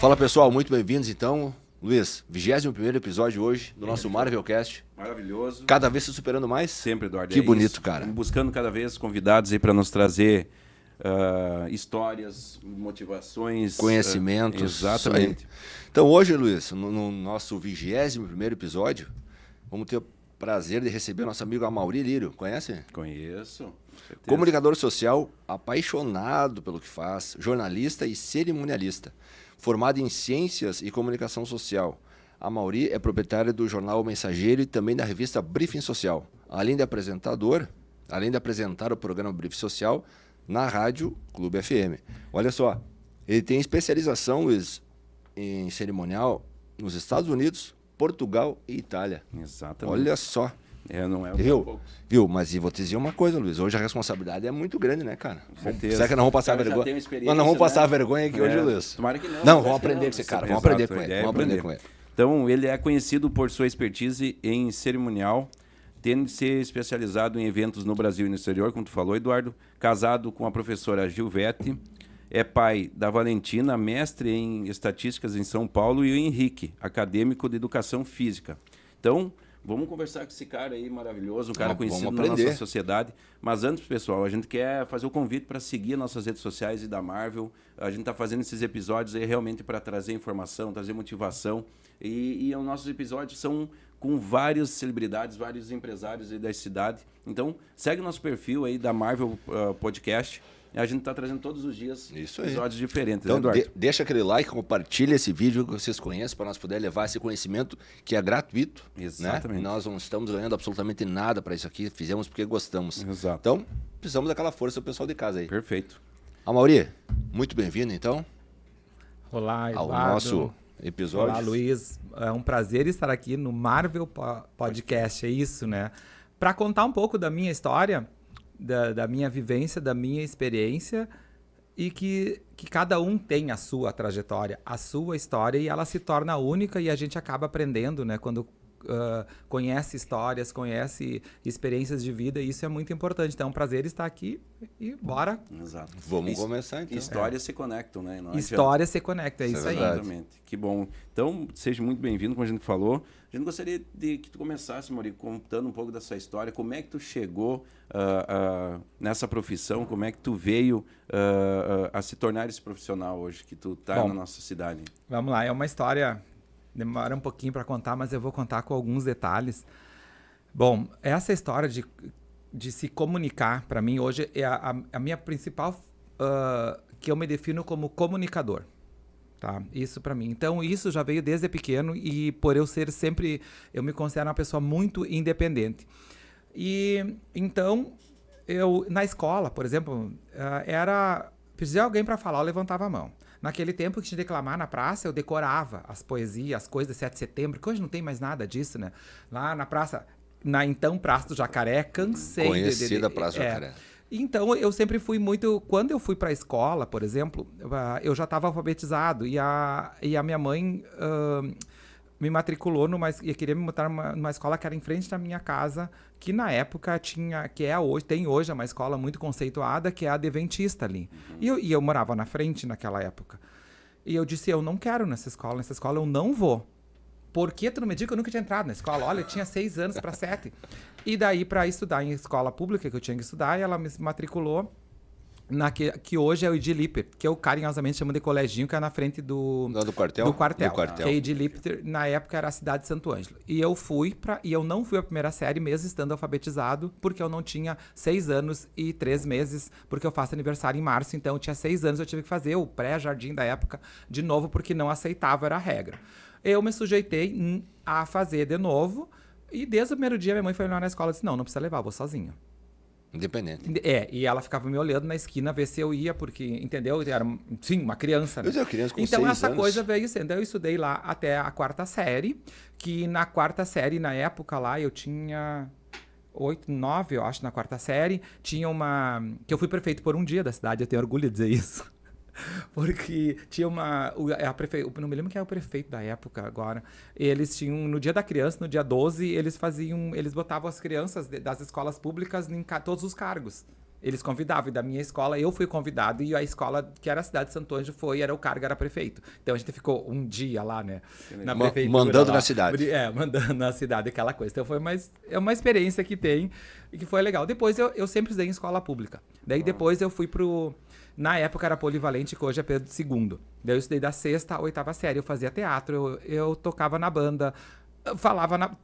Fala pessoal, muito bem-vindos então. Luiz, 21º episódio hoje do nosso Marvelcast. Maravilhoso. Cada vez se superando mais? Sempre, Eduardo. Que bonito, cara. Estamos buscando cada vez convidados aí para nos trazer histórias, motivações, conhecimentos. Exatamente. Então hoje, Luiz, no nosso 21º episódio, vamos ter o prazer de receber o nosso amigo Amaury Lírio. Conhece? Conheço. Comunicador social, apaixonado pelo que faz, jornalista e cerimonialista, formado em Ciências e Comunicação Social. Amaury é proprietário do jornal O Mensageiro e também da revista Briefing Social, além de apresentar o programa Briefing Social na Rádio Clube FM. Olha só, ele tem especialização, Luiz, em cerimonial nos Estados Unidos, Portugal e Itália. Exatamente. Olha só. Não é o Viu? Mas e vou te dizer uma coisa, Luiz. Hoje a responsabilidade é muito grande, né, cara? Com certeza. Será que não vamos passar vergonha? Nós não vamos passar vergonha aqui hoje, Luiz. Tomara que não. Não, vamos aprender com esse cara. Vamos aprender com ele. Vamos aprender com ele. Então, ele é conhecido por sua expertise em cerimonial, tendo se especializado em eventos no Brasil e no exterior, como tu falou, Eduardo. Casado com a professora Gilvete. É pai da Valentina, mestre em estatísticas em São Paulo, e o Henrique, acadêmico de educação física. Então, vamos conversar com esse cara aí maravilhoso, um cara conhecido na nossa sociedade. Mas antes, pessoal, a gente quer fazer o convite para seguir nossas redes sociais e da Marvel. A gente está fazendo esses episódios aí realmente para trazer informação, trazer motivação. E os nossos episódios são com várias celebridades, vários empresários aí da cidade. Então, segue o nosso perfil aí da Marvel Podcast. A gente está trazendo todos os dias episódios diferentes. Então, né, deixa aquele like, compartilha esse vídeo que vocês conhecem para nós poder levar esse conhecimento que é gratuito. Exatamente. Né? Nós não estamos ganhando absolutamente nada para isso aqui, fizemos porque gostamos. Exato. Então, precisamos daquela força do pessoal de casa aí. Perfeito. Amaury, muito bem-vindo então. Olá, Eduardo. Ao nosso episódio. Olá, Luiz. É um prazer estar aqui no Marvel Podcast, é isso, né? Para contar um pouco da minha história, da minha vivência, da minha experiência, e que cada um tem a sua trajetória, a sua história, e ela se torna única e a gente acaba aprendendo, né? Quando conhece histórias, conhece experiências de vida, e isso é muito importante. Então é um prazer estar aqui e bora. Exato. Vamos começar então. Histórias se conectam, né? Histórias se conectam, é isso aí. Exatamente. Que bom. Então, seja muito bem-vindo, como a gente falou. A gente gostaria de que tu começasse, Amaury, contando um pouco dessa história. Como é que tu chegou nessa profissão? Como é que tu veio a se tornar esse profissional hoje que tu está na nossa cidade? Vamos lá, é uma história... Demora um pouquinho para contar, mas eu vou contar com alguns detalhes. Bom, essa história de se comunicar, para mim, hoje é a minha principal... que eu me defino como comunicador. Tá? Isso para mim. Então, isso já veio desde pequeno e por eu ser sempre... Eu me considero uma pessoa muito independente. E, então, eu na escola, por exemplo, precisava de alguém para falar, eu levantava a mão. Naquele tempo que tinha de declamar na praça, eu decorava as poesias, as coisas de 7 de setembro, que hoje não tem mais nada disso, né? Lá na praça, então Praça do Jacaré, cansei Conhecida Praça do Jacaré. Então, eu sempre fui muito... Quando eu fui para a escola, por exemplo, eu já estava alfabetizado e a minha mãe me matriculou e queria me botar numa escola que era em frente da minha casa, que na época tem hoje uma escola muito conceituada, que é a Adventista ali. E eu morava na frente naquela época. E eu disse, eu não quero nessa escola eu não vou. Por que tu não me diz que eu nunca tinha entrado na escola? Olha, eu tinha 6 anos para 7. E daí, para estudar em escola pública, que eu tinha que estudar, ela me matriculou que hoje é o Edi Lippert, que eu carinhosamente chamo de coleginho, que é na frente do quartel. Que a Edi Lippert, na época, era a cidade de Santo Ângelo. E eu não fui a primeira série, mesmo estando alfabetizado, porque eu não tinha 6 anos e 3 meses, porque eu faço aniversário em março, então eu tinha 6 anos, eu tive que fazer o pré-jardim da época de novo, porque não aceitava, era a regra. Eu me sujeitei a fazer de novo, e desde o primeiro dia minha mãe foi lá na escola e disse, não precisa levar, eu vou sozinha. Independente. E ela ficava me olhando na esquina ver se eu ia, porque, entendeu? Era, sim, uma criança, né? Eu criança com então, 6 essa anos. coisa veio sendo. Eu estudei lá até a 4ª série, que na 4ª série, na época lá, eu tinha 8, 9, eu acho, na 4ª série. Tinha que eu fui prefeito por um dia da cidade, eu tenho orgulho de dizer isso. Porque tinha não me lembro quem é o prefeito da época agora. Eles tinham, no dia da criança, no dia 12, eles botavam as crianças das escolas públicas em todos os cargos. Eles convidavam, e da minha escola eu fui convidado, e a escola, que era a cidade de Santo Anjo, o cargo era prefeito. Então a gente ficou um dia lá, né? Na prefeitura. Mandando lá. na cidade. Mandando na cidade, aquela coisa. Então é uma experiência que tem e que foi legal. Depois eu sempre estudei em escola pública. Daí depois eu fui na época era Polivalente, que hoje é Pedro II. Daí eu estudei da 6ª à 8ª série. Eu fazia teatro, eu tocava na banda, eu falava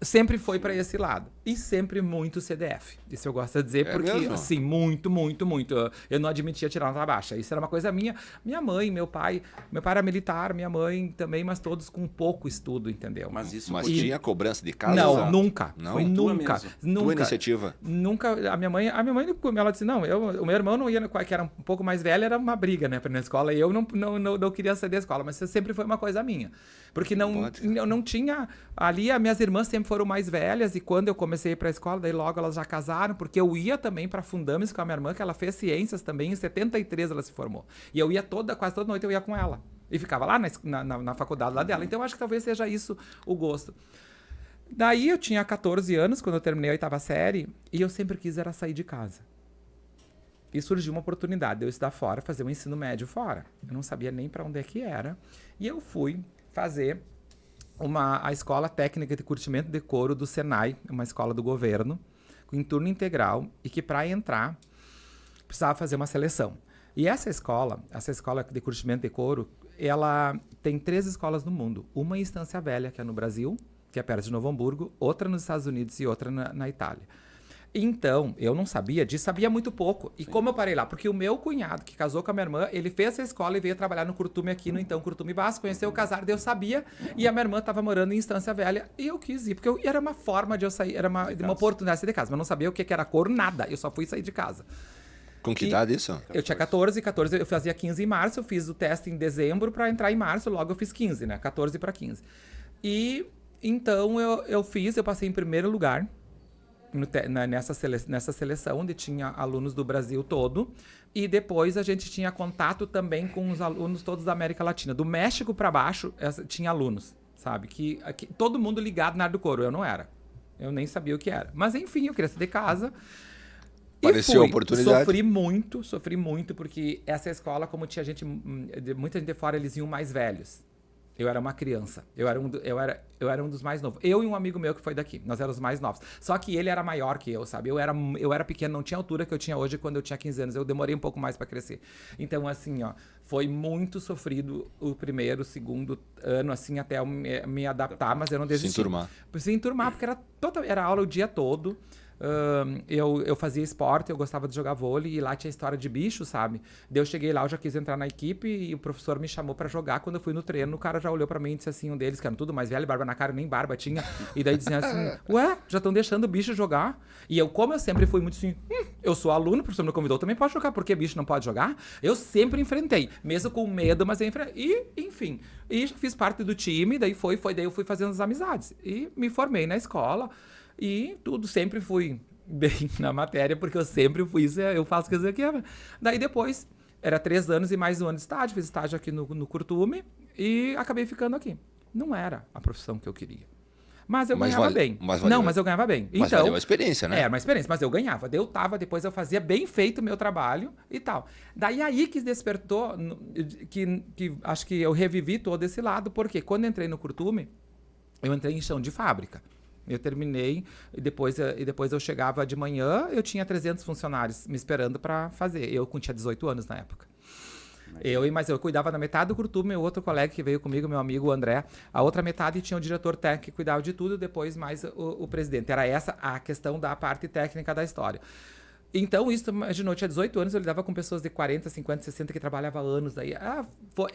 sempre foi para esse lado. E sempre muito CDF. Isso eu gosto de dizer, porque, mesmo? assim, muito, muito, muito. Eu não admitia tirar nota baixa. Isso era uma coisa minha. Minha mãe, meu pai era militar, minha mãe também, mas todos com pouco estudo, entendeu? Mas isso Mas tinha cobrança de casa? Não, Exato. nunca. Não? Foi Tua nunca. mesmo. Nunca. Tua iniciativa? Nunca. A minha mãe, ela disse, não, o meu irmão não ia, que era um pouco mais velho, era uma briga, né, pra ir na escola, e eu não queria sair da escola, mas sempre foi uma coisa minha. Porque eu não tinha, ali as minhas irmãs sempre foram mais velhas, e quando eu comecei a ir pra escola, daí logo elas já casaram, porque eu ia também pra Fundames com a minha irmã, que ela fez ciências também, em 73 ela se formou. E eu ia quase toda noite eu ia com ela. E ficava lá na faculdade lá dela. Então eu acho que talvez seja isso o gosto. Daí eu tinha 14 anos, quando eu terminei a 8ª série, e eu sempre quis era sair de casa. E surgiu uma oportunidade de eu estudar fora, fazer um ensino médio fora. Eu não sabia nem para onde é que era. E eu fui fazer a Escola Técnica de Curtimento de Coro do Senai, uma escola do governo, em turno integral, e que para entrar precisava fazer uma seleção. E essa escola de curtimento de coro, ela tem 3 escolas no mundo. Uma em Estância Velha, que é no Brasil, que é perto de Novo Hamburgo, outra nos Estados Unidos e outra na Itália. Então, eu não sabia disso, sabia muito pouco. E como eu parei lá? Porque o meu cunhado, que casou com a minha irmã, ele fez essa escola e veio trabalhar no Curtume aqui, no então Curtume Basco, conheceu o casar, daí eu sabia, e a minha irmã estava morando em Estância Velha, e eu quis ir, porque era uma forma de eu sair, era uma oportunidade de sair de casa, mas eu não sabia o que era coro, nada, eu só fui sair de casa. Com que idade isso? Eu tinha 14, eu fazia 15 em março, eu fiz o teste em dezembro para entrar em março, logo eu fiz 15, né? 14 para 15. E então eu passei em primeiro lugar nessa seleção, onde tinha alunos do Brasil todo, e depois a gente tinha contato também com os alunos todos da América Latina. Do México para baixo, tinha alunos, sabe? Que todo mundo ligado na área do coro, eu não era. Eu nem sabia o que era. Mas enfim, eu queria sair de casa. Apareceu a oportunidade. Sofri muito, porque essa escola, como tinha muita gente de fora, eles iam mais velhos. Eu era uma criança. Eu era um dos mais novos. Eu e um amigo meu que foi daqui. Nós éramos os mais novos. Só que ele era maior que eu, sabe? Eu era pequeno, não tinha a altura que eu tinha hoje quando eu tinha 15 anos. Eu demorei um pouco mais para crescer. Então, assim, ó, foi muito sofrido o primeiro, o segundo ano, assim, até eu me adaptar, mas eu não desisti. Se enturmar, porque era aula o dia todo. Eu fazia esporte, eu gostava de jogar vôlei, e lá tinha história de bicho, sabe? Daí eu cheguei lá, eu já quis entrar na equipe, e o professor me chamou pra jogar. Quando eu fui no treino, o cara já olhou pra mim e disse assim, um deles, que era tudo mais velho, barba na cara, nem barba tinha, e daí dizia assim, ué, já estão deixando o bicho jogar? E como eu sempre fui muito assim, eu sou aluno, o professor me convidou, também pode jogar, porque bicho não pode jogar? Eu sempre enfrentei, mesmo com medo, mas eu enfrentei. E, enfim, e fiz parte do time, daí eu fui fazendo as amizades, e me formei na escola. E tudo, sempre fui bem na matéria, porque eu sempre fui isso, eu faço o que eu quero. Daí depois, era 3 anos e mais um ano de estágio, fiz estágio aqui no Curtume e acabei ficando aqui. Não era a profissão que eu queria. Mas eu ganhava bem. Mas eu ganhava bem. Mas valeu a experiência, né? Era uma experiência, mas eu ganhava. Depois eu fazia bem feito o meu trabalho e tal. Daí aí que despertou, que acho que eu revivi todo esse lado, porque quando entrei no Curtume, eu entrei em chão de fábrica. Eu terminei e depois eu chegava de manhã, eu tinha 300 funcionários me esperando para fazer. Eu tinha 18 anos na época. Mas eu cuidava da metade do Curtume, o outro colega que veio comigo, meu amigo André, a outra metade tinha o diretor técnico que cuidava de tudo, depois mais o presidente. Era essa a questão da parte técnica da história. Então, isso, imaginou, eu tinha 18 anos, eu lidava com pessoas de 40, 50, 60 que trabalhavam há anos. Daí,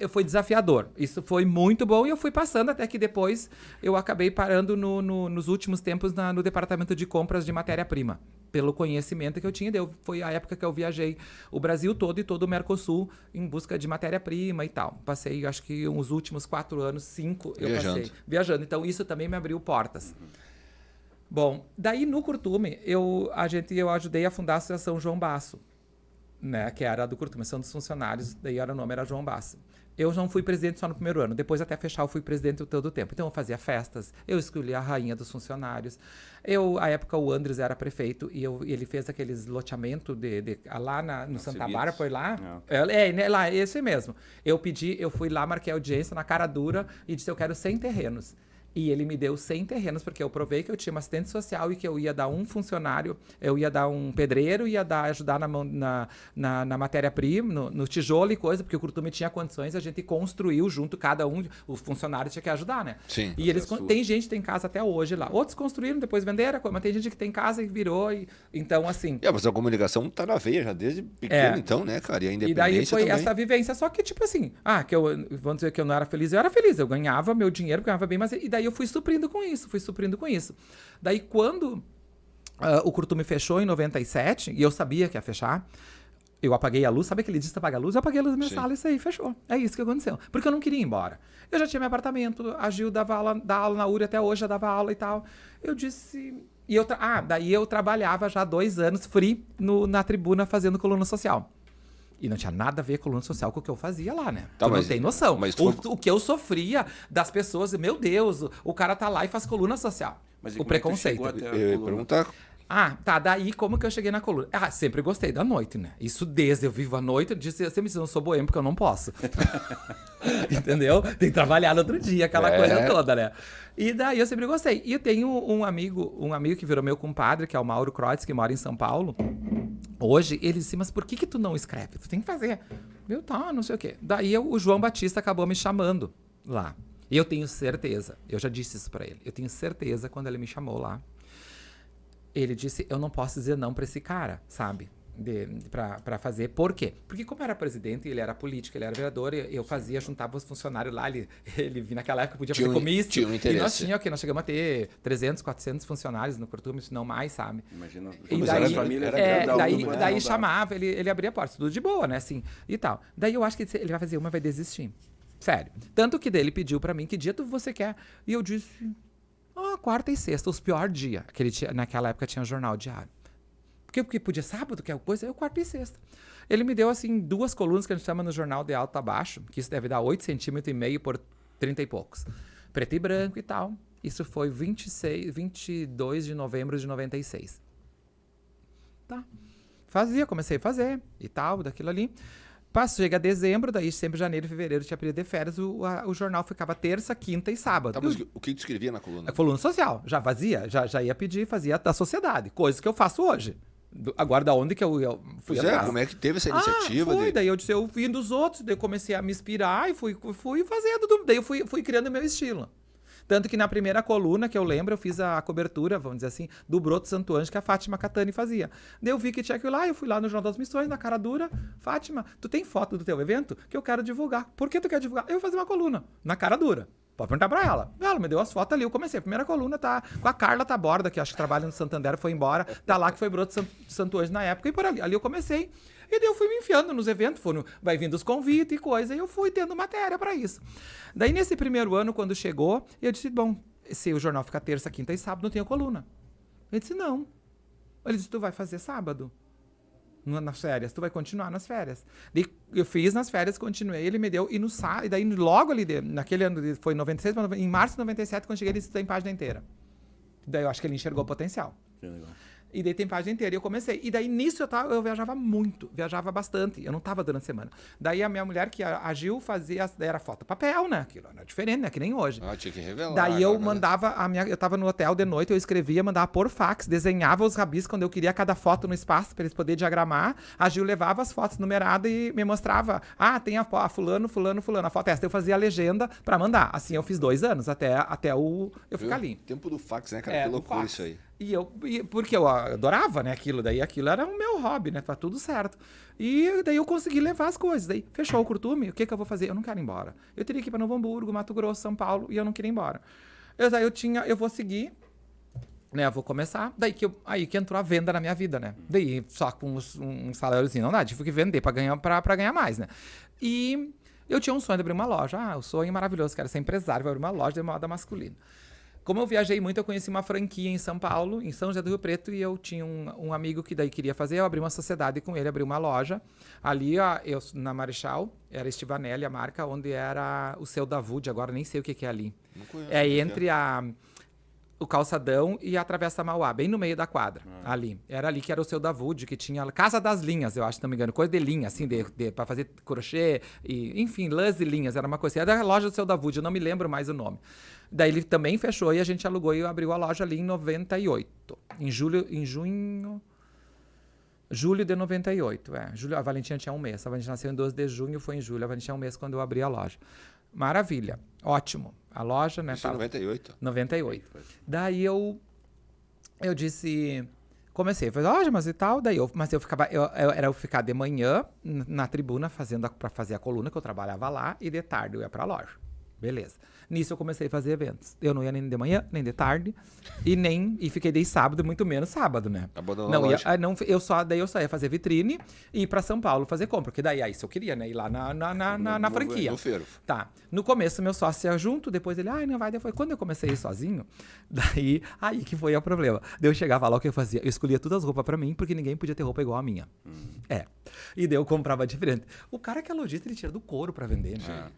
foi desafiador. Isso foi muito bom e eu fui passando até que depois eu acabei parando nos últimos tempos no departamento de compras de matéria-prima. Pelo conhecimento que eu tinha, foi a época que eu viajei o Brasil todo e todo o Mercosul em busca de matéria-prima e tal. Passei, acho que os últimos 4 anos, 5, eu passei viajando. Então, isso também me abriu portas. Bom, daí no Curtume, eu ajudei a fundar a Associação João Basso, né, que era a do Curtume, são dos funcionários, daí o nome era João Basso. Eu não fui presidente só no primeiro ano. Depois, até fechar, eu fui presidente todo o tempo. Então, eu fazia festas, eu escolhia a rainha dos funcionários. À época, o Andres era prefeito e ele fez aqueles loteamentos lá no Santa Bárbara, foi lá? Né, lá, esse mesmo. Eu fui lá, marquei audiência na cara dura e disse, eu quero 100 terrenos. E ele me deu 100 terrenos, porque eu provei que eu tinha uma assistente social e que eu ia dar um funcionário, eu ia dar um pedreiro, ia ajudar na matéria-prima, no tijolo e coisa, porque o Curtume tinha condições, a gente construiu junto, cada um, o funcionário tinha que ajudar, né? Sim. E tem gente que tem casa até hoje lá. Outros construíram, depois venderam, mas tem gente que tem casa e virou. Então, assim... Mas a comunicação tá na veia já desde pequeno, então, né, cara? E a independência daí foi também. essa vivência. Só que, tipo assim, vamos dizer que eu não era feliz, eu era feliz. Eu ganhava meu dinheiro, ganhava bem, mas... E daí eu fui suprindo com isso. Daí quando o Curtume fechou em 97, e eu sabia que ia fechar, eu apaguei a luz. Sabe aquele dia que você apaga a luz? Eu apaguei a luz da minha sala e isso aí, fechou. É isso que aconteceu. Porque eu não queria ir embora. Eu já tinha meu apartamento, a Gil dá aula na URI até hoje, já dava aula e tal. Eu disse... daí eu trabalhava já 2 anos free na tribuna fazendo coluna social. E não tinha nada a ver com coluna social com o que eu fazia lá, né? Tá, não tem noção. Mas o que eu sofria das pessoas, meu Deus, o cara tá lá e faz coluna social. Mas o preconceito. Eu ia perguntar... Daí como que eu cheguei na coluna? Sempre gostei da noite, né? Isso desde eu vivo à noite, eu disse, você me diz, eu não sou boêmio porque eu não posso. Entendeu? Tem que trabalhar no outro dia, aquela coisa toda, né? E daí eu sempre gostei. E eu tenho um amigo que virou meu compadre, que é o Mauro Kreutz, que mora em São Paulo. Hoje, ele disse, mas por que tu não escreve? Tu tem que fazer. Não sei o quê. Daí o João Batista acabou me chamando lá. E eu tenho certeza, eu já disse isso pra ele, eu tenho certeza quando ele me chamou lá, ele disse, eu não posso dizer não pra esse cara, sabe? Pra fazer. Por quê? Porque como eu era presidente, ele era político, ele era vereador, eu fazia, juntava os funcionários lá, ele naquela época podia fazer comício. Tinha um interesse. E nós chegamos a ter 300, 400 funcionários no Curtume, se não mais, sabe? Imagina, e daí, família daí chamava, ele abria a porta, tudo de boa, né, assim, e tal. Daí eu acho que ele vai fazer uma, vai desistir. Sério. Tanto que daí ele pediu pra mim, que dia você quer? E eu disse... quarta e sexta, os piores dias. Naquela época tinha jornal diário. Porque podia sábado, que é coisa, quarta e sexta. Ele me deu, assim, 2 colunas que a gente chama no jornal de alto a baixo, que isso deve dar 8,5 cm por 30 e poucos. Preto e branco e tal. Isso foi 22 de novembro de 96. Tá. Comecei a fazer e tal, daquilo ali. Chega dezembro, daí sempre janeiro e fevereiro tinha período de férias, o jornal ficava terça, quinta e sábado. Tá, mas o que tu escrevia na coluna? A coluna social, já fazia, já ia pedir, fazia da sociedade, coisas que eu faço hoje. Agora, da onde que eu fui atrás? Como é que teve essa iniciativa? Daí eu disse, eu vi dos outros, daí eu comecei a me inspirar e fui fazendo, daí eu fui criando o meu estilo. Tanto que na primeira coluna que eu lembro, eu fiz a cobertura, vamos dizer assim, do Broto Santo Anjo que a Fátima Catani fazia. Daí eu vi que tinha que ir lá, eu fui lá no Jornal das Missões, na cara dura, Fátima, tu tem foto do teu evento que eu quero divulgar. Por que tu quer divulgar? Eu vou fazer uma coluna, na cara dura. Pode perguntar pra ela. Ela me deu as fotos ali, eu comecei. A primeira coluna tá com a Carla Taborda, que acho que trabalha no Santander, foi embora, tá lá que foi Broto Santo Anjo na época, e por ali. Ali eu comecei. E daí eu fui me enfiando nos eventos, vai vindo os convites e coisa, e eu fui tendo matéria pra isso. Daí nesse primeiro ano, quando chegou, eu disse, bom, se o jornal fica terça, quinta e sábado, não tem coluna. Ele disse, não. Ele disse, tu vai fazer sábado, nas férias, tu vai continuar nas férias. Daí eu fiz nas férias, continuei, ele me deu, e daí logo ali, naquele ano, foi em 96, em março de 97, quando cheguei, ele disse, tem página inteira. Daí eu acho que ele enxergou o potencial. Que legal. E daí tem página inteira. E eu comecei. E daí nisso eu viajava muito. Viajava bastante. Eu não tava durante a semana. Daí a minha mulher, que a Gil, fazia... Era foto papel, né? Aquilo era diferente, né? Que nem hoje. Tinha que revelar. Daí eu mandava eu tava no hotel de noite, eu escrevia, mandava por fax, desenhava os rabiscos quando eu queria cada foto no espaço para eles poderem diagramar. A Gil levava as fotos numeradas e me mostrava. Tem a fulano, a foto é essa. Eu fazia a legenda para mandar. Assim eu fiz 2 anos, até eu ficar ali. Tempo do fax, né, cara? Que loucura isso aí. Porque eu adorava, né, aquilo era o meu hobby, né, tá tudo certo. E daí eu consegui levar as coisas, daí fechou o Curtume, o que eu vou fazer? Eu não quero ir embora. Eu teria que ir pra Novo Hamburgo, Mato Grosso, São Paulo, e eu não queria ir embora. Eu vou seguir, né, eu vou começar, aí que entrou a venda na minha vida, né, daí só com um saláriozinho, não dá, tive que vender pra ganhar mais, né. E eu tinha um sonho de abrir uma loja, o sonho maravilhoso, quero ser empresário, vou abrir uma loja de moda masculina. Como eu viajei muito, eu conheci uma franquia em São Paulo, em São José do Rio Preto, e eu tinha um amigo que daí queria fazer, eu abri uma sociedade com ele, abri uma loja. Ali, ó, eu, na Marechal, era Estivanelli, a marca, onde era o Seu Davud, agora nem sei o que é ali. Não conheço, É não entre o calçadão e a Travessa Mauá, bem no meio da quadra, ali. Era ali que era o Seu Davud, que tinha Casa das Linhas, eu acho, se não me engano, coisa de linha, assim, pra fazer crochê, e, enfim, lãs e linhas, era uma coisa. Era a loja do Seu Davud, eu não me lembro mais o nome. Daí ele também fechou e a gente alugou e abriu a loja ali em 98. Julho de 98, Julho, a Valentina tinha um mês. A Valentina nasceu em 12 de junho, foi em julho. A Valentina tinha um mês quando eu abri a loja. Maravilha, ótimo. A loja, né? Isso em 98? 98. Daí eu disse... Comecei a fazer loja, mas e tal. Daí eu ficar de manhã na tribuna pra fazer a coluna, que eu trabalhava lá, e de tarde eu ia pra loja. Beleza. Nisso eu comecei a fazer eventos. Eu não ia nem de manhã, nem de tarde, e fiquei de sábado, muito menos sábado, né? Abandonou Não a ia, loja. daí eu só ia fazer vitrine e ir pra São Paulo fazer compra, porque daí isso eu queria, né? Ir lá na franquia. No feiro. Tá. No começo, meu sócio ia junto, depois ele, não vai, depois. Quando eu comecei a ir sozinho, daí, aí que foi o problema. Daí eu chegava lá, o que eu fazia? Eu escolhia todas as roupas pra mim, porque ninguém podia ter roupa igual a minha. E daí eu comprava diferente. O cara que é lojista, ele tira do couro pra vender, né?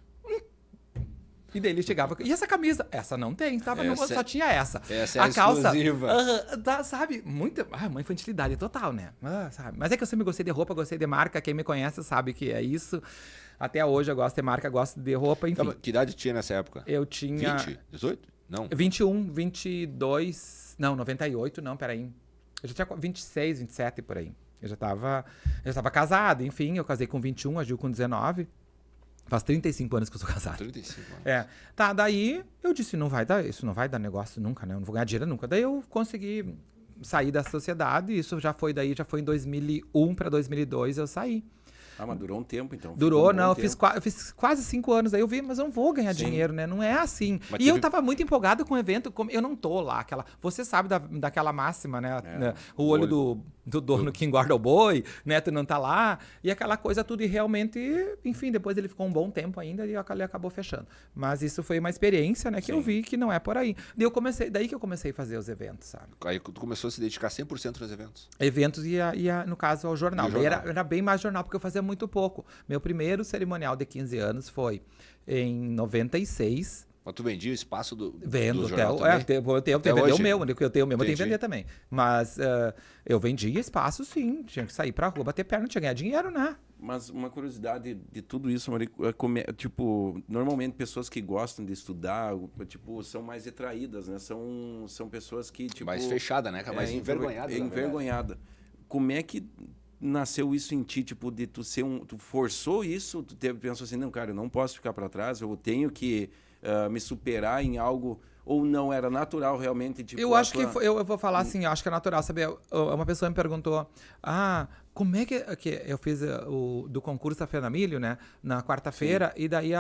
E daí ele chegava... E essa camisa? Essa não tem, tava só tinha essa. Essa é a calça, exclusiva. sabe? Uma infantilidade total, né? Sabe? Mas é que eu sempre gostei de roupa, gostei de marca. Quem me conhece sabe que é isso. Até hoje eu gosto de marca, gosto de roupa, enfim. Então, que idade tinha nessa época? Eu tinha... 20? 18? Não. 21, 22... Não, 98, não, peraí. Eu já tinha 26, 27, por aí. Eu já tava casado, enfim. Eu casei com 21, a Gil com 19. Faz 35 anos que eu sou casado. 35 anos. Tá, daí eu disse, isso não vai dar negócio nunca, né? Eu não vou ganhar dinheiro nunca. Daí eu consegui sair da sociedade, isso já foi em 2001 para 2002 eu saí. Mas durou um tempo, então. Durou, não, eu fiz quase 5 anos, aí eu vi, mas eu não vou ganhar dinheiro, né? Não é assim. Mas eu tava muito empolgado com o evento, eu não tô lá, você sabe daquela máxima, né? O olho do dono que engorda o boi, né? Tu não tá lá, e aquela coisa tudo, e realmente, enfim, depois ele ficou um bom tempo ainda e ele acabou fechando. Mas isso foi uma experiência, né? Que eu vi que não é por aí. Daí que eu comecei a fazer os eventos, sabe? Aí tu começou a se dedicar 100% aos eventos. Eventos e no caso, ao jornal. Daí era bem mais jornal, porque eu fazia muito pouco. Meu primeiro cerimonial de 15 anos foi em 96. Mas tu vendia o espaço do Vendo, jornal eu tenho que vender o meu, eu tenho que vender também. Mas eu vendia espaço, sim. Tinha que sair pra rua, bater perna, tinha que ganhar dinheiro, né? Mas uma curiosidade de tudo isso, Maria, tipo, normalmente pessoas que gostam de estudar, tipo, são mais retraídas, né? São pessoas que, tipo... Mais fechada, né? Mais envergonhada. Envergonhada. Como é que nasceu isso em ti, tipo, de tu ser tu forçou isso, pensou assim, não, cara, eu não posso ficar para trás, eu tenho que me superar em algo, ou não, era natural realmente, tipo... Eu acho que eu vou falar assim, eu acho que é natural, sabe? Uma pessoa me perguntou, como é que eu fiz do concurso da Fernanda Milho, né? Na quarta-feira, e daí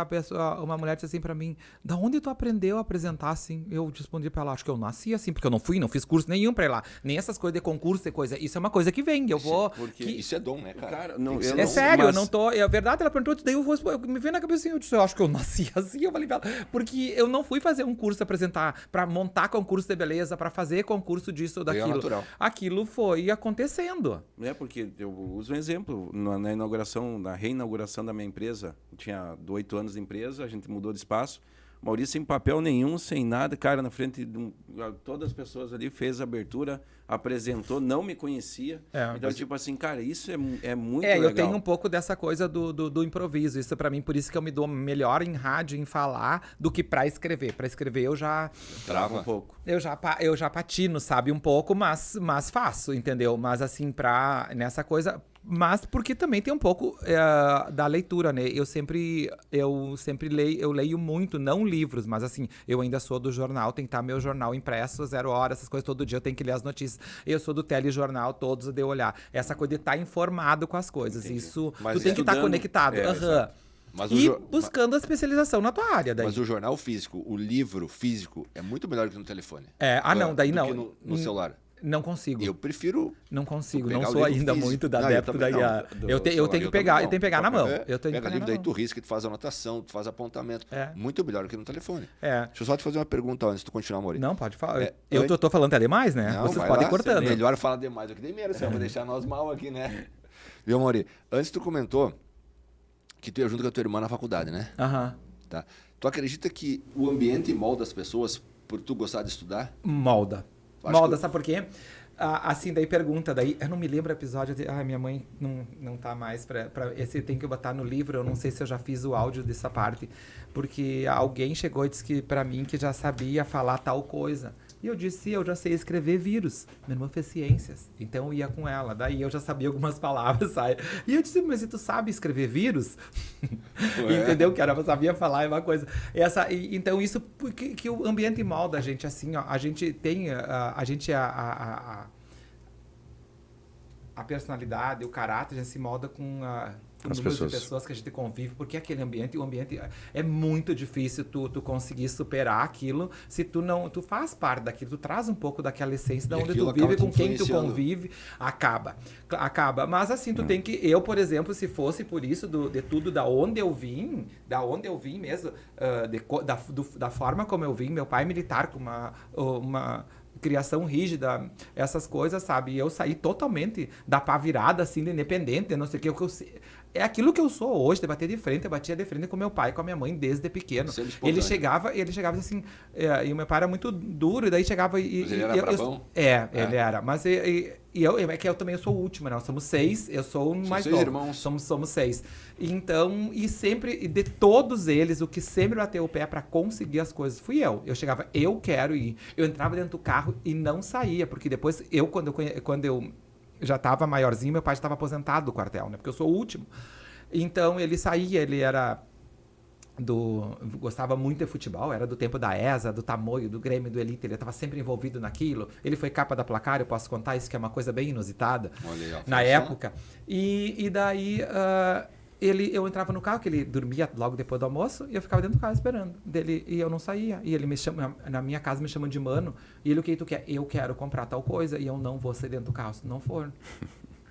uma mulher disse assim pra mim, da onde tu aprendeu a apresentar assim? Eu respondi pra ela, acho que eu nasci assim, porque eu não fiz curso nenhum pra ir lá. Nem essas coisas de concurso e coisa. Isso é uma coisa que vem, Isso é dom, né, cara? Sério, eu não tô... É verdade, ela perguntou, daí me veio na cabeça assim, eu disse, eu acho que eu nasci assim, eu falei pra ela, porque eu não fui fazer um curso apresentar, pra montar concurso de beleza, pra fazer concurso disso ou daquilo. Natural. Aquilo foi acontecendo. Porque eu uso um exemplo, na reinauguração da minha empresa, eu tinha 8 anos de empresa, a gente mudou de espaço, Maurício sem papel nenhum, sem nada, cara, na frente de todas as pessoas ali, fez a abertura, apresentou, não me conhecia. Então, tipo assim, cara, isso é muito legal. Eu tenho um pouco dessa coisa do improviso. Isso pra mim, por isso que eu me dou melhor em rádio, em falar, do que pra escrever. Pra escrever eu já... Trava um pouco. Eu já patino, sabe, um pouco, mas faço, entendeu? Mas assim, nessa coisa... Mas porque também tem um pouco da leitura, né? Eu sempre leio, eu leio muito, não livros, mas assim, eu ainda sou do jornal, tem que estar meu jornal impresso, 0 hora, essas coisas, todo dia eu tenho que ler as notícias. Eu sou do telejornal, todos de olhar. Essa coisa de estar informado com as coisas. Entendi. Isso, tu tem que estar conectado. Buscando a especialização na tua área. Daí. Mas o jornal físico, o livro físico, é muito melhor que no telefone. Daí não. Que no celular. Não consigo. Eu prefiro... Não consigo, pegar não o sou livro ainda físico. muito Não, eu adepto também não. eu tenho que pegar na mão. Eu tenho que Pega pegar livro, na daí mão. tu risca, tu faz anotação, tu faz apontamento. É. Muito melhor do que no telefone. É. Deixa eu só te fazer uma pergunta antes de tu continuar, Maurício. Não, pode falar. É, Eu tô falando até demais, né? Não, Vocês vai podem lá, ir cortando. Melhor falar demais do que tem menos, senão vai deixar nós mal aqui, né? Viu, Mauri? Antes tu comentou que tu ia junto com a tua irmã na faculdade, né? Aham. Tá. Tu acredita que o ambiente molda as pessoas por tu gostar de estudar? Molda. Acho Molda, que- sabe por quê? Assim, daí pergunta, eu não me lembro o episódio, minha mãe não tá mais esse tem que botar no livro, eu não sei se eu já fiz o áudio dessa parte, porque alguém chegou e disse que pra mim que já sabia falar tal coisa. E eu disse, eu já sei escrever vírus. Minha irmã fez ciências, então eu ia com ela. Daí eu já sabia algumas palavras, sabe? E eu disse, mas se tu sabe escrever vírus? Entendeu? Que eu sabia falar, é uma coisa. Então isso, porque que o ambiente molda a gente, assim, ó. A gente tem, a personalidade, o caráter, a gente se molda com o número de pessoas que a gente convive, porque aquele ambiente, o ambiente é muito difícil tu conseguir superar aquilo, se tu faz parte daquilo, tu traz um pouco daquela essência de onde tu vive, com quem tu convive, acaba, mas assim, tu tem que, eu, por exemplo, se fosse por isso, de tudo, da onde eu vim mesmo, da forma como eu vim, meu pai militar com uma criação rígida, essas coisas, sabe? E eu saí totalmente da pá virada, assim, de independente, não sei o que. É aquilo que eu sou hoje, de bater de frente, eu batia de frente com meu pai e com a minha mãe desde pequeno. Ele chegava assim, e o meu pai era muito duro, e daí chegava e... Mas ele era bravão? Ele era, mas é que eu também sou o último, né? Nós somos 6, eu sou o mais novo. 6 irmãos. Somos 6. Então, e de todos eles, o que sempre bateu o pé pra conseguir as coisas fui eu. Eu chegava, eu quero ir. Eu entrava dentro do carro e não saía, porque depois, quando eu já estava maiorzinho, meu pai estava aposentado do quartel, né? Porque eu sou o último. Então, ele saía, ele era gostava muito de futebol, era do tempo da ESA, do Tamoio, do Grêmio, do Elite, ele estava sempre envolvido naquilo. Ele foi capa da Placar, eu posso contar isso, que é uma coisa bem inusitada na época. E daí eu entrava no carro, que ele dormia logo depois do almoço, e eu ficava dentro do carro esperando dele, e eu não saía. E ele me chama, na minha casa me chamam de mano, e ele, o que tu quer? Eu quero comprar tal coisa, e eu não vou sair dentro do carro, se não for.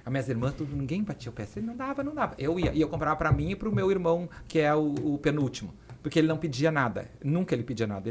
As minhas irmãs, ninguém batia o pé. Ele não dava. Eu ia. E eu comprava pra mim e pro meu irmão, que é o penúltimo. Porque ele não pedia nada. Nunca ele pedia nada.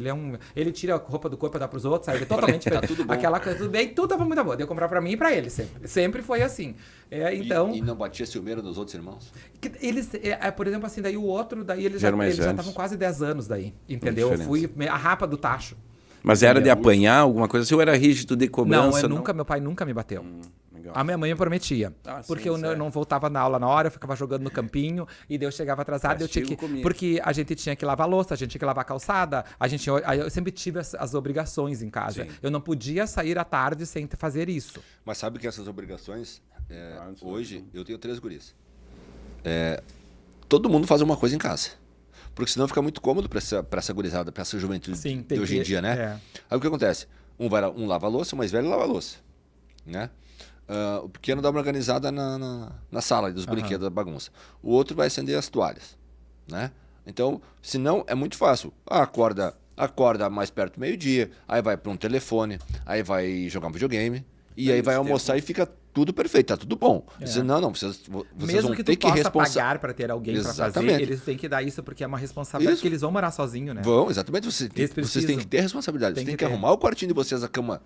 Ele tira a roupa do corpo e dá pros outros, sabe? Ele é totalmente diferente. Tá tudo bom. Aquela coisa, tudo bem, tudo tava muito boa. Eu comprava pra mim e pra ele sempre. Sempre foi assim. Então... E não batia ciumeiro nos outros irmãos? Eles, por exemplo, assim, daí o outro, daí eles Já já eram mais estavam velhos. quase 10 anos daí. Entendeu? Eu fui a rapa do tacho. Mas era de apanhar alguma coisa? Se eu era rígido de cobrança? Meu pai nunca me bateu. Legal. A minha mãe me prometia. Porque eu não voltava na aula na hora, eu ficava jogando no campinho, e daí eu chegava atrasado, eu tinha que... Porque a gente tinha que lavar louça, a gente tinha que lavar a calçada, eu sempre tive as obrigações em casa. Sim. Eu não podia sair à tarde sem fazer isso. Mas sabe que essas obrigações, hoje, eu tenho 3 guris. Todo mundo faz uma coisa em casa. Porque senão fica muito cômodo pra essa gurizada, pra essa juventude de hoje em dia, né? Aí o que acontece? Um lava a louça, o mais velho lava a louça, né? O pequeno dá uma organizada na sala dos brinquedos, da bagunça. O outro vai acender as toalhas, né? Então, se não, é muito fácil. Acorda mais perto do meio-dia, aí vai para um telefone, aí vai jogar um videogame, e aí vai almoçar e fica tudo perfeito, tá tudo bom. Vocês Mesmo vão que ter tu que possa pagar para ter alguém para fazer, eles têm que dar isso porque é uma responsabilidade, porque eles vão morar sozinho, né? Vão, exatamente. Vocês têm que ter responsabilidade. Vocês têm que arrumar o quartinho de vocês, a cama.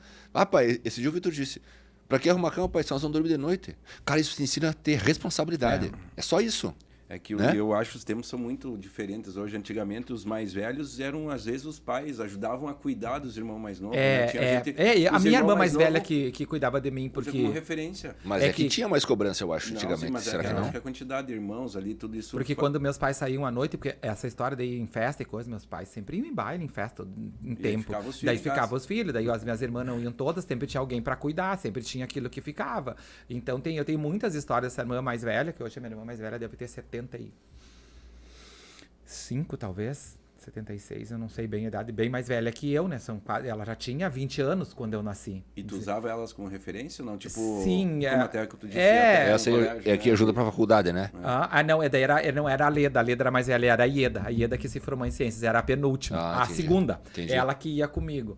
Pai, esse dia o Vitor disse, pra que arrumar a cama, pai? Senão nós vamos dormir de noite. Cara, isso te ensina a ter responsabilidade. É só isso. É que né? Eu acho que os tempos são muito diferentes hoje. Antigamente, os mais velhos eram, às vezes, os pais, ajudavam a cuidar dos irmãos mais novos. A minha irmã mais velha que cuidava de mim, porque... como referência. Mas que tinha mais cobrança, eu acho, antigamente. Sim, mas será que não? Acho que a quantidade de irmãos ali, tudo isso... Porque quando meus pais saíam à noite, porque essa história de ir em festa e coisa, meus pais sempre iam em baile, em festa, em tempo. Daí ficavam os filhos, daí as minhas irmãs não iam todas, sempre tinha alguém pra cuidar, sempre tinha aquilo que ficava. Então eu tenho muitas histórias dessa irmã mais velha, que hoje a minha irmã mais velha deve ter 75, talvez. 76, eu não sei bem a idade, bem mais velha que eu, né? Ela já tinha 20 anos quando eu nasci. E tu usava elas como referência ou não? Tipo, sim, como até que tu disse. Essa é que ajuda pra faculdade, né? Não, não era a Leda era mais velha, era a Ieda. A Ieda que se formou em ciências, era a penúltima, a entendi. segunda. Entendi. Ela que ia comigo.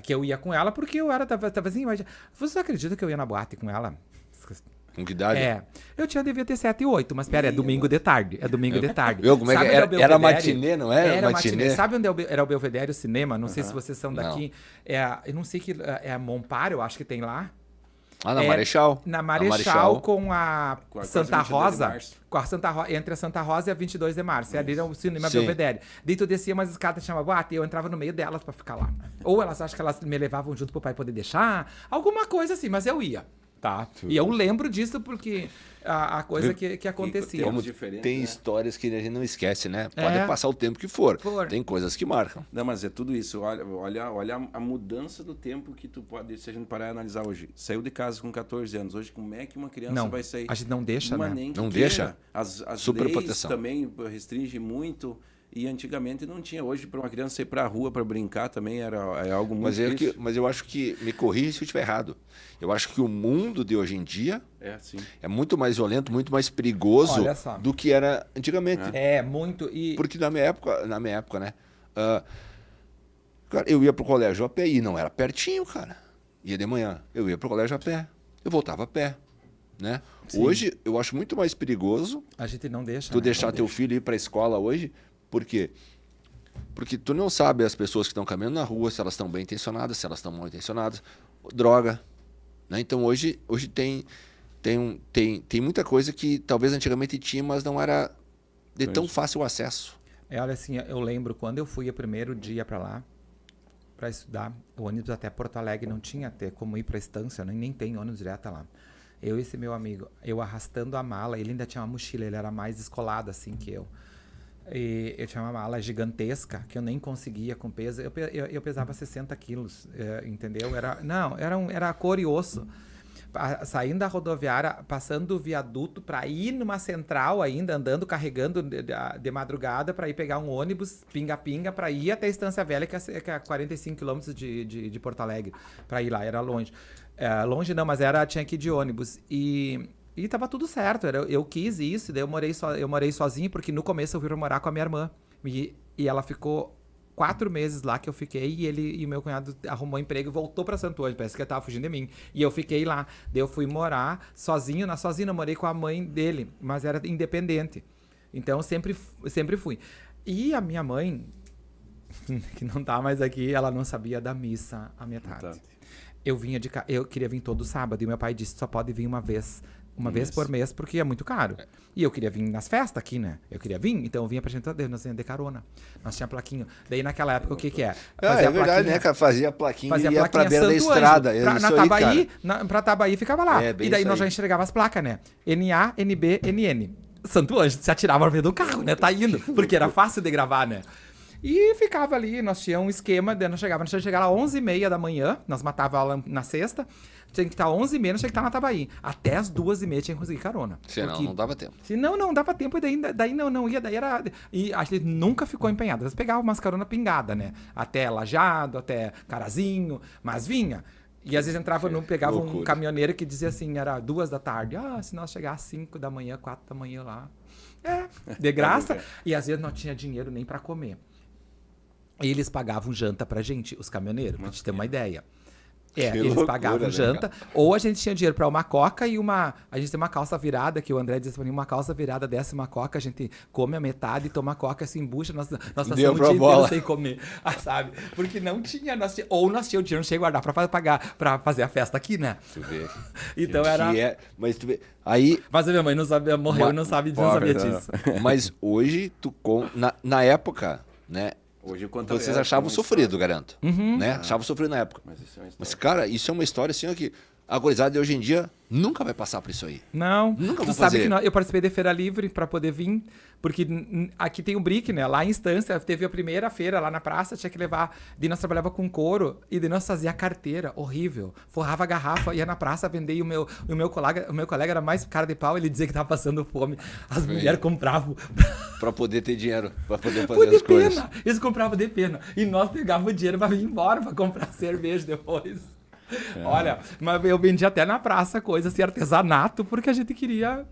Que eu ia com ela porque eu tava assim, mas você acredita que eu ia na boate com ela? Com que idade? Devia ter 7 e 8, mas pera, é domingo de tarde. É domingo de tarde. Como é que era matinê, não era? Era matinê. Sabe onde era o Belvedere, o cinema? Não sei se vocês são daqui. Não. Eu não sei que é a Montpar, eu acho que tem lá. Na Marechal. Na Marechal com a Santa Rosa. Com a Santa Rosa. Entre a Santa Rosa e a 22 de março. Ali era o cinema Sim. Belvedere. Daí tu descia umas escadas, chamava boate, e eu entrava no meio delas pra ficar lá. Ou elas acham que elas me levavam junto pro pai poder deixar. Alguma coisa assim, mas eu ia. Tá. E eu lembro disso porque a coisa que acontecia. Como tem histórias que a gente não esquece, né? Pode passar o tempo que for. Tem coisas que marcam. Não, mas é tudo isso. Olha a mudança do tempo que tu pode, se a gente parar e analisar hoje. Saiu de casa com 14 anos. Hoje, como é que uma criança vai sair? A gente não deixa, né? Não deixa. As Super leis proteção. também restringem muito. E antigamente não tinha. Hoje, para uma criança ir para a rua para brincar também é algo muito difícil. Mas eu acho que, me corrija se eu estiver errado, eu acho que o mundo de hoje em dia é muito mais violento, muito mais perigoso do que era antigamente. Muito. Porque na minha época, né? Cara, eu ia pro colégio a pé e não era pertinho, cara. Ia de manhã. Eu ia pro colégio a pé. Eu voltava a pé. Né? Hoje, eu acho muito mais perigoso a gente não deixa, tu deixar teu filho ir pra escola hoje. Por quê? Porque tu não sabe as pessoas que estão caminhando na rua, se elas estão bem intencionadas, se elas estão mal intencionadas. Droga. Né? Então hoje tem muita coisa que talvez antigamente tinha, mas não era de tão fácil acesso. Olha assim, eu lembro quando eu fui o primeiro dia para lá, para estudar, o ônibus até Porto Alegre não tinha até como ir para a estância, nem tem ônibus direto lá. Eu e esse meu amigo, eu arrastando a mala, ele ainda tinha uma mochila, ele era mais descolado assim que eu. E eu tinha uma mala gigantesca que eu nem conseguia com peso. Eu pesava 60 quilos, entendeu? Era cor e osso. Saindo da rodoviária, passando o viaduto para ir numa central ainda, andando, carregando de madrugada para ir pegar um ônibus, pinga-pinga, para ir até a Estância Velha, que é 45 quilômetros de Porto Alegre, para ir lá. Era longe. Longe não, mas tinha que ir de ônibus. E tava tudo certo, eu quis isso, daí eu morei sozinho, porque no começo eu fui morar com a minha irmã. E ela ficou 4 meses lá que eu fiquei, e o meu cunhado arrumou emprego e voltou pra Santo Ângelo, parece que ele tava fugindo de mim. E eu fiquei lá, daí eu fui morar sozinho, eu morei com a mãe dele, mas era independente. Então eu sempre fui. E a minha mãe, que não tá mais aqui, ela não sabia da missa à metade. Eu queria vir todo sábado, e meu pai disse, só pode vir uma vez por mês, porque é muito caro. E eu queria vir nas festas aqui, né? Então eu vinha pra gente, nós ia de carona. Nós tinha plaquinho. Daí naquela época, o que é? É verdade, né, cara? Fazia plaquinha e ia pra beira da estrada. Pra Tabaí ficava lá. E daí nós já enxergava as placas, né? NA, NB, NN. Santo Ângelo, se atirava no meio do carro, né? Tá indo. Porque era fácil de gravar, né? E ficava ali, nós tínhamos um esquema, nós tinha que chegar lá 11h30 da manhã, nós matava ela na sexta, tinha que estar 11h30, nós tinha que estar na Tabaí. Até as 2h30 tinha que conseguir carona. Senão não dava tempo. Senão não dava tempo, e daí não ia, daí era... E a gente nunca ficou empenhado. Nós pegava umas carona pingada, né? Até Lajado, até Carazinho, mas vinha. E às vezes pegava um caminhoneiro que dizia assim, era 2 da tarde. Se nós chegar às 5 da manhã, 4 da manhã lá. De graça. E às vezes não tinha dinheiro nem pra comer. Eles pagavam janta pra gente, os caminhoneiros, pra gente ter uma ideia. Eles pagavam janta, ou a gente tinha dinheiro pra uma coca e a gente tem uma calça virada, que o André disse pra mim, uma calça virada dessa, uma coca, a gente come a metade e toma a coca, se embucha, nós passamos o dia inteiro sem comer, sabe? Porque não tinha, nós tínhamos o dinheiro, não tinha que guardar pra pagar, pra fazer a festa aqui, né? Tu vê. Então era... Mas tu vê, aí... Mas a minha mãe não sabia, morreu e não sabia disso. Mas hoje, na época, né? Hoje, vocês achavam sofrido, garanto. Uhum. Né? Achavam sofrido na época. Mas isso é uma história. Mas, cara, isso é uma história assim, ó, que A gurizada de hoje em dia nunca vai passar por isso aí. Não, Nunca tu vou sabe fazer. que eu participei de Feira Livre pra poder vir, porque aqui tem o BRIC, né? Lá em Estância, teve a primeira feira lá na praça, tinha que levar, daí nós trabalhava com couro, e daí nós fazia carteira, horrível, forrava a garrafa, ia na praça vender, e o meu colega era mais cara de pau, ele dizia que tava passando fome, as mulheres compravam Pra poder ter dinheiro, pra poder por fazer de as coisas. pena, eles compravam de pena, e nós pegávamos o dinheiro pra vir embora, pra comprar cerveja depois. Olha, mas eu vendi até na praça coisa assim, artesanato, porque a gente queria.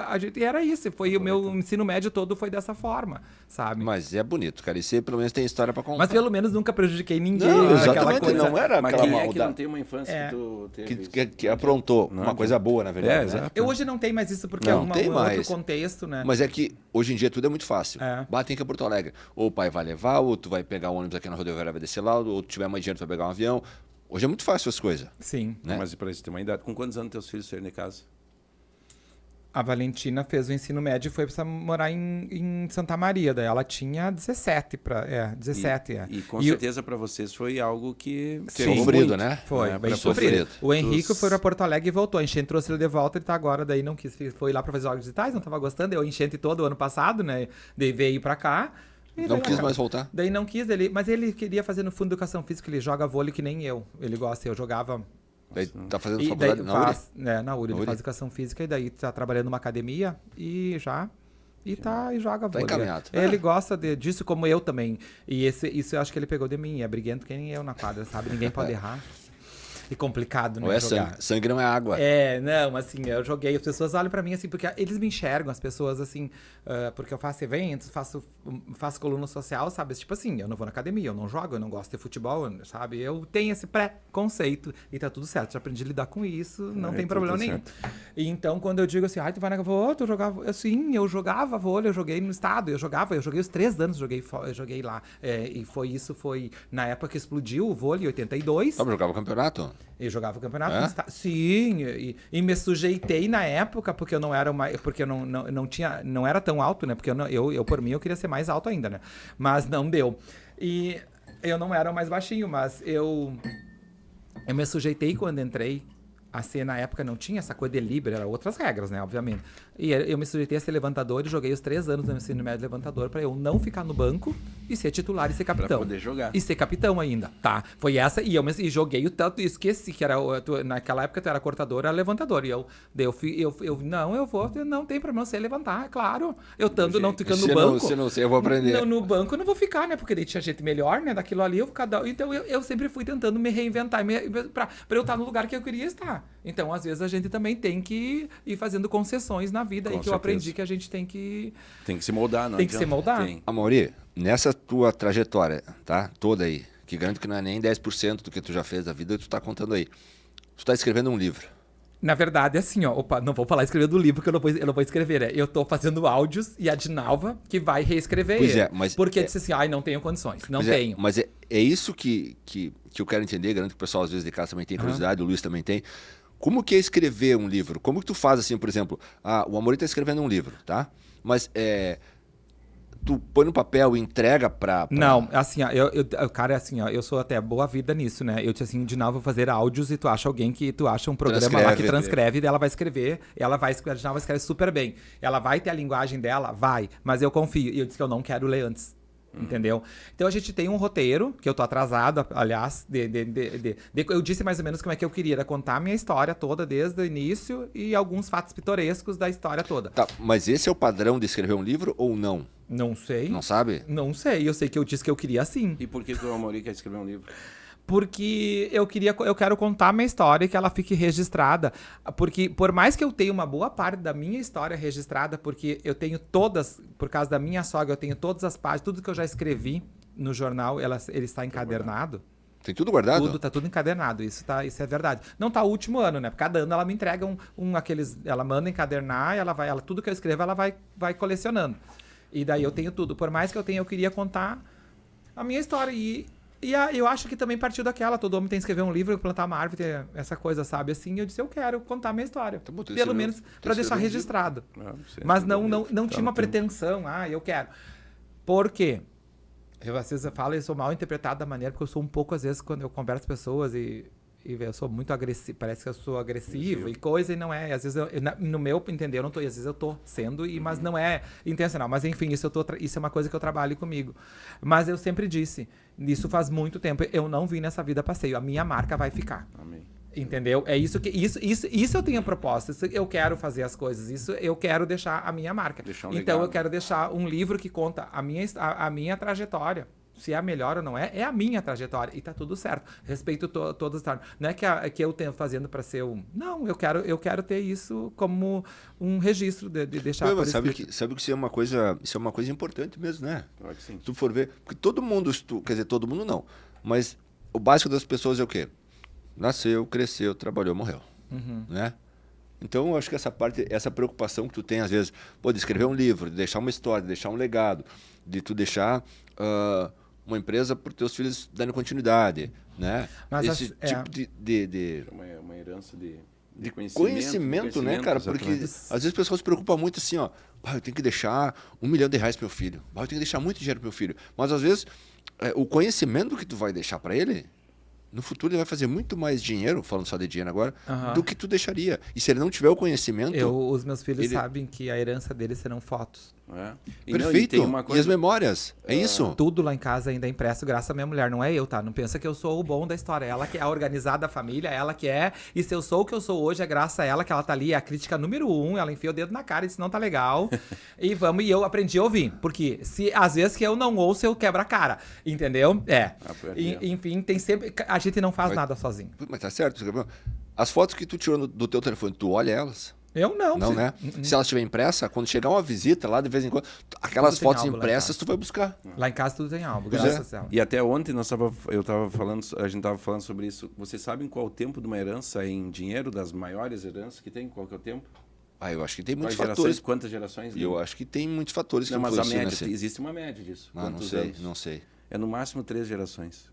A gente era isso. Foi o meu ensino médio todo foi dessa forma, sabe? Mas é bonito, cara. E você pelo menos tem história pra contar. Mas pelo menos nunca prejudiquei ninguém. Não, aquela exatamente, coisa. não era Mas aquela quem é que maldade não tem uma infância que tu teve? que aprontou uma coisa boa, na verdade. É, né? exato. Eu hoje não tenho mais isso porque Não, é tem um mais. outro contexto, né? Mas é que hoje em dia tudo é muito fácil. É. Batem aqui em Porto Alegre. Ou o pai vai levar, ou tu vai pegar um ônibus aqui na rodoviária, vai descer lá, ou tu tiver mais dinheiro, tu vai pegar um avião. Hoje é muito fácil as coisas. Sim. Né? Mas pra isso ter uma idade, com quantos anos teus filhos saíram de casa? A Valentina fez o ensino médio e foi pra morar em Santa Maria. Daí ela tinha 17 17. E com E o- certeza pra vocês foi algo que Sim. pegou Sofrido, muito, né? Foi, né? bem Pra sofrido. poder- O Henrique dos- foi pra Porto Alegre e voltou. A Enchente trouxe ele de volta, ele tá agora, daí não quis. Foi lá pra fazer jogos digitais, não tava gostando. Eu Enchente todo o ano passado, né? Daí veio pra cá. e Não daí quis acabou. mais voltar. Daí não quis, mas ele queria fazer no fundo de educação física, ele joga vôlei que nem eu. Ele gosta, eu jogava. Daí tá fazendo E faculdade daí na URI? faz, né, na URI, Na ele URI? faz educação física e daí tá trabalhando numa academia e joga vôlei. encaminhado. Ele gosta disso como eu também. E isso eu acho que ele pegou de mim. É briguento que nem eu na quadra, sabe? Ninguém pode errar. E complicado, né? Ou é jogar. sangue? Sangue não é água. É, não, assim, eu joguei, as pessoas olham pra mim assim, porque eles me enxergam, as pessoas assim, porque eu faço eventos, faço coluna social, sabe? Tipo assim, eu não vou na academia, eu não jogo, eu não gosto de futebol, sabe? Eu tenho esse pré-conceito e tá tudo certo, já aprendi a lidar com isso, não tem problema nenhum. E então, quando eu digo assim, tu vai na vôlei, tu jogava, assim, eu jogava vôlei, eu joguei no estado, eu joguei os 3 anos, eu joguei lá, e foi na época que explodiu o vôlei, em 82. Tá, mas jogava campeonato? Eu jogava o campeonato É? no estado. Sim, e me sujeitei na época, porque eu não era porque eu não era tão alto, né? Porque eu por mim, eu queria ser mais alto ainda, né? Mas não deu. E eu não era o mais baixinho, mas eu me sujeitei quando entrei a ser, na época, não tinha essa coisa de livre, eram outras regras, né? Obviamente. E eu me sujeitei a ser levantador e joguei os 3 anos no ensino médio levantador pra eu não ficar no banco e ser titular e ser capitão. Pra poder jogar. E ser capitão ainda, tá? Foi essa, e joguei o tanto, e esqueci que era, naquela época tu era cortador, era levantador, e não tem problema você levantar, é claro. Eu tanto não ficando no banco. Se não sei, eu vou aprender. No banco eu não vou ficar, né? Porque daí tinha gente melhor, né? Daquilo ali, então eu sempre fui tentando me reinventar pra eu estar no lugar que eu queria estar. Então, às vezes, a gente também tem que ir fazendo concessões na vida, Com e que eu certeza. aprendi que a gente tem que... Tem que se moldar, não Tem que se adianta. moldar. Tem. Amaury, nessa tua trajetória, tá? Toda aí, que garanto que não é nem 10% do que tu já fez da vida, tu tá contando aí. Tu tá escrevendo um livro. Na verdade, assim, ó, não vou falar escrever do livro, porque eu não vou escrever, né? Eu tô fazendo áudios e a Dinalva que vai reescrever Pois ele. é, mas Porque disse assim, não tenho condições, não Pois tenho. Mas é isso que eu quero entender, garanto que o pessoal às vezes de casa também tem curiosidade, o Luiz também tem. Como que é escrever um livro? Como que tu faz assim, por exemplo, o Amaury tá escrevendo um livro, tá? Mas tu põe no papel e entrega pra... Não, assim, ó, cara, assim, ó, eu sou até boa vida nisso, né? Eu disse assim, de novo, vou fazer áudios e tu acha um programa lá que transcreve, daí ela vai escrever, a Dinalva escreve super bem. Ela vai ter a linguagem dela? Vai, mas eu confio. E eu disse que eu não quero ler antes. Entendeu? Então a gente tem um roteiro, que eu tô atrasado, aliás, eu disse mais ou menos como é que eu queria, era contar a minha história toda desde o início e alguns fatos pitorescos da história toda. Tá, mas esse é o padrão de escrever um livro ou não? Não sei. Não sabe? Não sei, eu sei que eu disse que eu queria sim. E por que o Amaury quer escrever um livro? Porque eu quero contar a minha história e que ela fique registrada. Porque, por mais que eu tenha uma boa parte da minha história registrada, porque eu tenho todas, por causa da minha sogra, eu tenho todas as páginas, tudo que eu já escrevi no jornal, ele está encadernado. Tem tudo guardado? Tá tudo encadernado, isso é verdade. Não tá o último ano, né? Cada ano ela me entrega ela manda encadernar, tudo que eu escrevo, ela vai colecionando. E daí eu tenho tudo. Por mais que eu queria contar a minha história. Eu acho que também partiu daquela, todo homem tem que escrever um livro, plantar uma árvore, ter essa coisa, sabe? Assim, eu disse, eu quero contar a minha história. Tá bom, pelo menos para deixar registrado. Mas não tinha uma pretensão, eu quero. Por quê? Às vezes eu falo, eu sou mal interpretado da maneira, porque eu sou um pouco, às vezes, quando eu converso com pessoas eu sou muito agressivo, parece que eu sou agressivo e coisa, e não é. Às vezes, no meu entender, eu não tô, e às vezes eu tô sendo, mas não é intencional. Mas enfim, isso é uma coisa que eu trabalho comigo. Mas eu sempre disse, isso faz muito tempo, eu não vim nessa vida a passeio, a minha marca vai ficar. Amém. Entendeu? É isso que isso eu tenho proposta. Isso eu quero fazer as coisas. Isso eu quero deixar a minha marca. Deixar um então legado. eu quero deixar um livro que conta a minha trajetória. Se é a melhor ou não é a minha trajetória. E tá tudo certo. Respeito todas as. Não é que eu tenho fazendo para ser um. Não, eu quero ter isso como um registro de deixar. Mas sabe que isso é uma coisa importante mesmo, né? Claro que sim. Se tu for ver, porque todo mundo, quer dizer, todo mundo não, mas o básico das pessoas é o quê? Nasceu, cresceu, trabalhou, morreu, né? Então, eu acho que essa preocupação que tu tem, às vezes, de escrever um livro, de deixar uma história, de deixar um legado, de tu deixar uma empresa para os teus filhos darem continuidade, né? Mas esse tipo de Uma herança de conhecimento, né, cara? Porque às vezes as pessoas se preocupam muito assim, ó, eu tenho que deixar R$1 milhão pro meu filho, eu tenho que deixar muito dinheiro pro meu filho. Mas às vezes, o conhecimento que tu vai deixar para ele, no futuro ele vai fazer muito mais dinheiro, falando só de dinheiro agora, do que tu deixaria. E se ele não tiver o conhecimento... Os meus filhos sabem que a herança deles serão fotos. Perfeito. E as memórias, é isso? Tudo lá em casa ainda é impresso graças à minha mulher, não é eu, tá? Não pensa que eu sou o bom da história. Ela que é a organizada da família, ela que é. E se eu sou o que eu sou hoje, é graças a ela que ela tá ali, é a crítica número 1, ela enfia o dedo na cara e disse, não tá legal. E eu aprendi a ouvir. Porque às vezes que eu não ouço, eu quebro a cara. Entendeu? Enfim, tem sempre... A gente não faz nada sozinho. Mas tá certo. As fotos que tu tirou do teu telefone, tu olha elas? Eu não. Não, né? Se ela estiver impressa, quando chegar uma visita lá, de vez em quando, aquelas fotos impressas tu vai buscar. Lá em casa tudo tem álbum, graças a ela. E até ontem a gente estava falando sobre isso. Vocês sabem qual é o tempo de uma herança em dinheiro, das maiores heranças que tem? Qual que é o tempo? Eu acho que tem muitos fatores. Quantas gerações? Eu acho que tem muitos fatores que não, mas a média, assim. existe uma média disso. Não sei. É no máximo 3 gerações.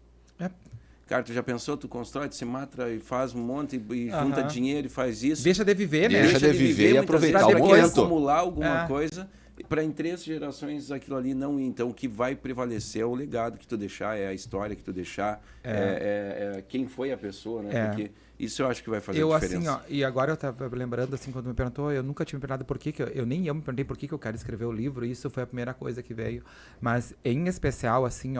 Cara, tu já pensou, tu constrói, tu se mata e faz um monte e junta dinheiro e faz isso. Deixa de viver, né? Deixa de viver e aproveitar o momento. momento. Acumular alguma coisa, para em 3 gerações aquilo ali não ir. Então, o que vai prevalecer é o legado que tu deixar, é a história que tu deixar, é quem foi a pessoa, né? Porque isso eu acho que vai fazer diferença. Assim, e agora eu tava lembrando, assim, quando me perguntou, eu nunca tinha me perguntado por que eu nem eu me perguntei por que eu quero escrever o livro, e isso foi a primeira coisa que veio. Mas, em especial, assim,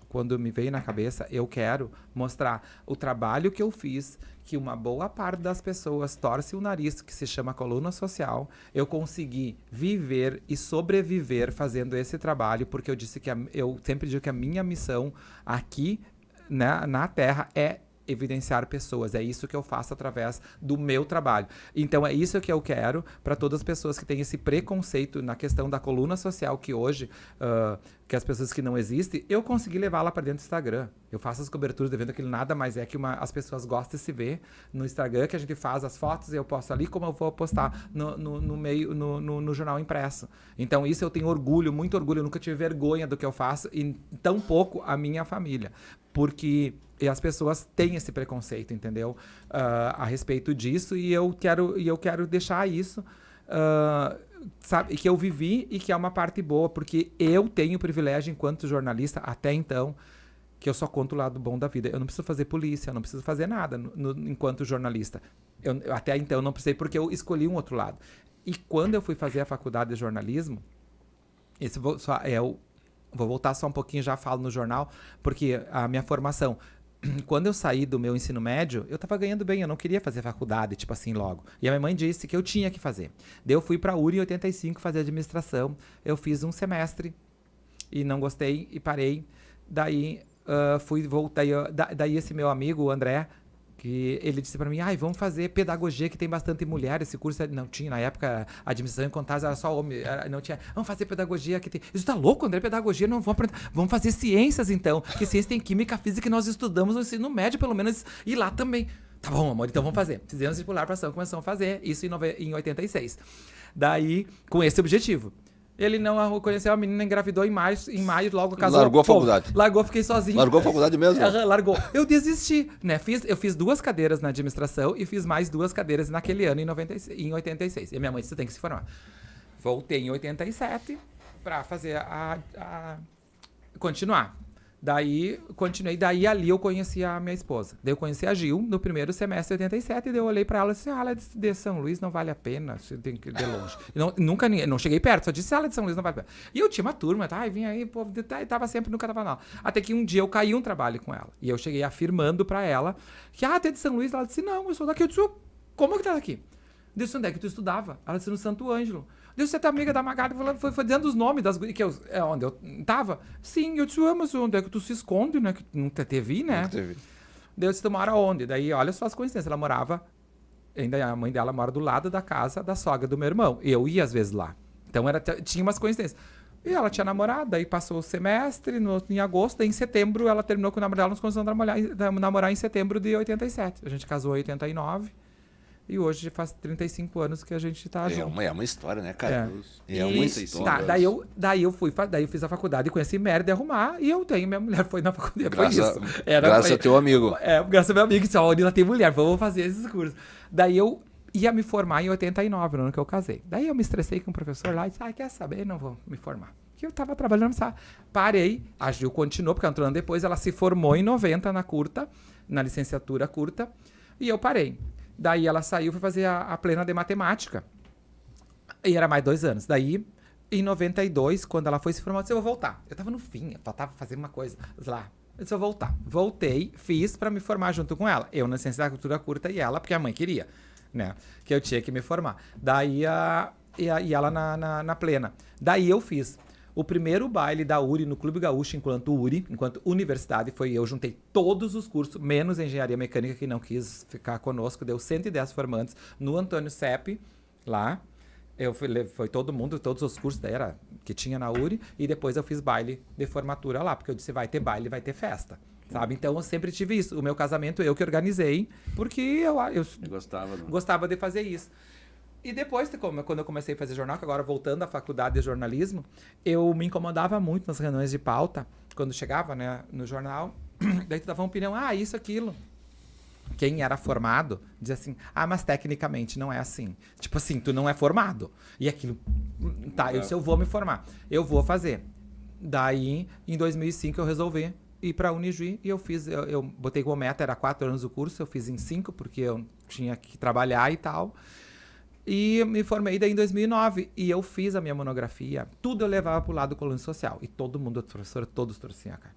quando me veio na cabeça, eu quero mostrar o trabalho que eu fiz, que uma boa parte das pessoas torce o nariz, que se chama coluna social. Eu consegui viver e sobreviver fazendo esse trabalho, porque eu disse que eu sempre digo que a minha missão aqui, né, na Terra é evidenciar pessoas. É isso que eu faço através do meu trabalho. Então é isso que eu quero para todas as pessoas que têm esse preconceito na questão da coluna social, que hoje, que as pessoas que não existem, eu consegui levar lá para dentro do Instagram. Eu faço as coberturas do evento, que nada mais é que as pessoas gostam de se ver no Instagram, que a gente faz as fotos, eu posto ali, como eu vou postar no jornal impresso. Então isso eu tenho orgulho, muito orgulho, eu nunca tive vergonha do que eu faço, e tão pouco a minha família. Porque as pessoas têm esse preconceito, entendeu? A respeito disso, e eu quero deixar isso, sabe, que eu vivi e que é uma parte boa, porque eu tenho o privilégio, enquanto jornalista, até então, que eu só conto o lado bom da vida. Eu não preciso fazer polícia, eu não preciso fazer nada enquanto jornalista. Até então eu não precisei, porque eu escolhi um outro lado. E quando eu fui fazer a faculdade de jornalismo, vou voltar só um pouquinho, já falo no jornal, porque a minha formação, quando eu saí do meu ensino médio, eu tava ganhando bem, eu não queria fazer faculdade, tipo assim, logo. E a minha mãe disse que eu tinha que fazer. Daí eu fui pra URI em 85 fazer administração, eu fiz um semestre e não gostei e parei. Daí voltei, daí esse meu amigo, o André, que ele disse para mim, vamos fazer pedagogia, que tem bastante mulher, esse curso não tinha, na época, administração e contagem era só homem, não tinha, vamos fazer pedagogia, que tem, isso tá louco, André, pedagogia, não vamos aprender, vamos fazer ciências então, que ciência tem química, física, que nós estudamos no ensino médio, pelo menos, e lá também. Tá bom, amor, então vamos fazer. Fizemos vestibular para ação, começamos a fazer isso em 86. Daí, com esse objetivo. Ele não conheceu a menina, engravidou em maio logo casou. Largou a faculdade. Largou, fiquei sozinho. Largou a faculdade mesmo? Largou. Eu desisti, né? Eu fiz 2 cadeiras na administração e fiz mais 2 cadeiras naquele ano, em 86. E a minha mãe disse, você tem que se formar. Voltei em 87 para fazer continuar. Daí, continuei. Daí, ali eu conheci a minha esposa. Daí eu conheci a Gil no primeiro semestre de 87. E daí eu olhei pra ela e disse, ela é de São Luís não vale a pena. Você tem que ir de longe. Não cheguei perto, só disse, ela é de São Luís não vale a pena. E eu tinha uma turma, tá? E vinha aí, pô, tava sempre, nunca tava não. Até que um dia eu caí um trabalho com ela. E eu cheguei afirmando pra ela que, tu é de São Luís? Ela disse, não, eu sou daqui. Eu disse, como que tá daqui? Eu disse, onde é que tu estudava? Ela disse, no Santo Ângelo. Deus, você tá amiga da Magali, foi dizendo os nomes das que onde eu tava. Sim, eu disse, mas onde é que tu se esconde, né? Que não te vi, né? Deus, tu mora onde? Daí, olha só as coincidências. Ela morava, ainda a mãe dela mora do lado da casa da sogra do meu irmão. Eu ia às vezes lá. Então tinha umas coincidências. E ela tinha namorado, daí passou o semestre, em agosto, daí em setembro ela terminou com o namorado dela, nós começamos a namorar em setembro de 87. A gente casou em 89. E hoje faz 35 anos que a gente tá junto. É uma história, né, cara? É muita história. Daí eu fiz a faculdade e conheci merda de arrumar. E eu tenho, minha mulher foi na faculdade. Graças ao teu amigo. Graças ao meu amigo. Disse, Aurila tem mulher, vamos fazer esses cursos. Daí eu ia me formar em 89, no ano que eu casei. Daí eu me estressei com o professor lá e disse, quer saber? Não vou me formar. Porque eu tava trabalhando, sabe? Parei, a Gil continuou, porque entrou ano depois, ela se formou em 90 na licenciatura curta, e eu parei. Daí ela saiu e foi fazer a plena de matemática. E era mais 2 anos. Daí, em 92, quando ela foi se formar, eu disse, eu vou voltar. Eu tava no fim, eu faltava fazer uma coisa lá. Eu disse, eu vou voltar. Voltei, fiz pra me formar junto com ela. Eu na licenciatura curta e ela, porque a mãe queria, né? Que eu tinha que me formar. Daí, e ela na plena. Daí eu fiz o primeiro baile da URI no Clube Gaúcho enquanto universidade. Foi eu juntei todos os cursos, menos engenharia mecânica, que não quis ficar conosco. Deu 110 formantes no Antônio Sepp, lá. Foi todo mundo, todos os cursos que tinha na URI. E depois eu fiz baile de formatura lá, porque eu disse, vai ter baile, vai ter festa. Sabe? Então eu sempre tive isso. O meu casamento eu que organizei, porque eu gostava de fazer isso. E depois, quando eu comecei a fazer jornal, que agora voltando à faculdade de jornalismo, eu me incomodava muito nas reuniões de pauta, quando chegava, né, no jornal, daí tu dava uma opinião, isso, aquilo. Quem era formado dizia assim, mas tecnicamente não é assim. Tipo assim, tu não é formado. E aquilo, eu disse, eu vou me formar, eu vou fazer. Daí, em 2005, eu resolvi ir para a Unijuí e eu botei como meta, era 4 anos o curso, eu fiz em 5, porque eu tinha que trabalhar e tal. E me formei daí em 2009. E eu fiz a minha monografia. Tudo eu levava pro lado do colunista social. E todo mundo, professor, todos torciam, cara.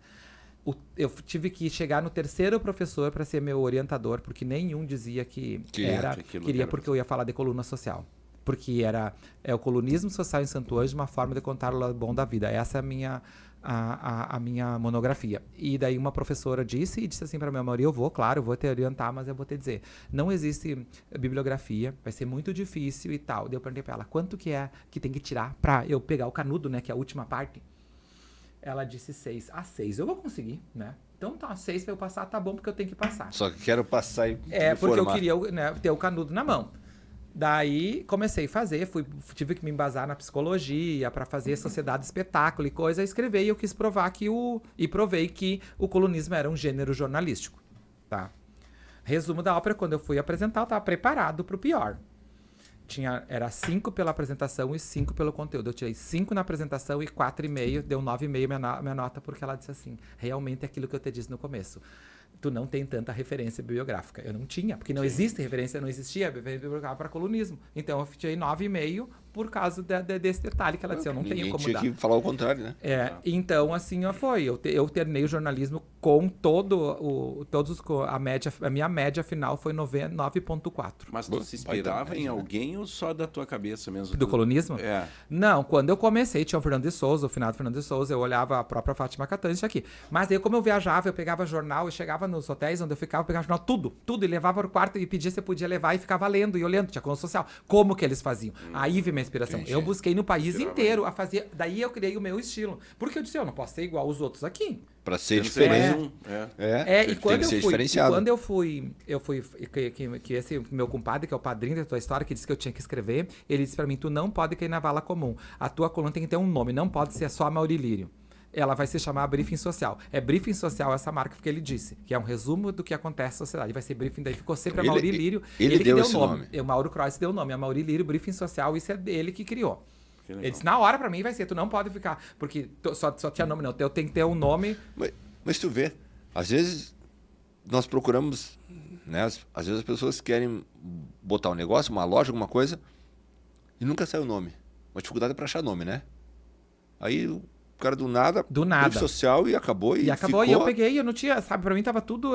Eu tive que chegar no 3º professor para ser meu orientador, porque nenhum dizia queria porque eu ia falar de coluna social. Porque o colunismo social em Santo Ângelo, uma forma de contar o lado bom da vida. Essa é a minha monografia. E daí uma professora disse assim para minha Mauri, eu vou te orientar, mas eu vou te dizer, não existe bibliografia, vai ser muito difícil e tal. Daí eu perguntei para ela, quanto que é que tem que tirar para eu pegar o canudo, né, que é a última parte? Ela disse 6. 6 eu vou conseguir, né? Então 6 para eu passar, tá bom, porque eu tenho que passar. Só que quero passar e porque eu queria, né, ter o canudo na mão. Daí comecei a fazer, tive que me embasar na psicologia para fazer sociedade, espetáculo e coisa, escrever, e eu quis provar provei que o colunismo era um gênero jornalístico, tá? Resumo da ópera, quando eu fui apresentar, eu estava preparado para o pior. Era 5 pela apresentação e 5 pelo conteúdo. Eu tirei 5 na apresentação e 4,5, deu 9,5 minha nota, porque ela disse assim, realmente é aquilo que eu te disse no começo. Tu não tem tanta referência bibliográfica. Eu não tinha, porque não existe referência, não existia referência bibliográfica para colunismo. Então eu tirei 9,5 por causa desse detalhe que ela disse, eu não tenho como dar. Tinha que falar o contrário, né? Então assim foi. Eu terminei o jornalismo com a minha média final foi 9,4. Mas tu se inspirava em alguém ou só da tua cabeça mesmo? Do colunismo? Não, quando eu comecei, tinha o Fernando de Souza, o finado Fernando de Souza, eu olhava a própria Fátima Catante aqui. Mas aí, como eu viajava, eu pegava jornal, eu chegava nos hotéis onde eu ficava, eu pegava jornal, tudo, e levava para o quarto e pedia se eu podia levar e ficava lendo e olhando, tinha coluna social. Como que eles faziam? Aí vi minha inspiração. Entendi. Eu busquei no país inteiro a fazer, daí eu criei o meu estilo. Porque eu disse, eu não posso ser igual aos outros aqui. Para ser diferente. E quando eu fui, que esse meu compadre, que é o padrinho da tua história, que disse que eu tinha que escrever, ele disse para mim, tu não pode cair na vala comum. A tua coluna tem que ter um nome, não pode ser só Mauri Lírio. Ela vai se chamar Briefing Social. É Briefing Social essa marca que ele disse, que é um resumo do que acontece na sociedade. Vai ser Briefing, daí ficou sempre a Mauri Lírio. Ele que deu esse nome. O Mauro Croix deu o nome. A Mauri Lírio, Briefing Social, isso é ele que criou. Ele disse, na hora pra mim vai ser, tu não pode ficar, porque só tinha nome não, eu tenho que ter um nome Mas tu vê, às vezes nós procuramos, né? Às vezes as pessoas querem botar um negócio, uma loja, alguma coisa, e nunca sai o nome. Uma dificuldade é para achar nome, né? Aí o cara do nada, rede social e acabou. E acabou, ficou... e eu peguei, eu não tinha, sabe, pra mim tava tudo,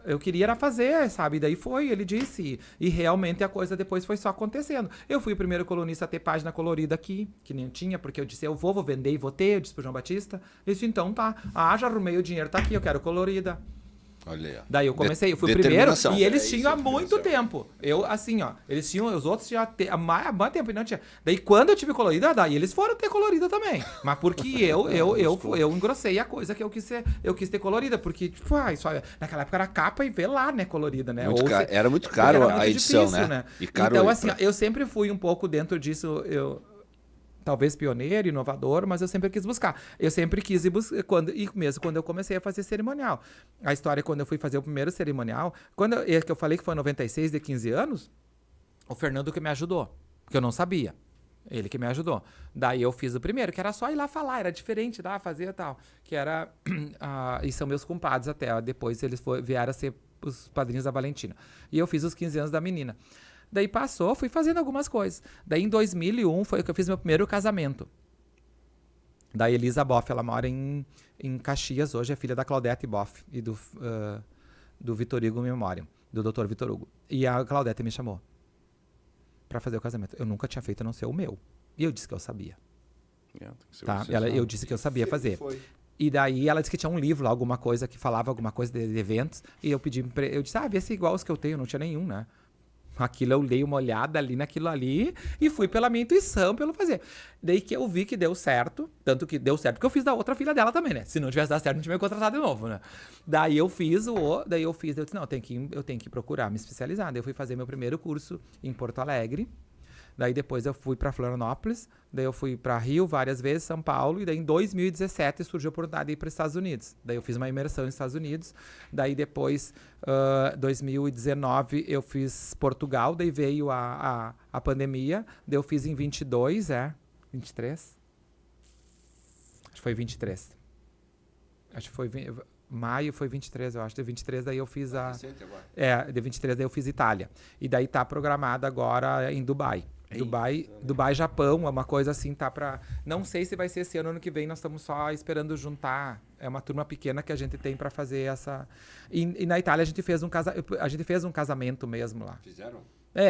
eu queria era fazer, sabe? Daí foi, ele disse. E realmente a coisa depois foi só acontecendo. Eu fui o primeiro colunista a ter página colorida aqui, que nem tinha, porque eu disse, eu vou vender e vou ter. Eu disse pro João Batista. Ele disse, então tá. Ah, já arrumei o dinheiro, tá aqui, eu quero colorida. Olha aí, ó. Daí eu comecei, eu fui o primeiro e eles tinham há muito tempo. Eu, assim, ó, eles tinham, os outros tinham há mais tempo e não tinha. Daí quando eu tive colorida, daí eles foram ter colorida também. Mas porque eu engrossei a coisa que eu quis ter colorida, porque, tipo, naquela época era capa e velar, né, colorida, né? Era muito caro a edição, difícil, né? E caro então, assim, eu sempre fui um pouco dentro disso, talvez pioneiro, inovador, mas eu sempre quis buscar. Eu sempre quis ir buscar, mesmo quando eu comecei a fazer cerimonial. A história, quando eu fui fazer o primeiro cerimonial, que eu falei que foi em 96, de 15 anos, o Fernando que me ajudou, porque eu não sabia. Ele que me ajudou. Daí eu fiz o primeiro, que era só ir lá falar, era diferente lá, fazer tal. Que era... e são meus compadres até, depois eles vieram a ser os padrinhos da Valentina. E eu fiz os 15 anos da menina. Daí passou, fui fazendo algumas coisas. Daí em 2001 foi que eu fiz meu primeiro casamento. Da Elisa Boff, ela mora em Caxias hoje, é filha da Claudete Boff e do Vitor Hugo Memória, do Dr. Vitor Hugo. E a Claudete me chamou pra fazer o casamento. Eu nunca tinha feito a não ser o meu. E eu disse que eu sabia. Tá? Eu disse que eu sabia fazer. E daí ela disse que tinha um livro lá, alguma coisa, que falava alguma coisa de eventos. E eu pedi, eu disse, vê se é igual os que eu tenho. Não tinha nenhum, né? Aquilo eu dei uma olhada ali naquilo ali e fui pela minha intuição, pelo fazer. Daí que eu vi que deu certo, tanto que deu certo, porque eu fiz da outra filha dela também, né? Se não tivesse dado certo, não tinha me contratado de novo, né? Daí eu disse, não, eu tenho que procurar me especializar. Daí eu fui fazer meu primeiro curso em Porto Alegre. Daí depois eu fui para Florianópolis, daí eu fui para Rio várias vezes, São Paulo, e daí em 2017 surgiu a oportunidade de ir para os Estados Unidos. Daí eu fiz uma imersão nos Estados Unidos, daí depois, 2019, eu fiz Portugal, daí veio a pandemia, daí eu fiz em 23? Acho que foi 23. Acho que foi... Maio foi 23, eu acho. De 23 daí eu fiz de 23 daí eu fiz Itália. E daí tá programada agora em Dubai. Dubai, Japão, é uma coisa assim, tá pra... Não sei se vai ser esse ano que vem, nós estamos só esperando juntar. É uma turma pequena que a gente tem pra fazer essa... E na Itália a gente fez um casamento mesmo lá. Fizeram?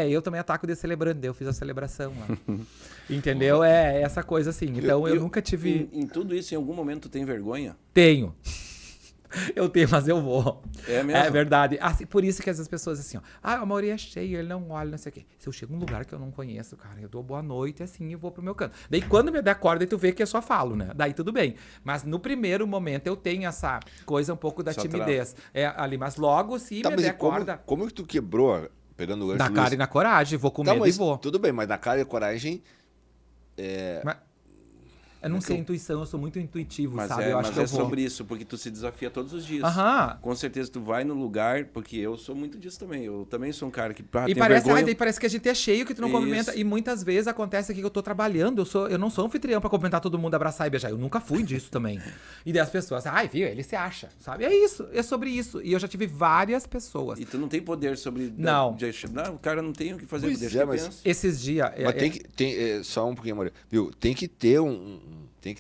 Eu também ataco de celebrando, eu fiz a celebração lá. Entendeu? É essa coisa assim. Então eu nunca tive... Em tudo isso, em algum momento tu tem vergonha? Tenho. Eu tenho, mas eu vou. É mesmo? É verdade. Assim, por isso que as pessoas assim, ó. O Mauri é cheio, ele não olha, não sei o quê. Se eu chego num lugar que eu não conheço, cara, eu dou boa noite, assim, eu vou pro meu canto. Daí quando me der corda, tu vê que eu só falo, né? Daí tudo bem. Mas no primeiro momento eu tenho essa coisa um pouco da timidez. Ali, mas logo se me der corda... Como que tu quebrou, pegando o gancho? Na cara e na coragem, vou com medo e vou. Tudo bem, mas na cara e coragem... Eu não sei intuição, eu sou muito intuitivo, sabe? Eu acho que sobre isso, porque tu se desafia todos os dias. Com certeza tu vai no lugar, porque eu sou muito disso também. Eu também sou um cara que tem vergonha. Daí parece que a gente é cheio, que tu não cumprimenta. E muitas vezes acontece aqui que eu tô trabalhando, eu não sou anfitrião pra cumprimentar todo mundo, abraçar e beijar. Eu nunca fui disso também. E daí as pessoas, viu, ele se acha, sabe? É isso, é sobre isso. E eu já tive várias pessoas. E tu não tem poder sobre... Não. O cara não tem o que fazer. Mas esses dias... Mas só um pouquinho, Maria. Viu, tem que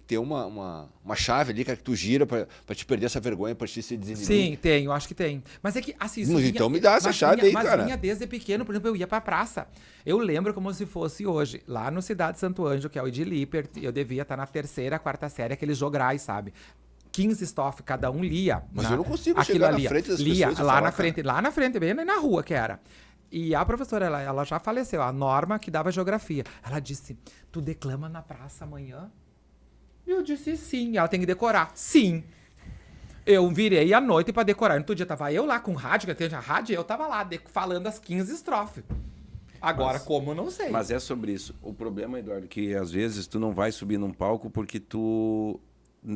ter uma chave ali, cara, que tu gira pra te perder essa vergonha, pra te se desinibir. Sim, tem, eu acho que tem. Mas é que, assim... Então me dá essa chave aí, cara. Mas vinha desde pequeno, por exemplo, eu ia pra praça. Eu lembro como se fosse hoje. Lá no Cidade Santo Ângelo, que é o de Lippert, eu devia estar na 3ª, 4ª série, aqueles jograis, sabe? 15 stofs, cada um lia. Mas eu não consigo chegar na frente das pessoas. Lá na frente, bem na rua que era. E a professora, ela já faleceu, a Norma, que dava geografia. Ela disse, tu declama na praça amanhã? Eu disse sim. Ela tem que decorar. Sim. Eu virei à noite pra decorar. No outro dia tava eu lá com rádio, que tinha rádio, eu tava lá falando as 15 estrofes. Agora, como eu não sei. Mas é sobre isso. O problema, Eduardo, que às vezes tu não vai subir num palco porque tu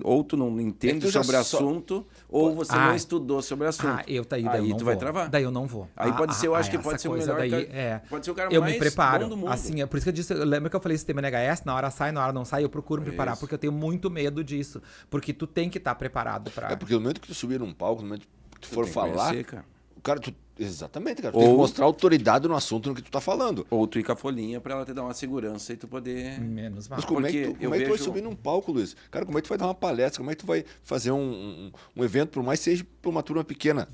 ou tu não entende tu já sobre o assunto, ou você não estudou sobre o assunto. Daí eu aí não tu vou. vai travar. Daí eu não vou. Aí pode ser, eu acho que essa pode ser o coisa melhor daí, cara. Pode ser o cara eu mais me preparo, bom do mundo. assim, é por isso que eu disse, lembra que eu falei sistema NHS, na hora sai, na hora não sai, eu procuro me preparar, porque eu tenho muito medo disso, porque tu tem que estar preparado para. É porque no momento que tu subir num palco, no momento que tu for falar, conhecer, cara. o cara, exatamente, cara, tu tem que mostrar autoridade no assunto no que tu tá falando. Ou tu ir com a folhinha pra ela te dar uma segurança e tu poder... Menos mal. Mas como é que Porque tu vai subir num palco, Luiz? Cara, como é que tu vai dar uma palestra? Como é que tu vai fazer um evento, por mais que seja pra uma turma pequena?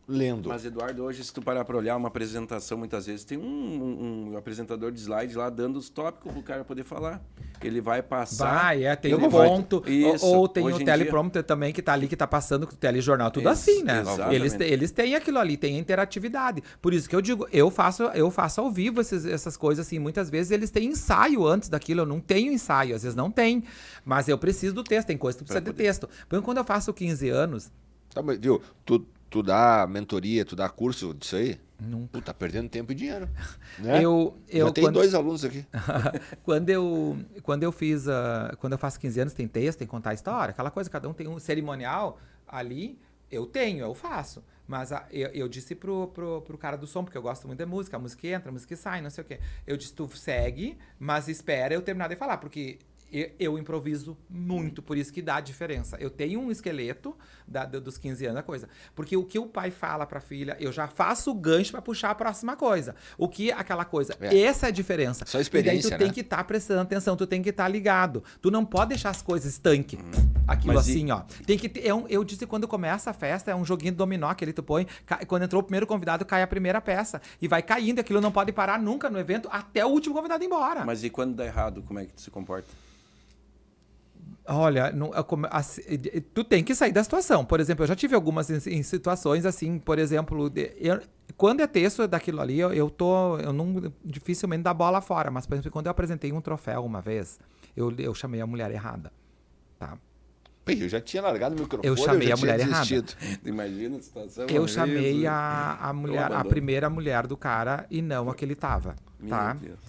Lendo. Mas, Eduardo, hoje, se tu parar pra olhar uma apresentação, muitas vezes tem um apresentador de slide lá dando os tópicos pro cara poder falar. Ele vai passar... Tem ele um vai- ponto. Isso, Ou tem hoje o em teleprompter também que tá ali, que tá passando com o telejornal, tudo assim, né? Exatamente. Eles têm aquilo ali, tem a interatividade. Por isso que eu digo, eu faço ao vivo essas coisas assim. Muitas vezes eles têm ensaio antes daquilo, eu não tenho ensaio, às vezes não tem. Mas eu preciso do texto, tem coisa que tu precisa de texto. Por exemplo, quando eu faço 15 anos... Tá, mas, viu, tu dá mentoria, tu dá curso disso aí? Nunca. Pô, tá perdendo tempo e dinheiro. Né? Já tem quando- 2 alunos aqui. quando eu faço 15 anos, tem texto, tem que contar a história, aquela coisa, cada um tem um cerimonial ali, eu faço. Mas eu disse pro cara do som, porque eu gosto muito da música, a música entra, a música sai, não sei o quê. Eu disse, tu segue, mas espera eu terminar de falar, porque eu improviso muito, por isso que dá a diferença. Eu tenho um esqueleto dos 15 anos, a coisa. Porque o que o pai fala pra filha, eu já faço o gancho pra puxar a próxima coisa. O que aquela coisa. Essa é a diferença. Só experiência, e daí tu tem né? que estar prestando atenção, tu tem que estar ligado. Tu não pode deixar as coisas estanque. Aquilo Mas assim, ó. Tem que ter, eu disse quando começa a festa, é um joguinho de dominó que ele tu põe. Quando entrou o primeiro convidado, cai a primeira peça. E vai caindo, aquilo não pode parar nunca no evento até o último convidado ir embora. Mas e quando dá errado, como é que tu se comporta? Olha, tu tem que sair da situação. Por exemplo, eu já tive algumas em situações assim, por exemplo, quando é texto daquilo ali, eu não dificilmente dá bola fora. Mas, por exemplo, quando eu apresentei um troféu uma vez, eu chamei a mulher errada, tá? Eu já tinha largado o microfone. Eu chamei já a mulher tinha errada. desistido. Imagina a situação. Eu uma chamei vez, a mulher, a abandono. primeira mulher do cara e não a que ele tava, tá? Meu Deus.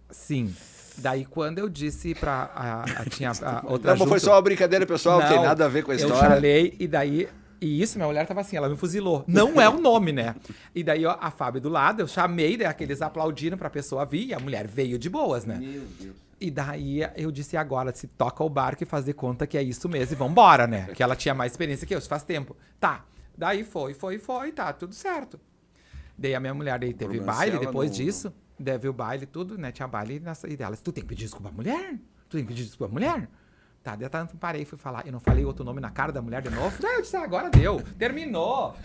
Sim. Daí quando eu disse pra tinha a outra Não, mas foi junto- só uma brincadeira, pessoal, não tem Não, nada a ver com a Eu história. chamei e daí... E isso, minha mulher tava assim, ela me fuzilou. Não é o nome, né? E daí, ó, a Fábio do lado, eu chamei, daí aqueles aplaudindo pra pessoa vir, e a mulher veio de boas, né? Meu Deus. E daí eu disse agora, se toca o barco e fazer conta que é isso mesmo, e vambora, né? Que ela tinha mais experiência que eu, isso faz tempo. Tá, daí foi, tá, tudo certo. Daí a minha mulher, daí teve Problema baile se ela depois não- disso, deve o baile tudo, né? Tinha baile e dela, tu tem que pedir desculpa à mulher? Tu tem que pedir desculpa à mulher? Tá, daí eu parei e fui falar. Eu não falei outro nome na cara da mulher de novo. Daí eu disse, agora deu. Terminou.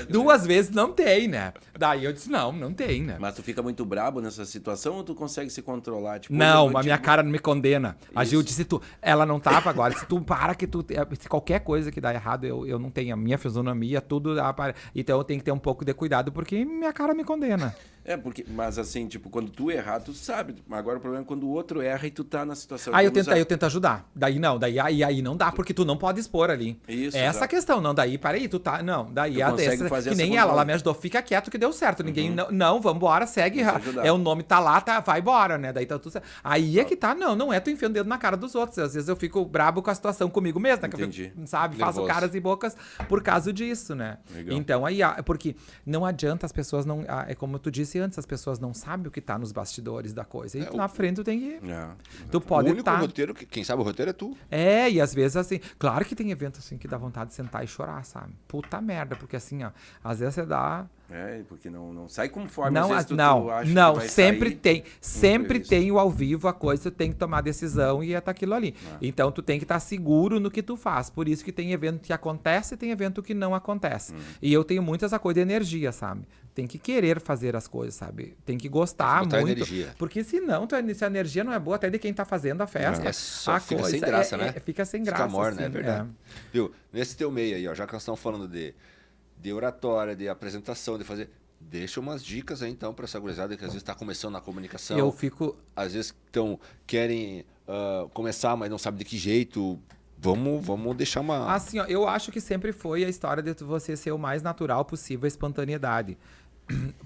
Duas vezes não tem, né? Daí eu disse, não tem, né? Mas tu fica muito brabo nessa situação ou tu consegue se controlar? Tipo, Não, eu, a minha cara não me condena. A Isso. Gil disse, ela não tava agora. Se tu para que tu... Se qualquer coisa que dá errado, eu não tenho. A minha fisionomia, tudo... Então eu tenho que ter um pouco de cuidado, porque minha cara me condena. mas assim, tipo, quando tu errar, tu sabe. Agora o problema é quando o outro erra e tu tá na situação. Aí de eu tento ajudar. Daí não, aí não dá, porque tu não pode expor ali. Isso, Essa exato. questão, não, daí, peraí, tu tá... Não, daí Tu consegue fazer que essa nem ela controle. me ajudou, fica quieto que deu certo. Ninguém, não, vambora, segue. Vamos ajudar. É o nome tá lá, tá, vai embora, né? Daí tá tudo certo. Aí é que tá, não é tu enfiando o dedo na cara dos outros. Às vezes eu fico brabo com a situação comigo mesmo, né? Que eu Entendi. fico, sabe, faço Nervoso. caras e bocas por causa disso, né? Legal. Então, aí, porque não adianta as pessoas não... É como tu disse antes, as pessoas não sabem o que tá nos bastidores da coisa. E na frente tu tem que... É. Tu O pode único estar... roteiro, quem sabe o roteiro é tu. E às vezes assim, claro que tem evento assim que dá vontade de sentar e chorar, sabe? Puta merda, porque assim, ó, às vezes você dá... Porque não sai conforme Não, às vezes tu não, acha que vai sempre sair. tem, sempre imprevisto. tem o ao vivo, a coisa, tu tem que tomar decisão e é tá aquilo ali. Então tu tem que estar seguro no que tu faz, por isso que tem evento que acontece e tem evento que não acontece. E eu tenho muitas a coisa de energia, sabe? Tem que querer fazer as coisas, sabe? Tem que gostar Tem que botar muito, energia. porque senão se a energia não é boa até de quem tá fazendo a festa, É, só a fica coisa sem graça, né? Fica sem graça, Fica morno, assim, é verdade. Viu? Nesse teu meio aí, ó, já que nós estamos falando de oratória, de apresentação, de fazer... Deixa umas dicas aí, então, para essa gurizada que às vezes está começando na comunicação. Eu fico... Às vezes querem começar, mas não sabem de que jeito. Vamos deixar uma... Assim, ó, eu acho que sempre foi a história de você ser o mais natural possível, a espontaneidade.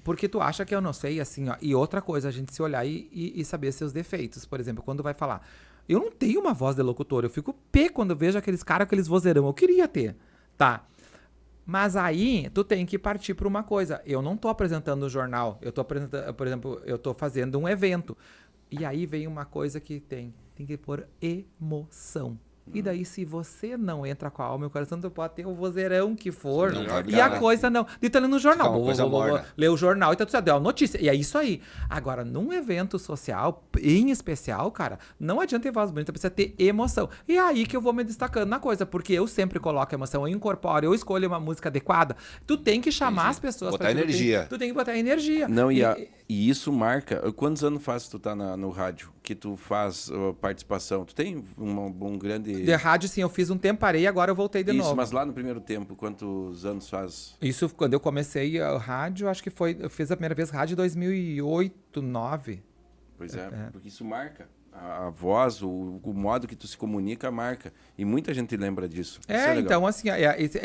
Porque tu acha que eu não sei, assim, ó. E outra coisa, a gente se olhar e saber seus defeitos. Por exemplo, quando vai falar... Eu não tenho uma voz de locutor. Eu fico pé quando eu vejo aqueles caras, aqueles vozeirão. Eu queria ter, tá? Mas aí, tu tem que partir para uma coisa. Eu não tô apresentando um jornal. Eu tô apresentando, por exemplo, eu tô fazendo um evento. E aí vem uma coisa que tem que pôr emoção. E daí, se você não entra com a alma e o coração, tu pode ter o vozeirão que for. Não vai E a dar, coisa não. E tá lendo no jornal. Fica uma coisa morna. Lê o jornal e tá tudo deu a notícia. E é isso aí. Agora, num evento social, em especial, cara, não adianta ter voz bonita, precisa ter emoção. E é aí que eu vou me destacando na coisa, porque eu sempre coloco emoção, eu incorporo, eu escolho uma música adequada. Tu tem que chamar as pessoas. Botar energia. Tu tem que botar energia. Não, e isso marca. Quantos anos faz que tu tá no rádio? Que tu faz participação? Tu tem um grande. De rádio, sim, eu fiz um tempo, parei, agora eu voltei de Isso, novo. mas lá no primeiro tempo, quantos anos faz? Isso, quando eu comecei a rádio, acho que foi. Eu fiz a primeira vez rádio em 2008, 2009. Pois é, porque isso marca. A voz, o modo que tu se comunica marca. E muita gente lembra disso. Isso é legal. Então, assim,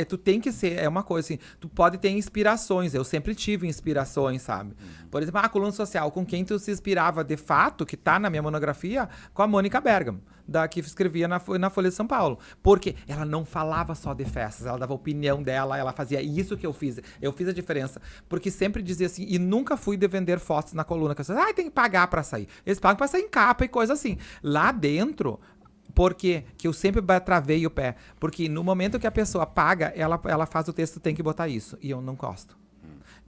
tu tem que ser, é uma coisa assim, tu pode ter inspirações, eu sempre tive inspirações, sabe? Por exemplo, a coluna social, com quem tu se inspirava de fato, que tá na minha monografia, com a Mônica Bergamo, que escrevia na Folha de São Paulo. Porque ela não falava só de festas, ela dava a opinião dela, ela fazia isso que eu fiz a diferença. Porque sempre dizia assim, e nunca fui de vender fotos na coluna, que eu disse, tem que pagar pra sair. Eles pagam pra sair em capa e coisa assim. Lá dentro, porque que eu sempre travei o pé, porque no momento que a pessoa paga, ela faz o texto, tem que botar isso, e eu não gosto.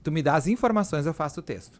Tu me dá as informações, eu faço o texto.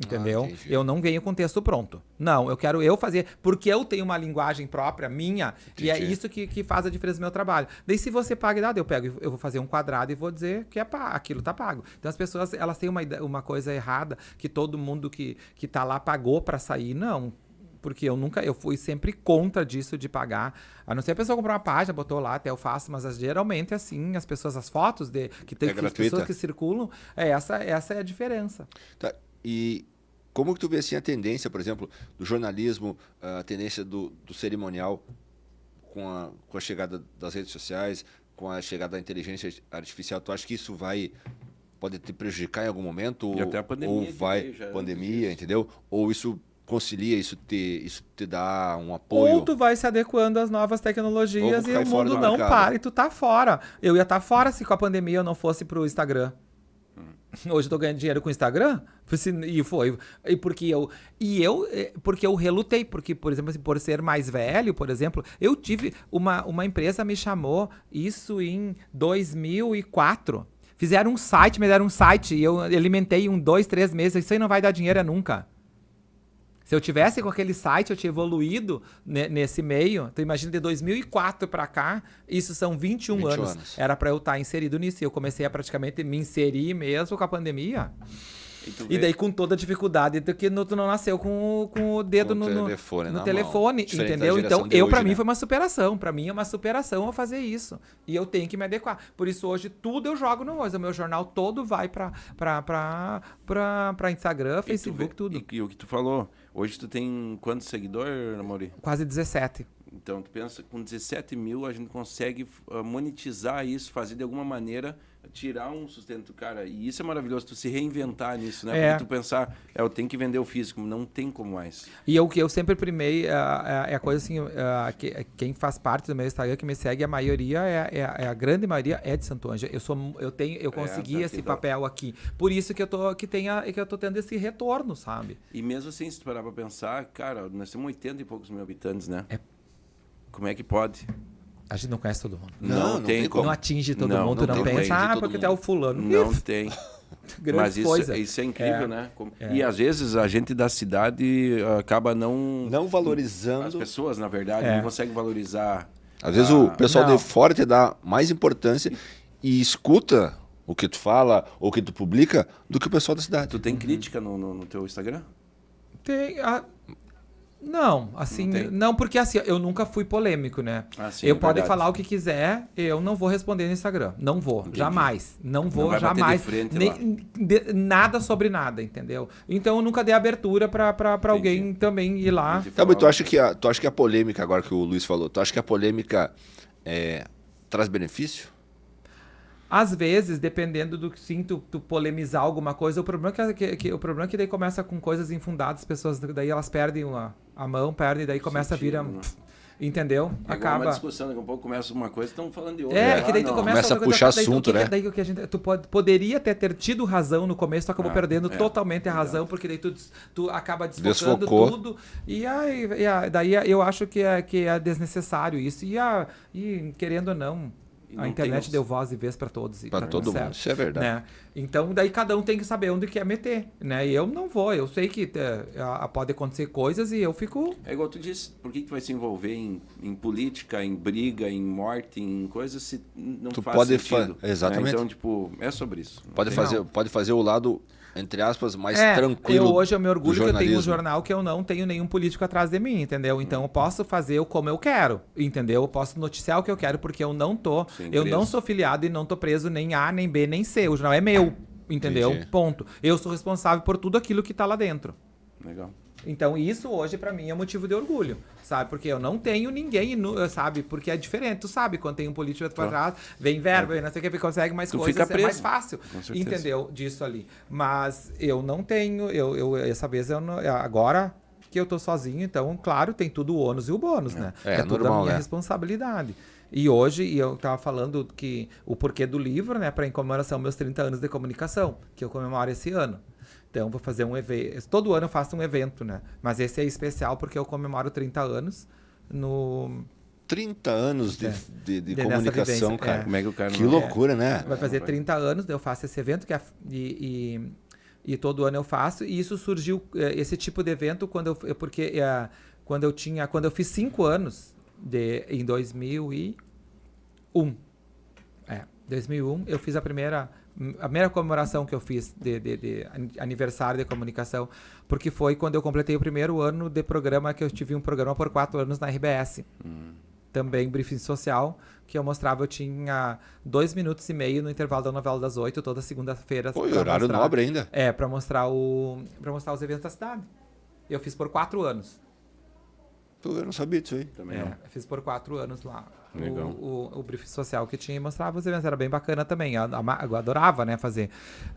Entendeu? Eu não venho com texto pronto. Não, eu quero eu fazer, porque eu tenho uma linguagem própria, minha, e é isso que faz a diferença no meu trabalho. Daí se você paga e dá, eu vou fazer um quadrado e vou dizer que aquilo tá pago. Então as pessoas, elas têm uma coisa errada, que todo mundo que tá lá pagou pra sair. Não. Porque eu fui sempre contra disso de pagar. A não ser a pessoa comprar uma página, botou lá, até eu faço, mas geralmente assim, as pessoas, as fotos que tem as pessoas que circulam, essa é a diferença. Tá. E como que tu vê assim a tendência, por exemplo, do jornalismo, a tendência do cerimonial com a chegada das redes sociais, com a chegada da inteligência artificial? Tu acha que isso pode te prejudicar em algum momento? E até a pandemia. Ou vai pandemia, entendeu? Ou isso concilia, isso te dá um apoio? Ou tu vai se adequando às novas tecnologias e o mundo não mercado. para e tu tá fora. Eu ia estar fora se com a pandemia eu não fosse pro Instagram. Hoje eu tô ganhando dinheiro com o Instagram e foi. Porque eu relutei, porque, por exemplo, assim, por ser mais velho, por exemplo, eu tive uma empresa me chamou isso em 2004. Fizeram um site, me deram um site e eu alimentei 2, 3 meses. Isso aí não vai dar dinheiro nunca. Se eu tivesse com aquele site, eu tinha evoluído nesse meio. Então, imagina, de 2004 para cá, isso são 21 anos. Era para eu estar inserido nisso. E eu comecei a praticamente me inserir mesmo com a pandemia. E daí com toda a dificuldade, porque tu não nasceu com o dedo no telefone, entendeu? Então, para mim foi uma superação. Para mim é uma superação eu fazer isso. E eu tenho que me adequar. Por isso hoje tudo eu jogo no Voz. O meu jornal todo vai para Instagram, Facebook, tudo. E o que tu falou, hoje tu tem quantos seguidores, Mauri? Quase 17. Então, tu pensa, com 17 mil a gente consegue monetizar isso, fazer de alguma maneira, tirar um sustento, cara. E isso é maravilhoso, tu se reinventar nisso, né? Porque tu pensar, eu tenho que vender o físico, não tem como mais. E o que eu sempre primei é a coisa assim, quem faz parte do meu Instagram, que me segue, a maioria, a grande maioria é de Santo Ângelo. Eu consegui esse papel aqui. Por isso que eu tô tendo esse retorno, sabe? E mesmo assim, se tu parar pra pensar, cara, nós temos 80 e poucos mil habitantes, né? Como é que pode? A gente não conhece todo mundo. Não tem como. Não atinge todo mundo, não pensa, porque tu é o fulano. Não tem. Mas isso é incrível, né? E às vezes a gente da cidade acaba não valorizando. As pessoas, na verdade, não conseguem valorizar. Às vezes o pessoal de fora te dá mais importância e escuta o que tu fala ou o que tu publica do que o pessoal da cidade. Tu tem crítica no teu Instagram? Tem. Não, assim, não, porque assim, eu nunca fui polêmico, né? Sim, podem falar o que quiser, eu não vou responder no Instagram. Não vou, jamais. Não vou, jamais. Nada sobre nada, entendeu? Então eu nunca dei abertura pra alguém também ir lá. Tá, mas tu acha que a polêmica, agora que o Luiz falou, tu acha que a polêmica traz benefício? Às vezes, dependendo do que sim, tu polemizar alguma coisa, o problema o problema é que daí começa com coisas infundadas, as pessoas daí elas perdem a mão, perdem, daí começa a vir entendeu? É Acaba uma discussão, daqui a pouco começa uma coisa, estamos falando de outra. que daí tu começa a puxar assunto, né? Daí tu poderia ter tido razão no começo, tu acabou perdendo totalmente a razão, porque daí tu acaba desfocando tudo. Daí eu acho que é desnecessário isso. E querendo ou não, a internet deu voz e vez para todos. Para todo mundo, isso é verdade. Né? Então, daí cada um tem que saber onde quer meter, né? E eu não vou, eu sei que pode acontecer coisas e eu fico... É igual tu disse, por que tu vai se envolver em política, em briga, em morte, em coisas se não faz sentido? Exatamente. Né? Então, tipo, é sobre isso. Pode fazer o lado, entre aspas, mais tranquilo. Hoje eu me orgulho que eu tenho um jornal que eu não tenho nenhum político atrás de mim, entendeu? Então eu posso fazer como eu quero, entendeu? Eu posso noticiar o que eu quero porque eu não tô, eu não sou filiado e não tô preso nem A, nem B, nem C. O jornal é meu, entendeu? Entendi. Ponto. Eu sou responsável por tudo aquilo que tá lá dentro. Legal. Então isso hoje pra mim é motivo de orgulho, sabe? Porque eu não tenho ninguém, sabe? Porque é diferente, tu sabe? Quando tem um político pra trás, vem verba, não sei o que, consegue mais coisas, fica preso. É mais fácil, entendeu? Disso ali. Mas eu não tenho, essa vez eu não, agora que eu tô sozinho, então, claro, tem tudo o ônus e o bônus, né? É tudo normal, a minha responsabilidade. E hoje, eu tava falando que o porquê do livro, né? Pra em comemoração meus 30 anos de comunicação, que eu comemoro esse ano. Então, vou fazer um evento. Todo ano eu faço um evento, né? Mas esse é especial porque eu comemoro 30 anos no... 30 anos de comunicação, cara. Como é que o cara Que loucura, né? Vai fazer 30 anos, eu faço esse evento e todo ano eu faço. E isso surgiu, esse tipo de evento, quando eu fiz 5 anos, em 2001. 2001, eu fiz a primeira comemoração que eu fiz de aniversário de comunicação, porque foi quando eu completei o primeiro ano de programa, que eu tive um programa por 4 anos na RBS. Também briefing social, que eu mostrava, eu tinha 2 minutos e meio no intervalo da novela das 8, toda segunda-feira. Pô, horário nobre ainda. Para mostrar os eventos da cidade. Eu fiz por 4 anos. Eu não sabia disso aí. Também não. Eu fiz por 4 anos lá. Legal. O briefing social que tinha e mostrava os eventos, era bem bacana também. Eu adorava, né, fazer.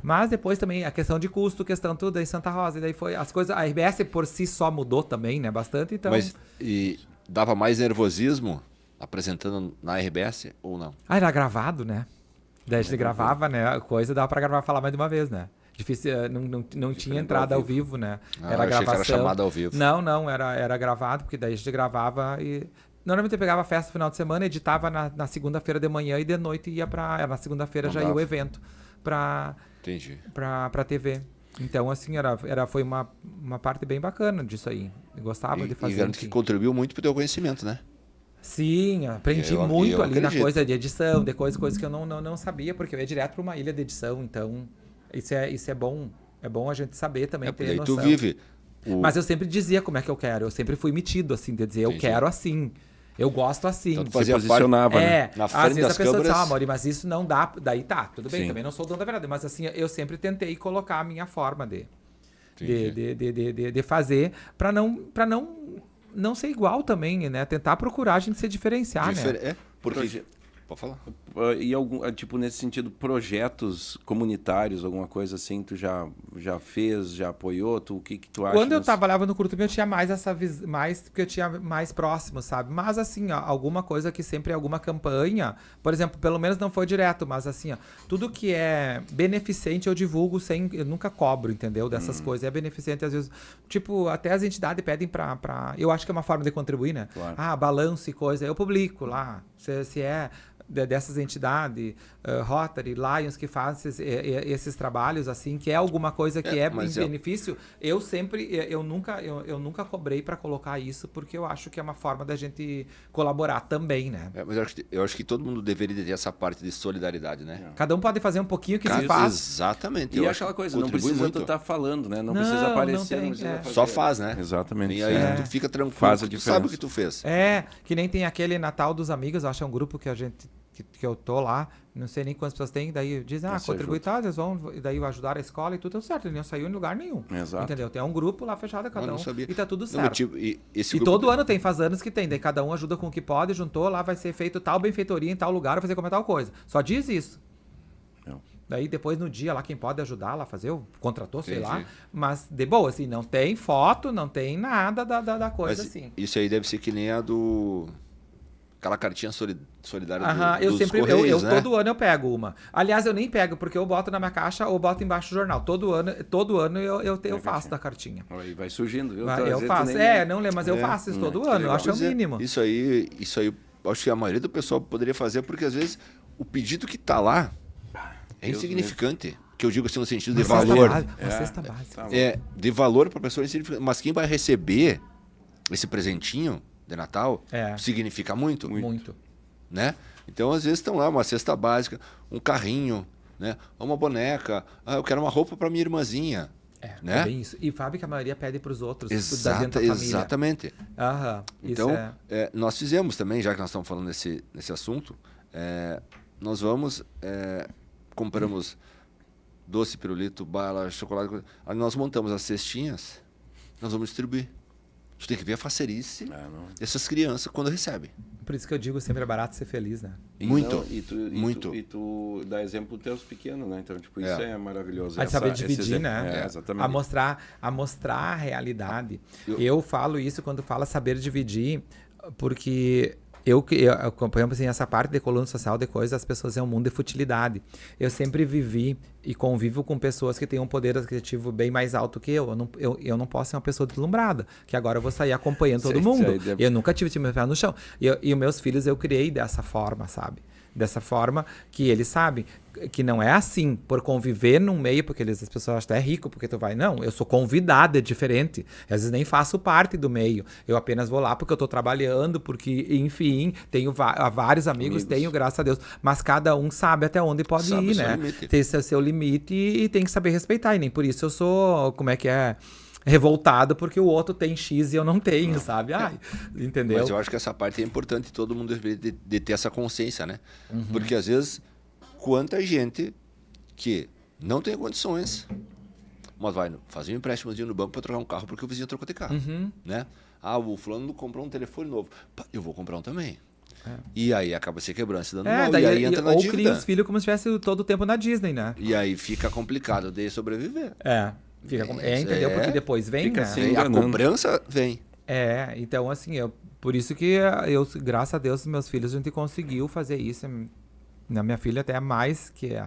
Mas depois também a questão de custo, questão tudo em Santa Rosa, e daí foi as coisas. A RBS por si só mudou também, né, bastante. Então. Mas e dava mais nervosismo apresentando na RBS ou não? Era gravado, né? Daí a gente gravava, né? A coisa dava pra gravar, falar mais de uma vez, né? Difícil, não tinha entrada ao vivo, né? Era gravação. Era chamada ao vivo. Não, era gravado, porque daí a gente gravava e... Normalmente eu pegava a festa no final de semana, editava na segunda-feira de manhã e de noite ia na segunda-feira já ia o evento pra TV. Então, assim, foi uma parte bem bacana disso aí. Eu gostava de fazer. E garanto que contribuiu muito pro teu conhecimento, né? Sim, aprendi muito ali na coisa de edição, de coisas que eu não sabia, porque eu ia direto para uma ilha de edição, então isso é bom. É bom a gente saber também, ter noção. Tu vive. Mas eu sempre dizia como é que eu quero, eu sempre fui metido, assim, de dizer, eu quero assim. Eu gosto assim. Então, tu fazia posicionava, né? Na frente às vezes das a pessoa câmeras... diz, Mauri, mas isso não dá. Daí tá, tudo bem, Sim. também não sou dono da verdade. Mas assim, eu sempre tentei colocar a minha forma de fazer para não ser igual também, né? Tentar procurar a gente se diferenciar, né? Porque... Pode falar. E tipo, nesse sentido, projetos comunitários, alguma coisa assim, tu já fez, já apoiou? O que tu acha? Quando eu trabalhava no Curtume, eu tinha mais essa visão, porque eu tinha mais próximo, sabe? Mas assim, ó, alguma coisa que sempre alguma campanha, por exemplo, pelo menos não foi direto, mas assim, ó, tudo que é beneficente eu divulgo eu nunca cobro, entendeu? Dessas coisas. É beneficente, às vezes, tipo, até as entidades pedem eu acho que é uma forma de contribuir, né? Claro. Balanço e coisa, eu publico lá, se é dessas entidades, Rotary, Lions, que fazem esses trabalhos, assim, que é alguma coisa que em benefício, eu nunca cobrei para colocar isso, porque eu acho que é uma forma da gente colaborar também, né? Mas eu acho que todo mundo deveria ter essa parte de solidariedade, né? Cada um pode fazer um pouquinho que se faz. Exatamente. E aquela coisa, não precisa tu estar falando, né? Não precisa aparecer, não precisa fazer. Só faz, né? Exatamente. E aí tu fica tranquilo, faz a tu diferença. sabe o que tu fez. Que nem tem aquele Natal dos Amigos, eu acho que é um grupo que que eu tô lá, não sei nem quantas pessoas tem, daí dizem, contribui, tá, eles vão, e daí ajudar a escola e tudo certo, ele não saiu em lugar nenhum. Exato. Entendeu? Tem um grupo lá fechado, cada um, sabia. e tá tudo certo. E todo ano faz anos que tem, daí cada um ajuda com o que pode, juntou, lá vai ser feito tal benfeitoria em tal lugar, vai fazer como tal coisa. Só diz isso. Daí depois no dia lá, quem pode ajudar lá a fazer, contratou, sei Entendi. lá. Mas de boa, assim, não tem foto, não tem nada da coisa, Mas assim. isso aí deve ser que nem a do... Aquela cartinha solidária Aham, eu dos sempre, Correios, né? todo ano eu pego uma. Aliás, eu nem pego, porque eu boto na minha caixa ou boto embaixo do jornal. Todo ano eu faço da cartinha. Aí vai surgindo, viu? Eu faço. Não lembro, mas eu faço isso todo ano. Eu acho que é o Pois mínimo. Isso aí, eu acho que a maioria do pessoal poderia fazer, porque às vezes o pedido que tá lá é Deus insignificante. Que eu digo assim no sentido de Uma cesta valor. básica, uma cesta básica. Tá. De valor para a pessoa é insignificante. Mas quem vai receber esse presentinho de Natal significa muito. Muito. Né? Então, às vezes, estão lá uma cesta básica, um carrinho, né? Uma boneca. Eu quero uma roupa para minha irmãzinha. Né? É bem isso. E Fábio, que a maioria pede para os outros, da dentro da família. Exatamente. Aham, Então, isso nós fizemos também, já que nós estamos falando nesse assunto, nós vamos, compramos doce, pirulito, bala, chocolate, aí nós montamos as cestinhas, nós vamos distribuir. Tu tem que ver a facerice dessas crianças quando recebem. Por isso que eu digo sempre é barato ser feliz, né? Muito. E tu dá exemplo dos teus pequenos, né? Então, tipo, isso é maravilhoso. A saber dividir, né? Exatamente. A mostrar a realidade. Eu falo isso quando falo saber dividir, porque eu acompanho assim, essa parte de coluna social de coisas, as pessoas é um mundo de futilidade. Eu sempre vivi e convivo com pessoas que têm um poder aquisitivo bem mais alto que eu. Eu não posso ser uma pessoa deslumbrada, que agora eu vou sair acompanhando todo mundo. Eu nunca tive meu pé no chão. E os meus filhos eu criei dessa forma, sabe? Dessa forma que eles sabem que não é assim, por conviver num meio, porque as pessoas acham que tu é rico, porque tu vai. Não, eu sou convidado, é diferente. Às vezes nem faço parte do meio. Eu apenas vou lá porque eu tô trabalhando, porque, enfim, tenho vários amigos, tenho, graças a Deus. Mas cada um sabe até onde pode ir, né? Tem seu limite e tem que saber respeitar. E nem por isso eu sou, revoltado porque o outro tem X e eu não tenho, sabe? Entendeu? Mas eu acho que essa parte é importante, todo mundo deveria de ter essa consciência, né? Porque às vezes, quanta gente que não tem condições, mas vai fazer um empréstimozinho no banco para trocar um carro porque o vizinho trocou de carro, né? O fulano comprou um telefone novo, eu vou comprar um também. E aí acaba se quebrando, se dando mal, e aí entra na dívida. Ou cria os filhos como se estivesse todo o tempo na Disney, né? E aí fica complicado de sobreviver. Entendeu? Porque depois vem, né? Assim, a cobrança vem. Então assim, por isso que eu, graças a Deus, meus filhos, a gente conseguiu fazer isso. Na minha filha até mais que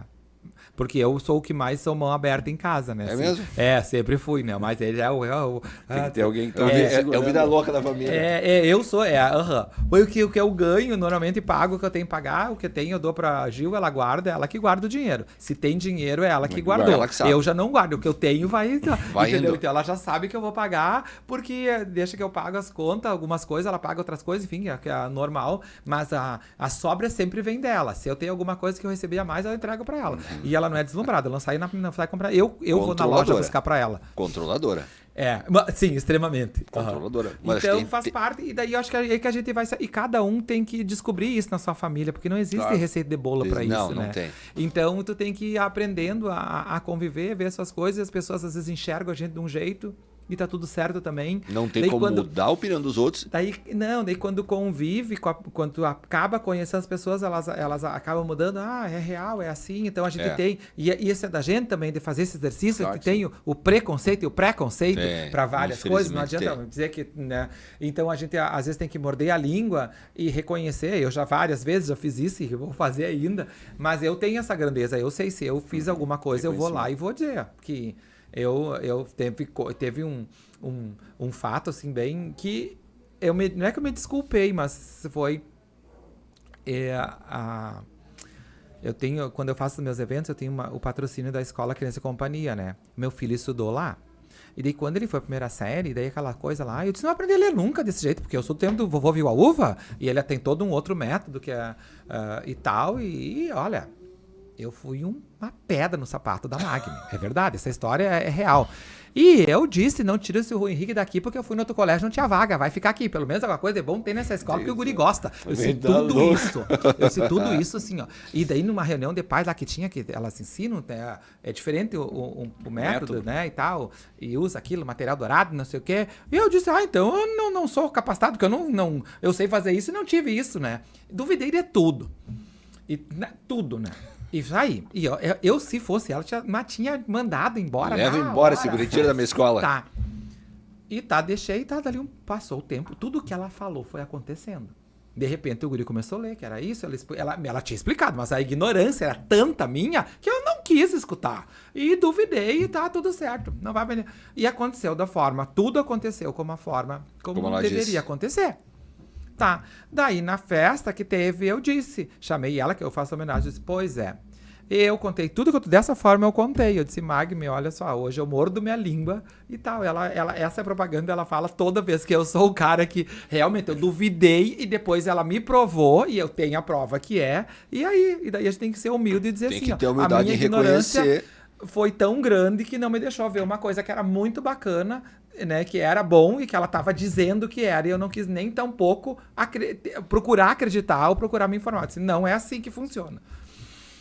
porque eu sou o que mais sou mão aberta em casa, né? É mesmo? Sempre fui, né? Mas ele é o tem que ter alguém que é o vida louca da família. Eu sou, o que eu ganho, normalmente pago o que eu tenho que pagar, o que eu tenho eu dou pra Gil, ela guarda, ela que guarda o dinheiro. Se tem dinheiro, é ela que guardou. Ela que sabe. Eu já não guardo, o que eu tenho vai entendeu? Indo. Então ela já sabe que eu vou pagar, porque deixa que eu pago as contas, algumas coisas, ela paga outras coisas, enfim, que é normal, mas a sobra sempre vem dela. Se eu tenho alguma coisa que eu recebi a mais, eu entrego pra ela. E ela não é deslumbrada, ela não sai comprar. Eu vou na loja buscar pra ela. Controladora. Sim, extremamente. Controladora. Mas então faz parte, e daí eu acho que é que a gente vai... E cada um tem que descobrir isso na sua família, porque não existe receita de bolo pra isso, né? Não tem. Então tu tem que ir aprendendo a conviver, ver essas coisas, as pessoas às vezes enxergam a gente de um jeito e tá tudo certo também. Não tem como mudar a opinião dos outros. Daí quando convive, quando tu acaba conhecendo as pessoas, elas acabam mudando. É real, é assim. Então a gente tem... E isso é da gente também, de fazer esse exercício, que tem o preconceito e o preconceito para várias coisas. Não adianta dizer que... Né? Então a gente às vezes tem que morder a língua e reconhecer. Eu já várias vezes já fiz isso e vou fazer ainda. Mas eu tenho essa grandeza. Eu sei se eu fiz alguma coisa, eu vou lá e vou dizer que... Teve um fato assim bem que não é que eu me desculpei, mas foi eu tenho, quando eu faço meus eventos, eu tenho o patrocínio da Escola Criança e Companhia, né? Meu filho estudou lá. E daí quando ele foi a primeira série, daí aquela coisa lá, eu disse, não vou aprender a ler nunca desse jeito, porque eu sou do tempo do vovô viu a uva, e ele tem todo um outro método que e tal, e olha, eu fui uma pedra no sapato da Magni. É verdade, essa história é real. E eu disse, não tira esse Rui Henrique daqui, porque eu fui no outro colégio, não tinha vaga, vai ficar aqui. Pelo menos alguma coisa é bom ter nessa escola, porque o guri gosta. Eu disse tudo isso assim, ó. E daí numa reunião de pais lá que tinha, que elas ensinam, é diferente o método, né, e tal, e usa aquilo, material dourado, não sei o quê. E eu disse, então eu não sou capacitado, porque eu sei fazer isso e não tive isso, né. Duvidei de tudo. Tudo, né. E saí. E eu, se fosse ela, tinha mandado embora. Leva embora esse guri, tira da minha escola. Tá. Deixei, dali passou o tempo. Tudo que ela falou foi acontecendo. De repente o guri começou a ler, que era isso, ela tinha explicado, mas a ignorância era tanta minha que eu não quis escutar. E duvidei e tá tudo certo. Não vai vender. E aconteceu da forma, tudo aconteceu como deveria disse. acontecer. Tá. Daí na festa que teve, eu chamei ela, que eu faço homenagem, disse, pois é. Eu contei tudo dessa forma eu contei. Eu disse, Magme, olha só, hoje eu mordo minha língua e tal. Essa propaganda ela fala toda vez que eu sou o cara que realmente eu duvidei e depois ela me provou e eu tenho a prova que é. E daí a gente tem que ser humilde e dizer tem assim, que ter humildade a minha em ignorância reconhecer. foi tão grande que não me deixou ver uma coisa que era muito bacana, né, que era bom e que ela estava dizendo que era, e eu não quis nem tão pouco procurar acreditar ou procurar me informar. Eu disse, não é assim que funciona.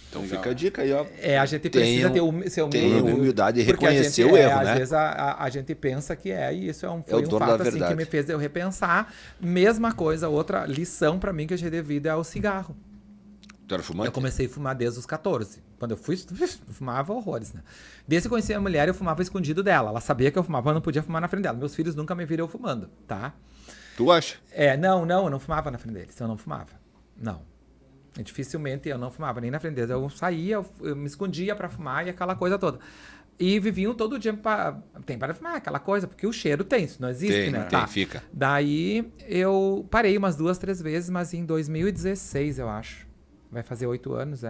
Então fica a dica aí, ó. A gente precisa ser humilde. Tem humildade e porque reconhecer o erro, às né? vezes a gente pensa que e isso foi um dono fato da assim, que verdade. me fez eu repensar. Mesma coisa, outra lição pra mim que eu tive de vida é o cigarro. Tu era fumante? Eu comecei a fumar desde os 14. Quando eu fumava horrores, né? Desde que eu conheci a mulher, eu fumava escondido dela. Ela sabia que eu fumava, mas eu não podia fumar na frente dela. Meus filhos nunca me viram eu fumando, tá? Tu acha? Não, eu não fumava na frente deles. Eu não fumava. Não. Dificilmente eu não fumava nem na frente deles. Eu saía, eu me escondia pra fumar e aquela coisa toda. E viviam todo dia tem para fumar aquela coisa, porque o cheiro tem, isso não existe, né? Fica. Daí eu parei umas 2, 3 vezes, mas em 2016, eu acho. Vai fazer 8 anos,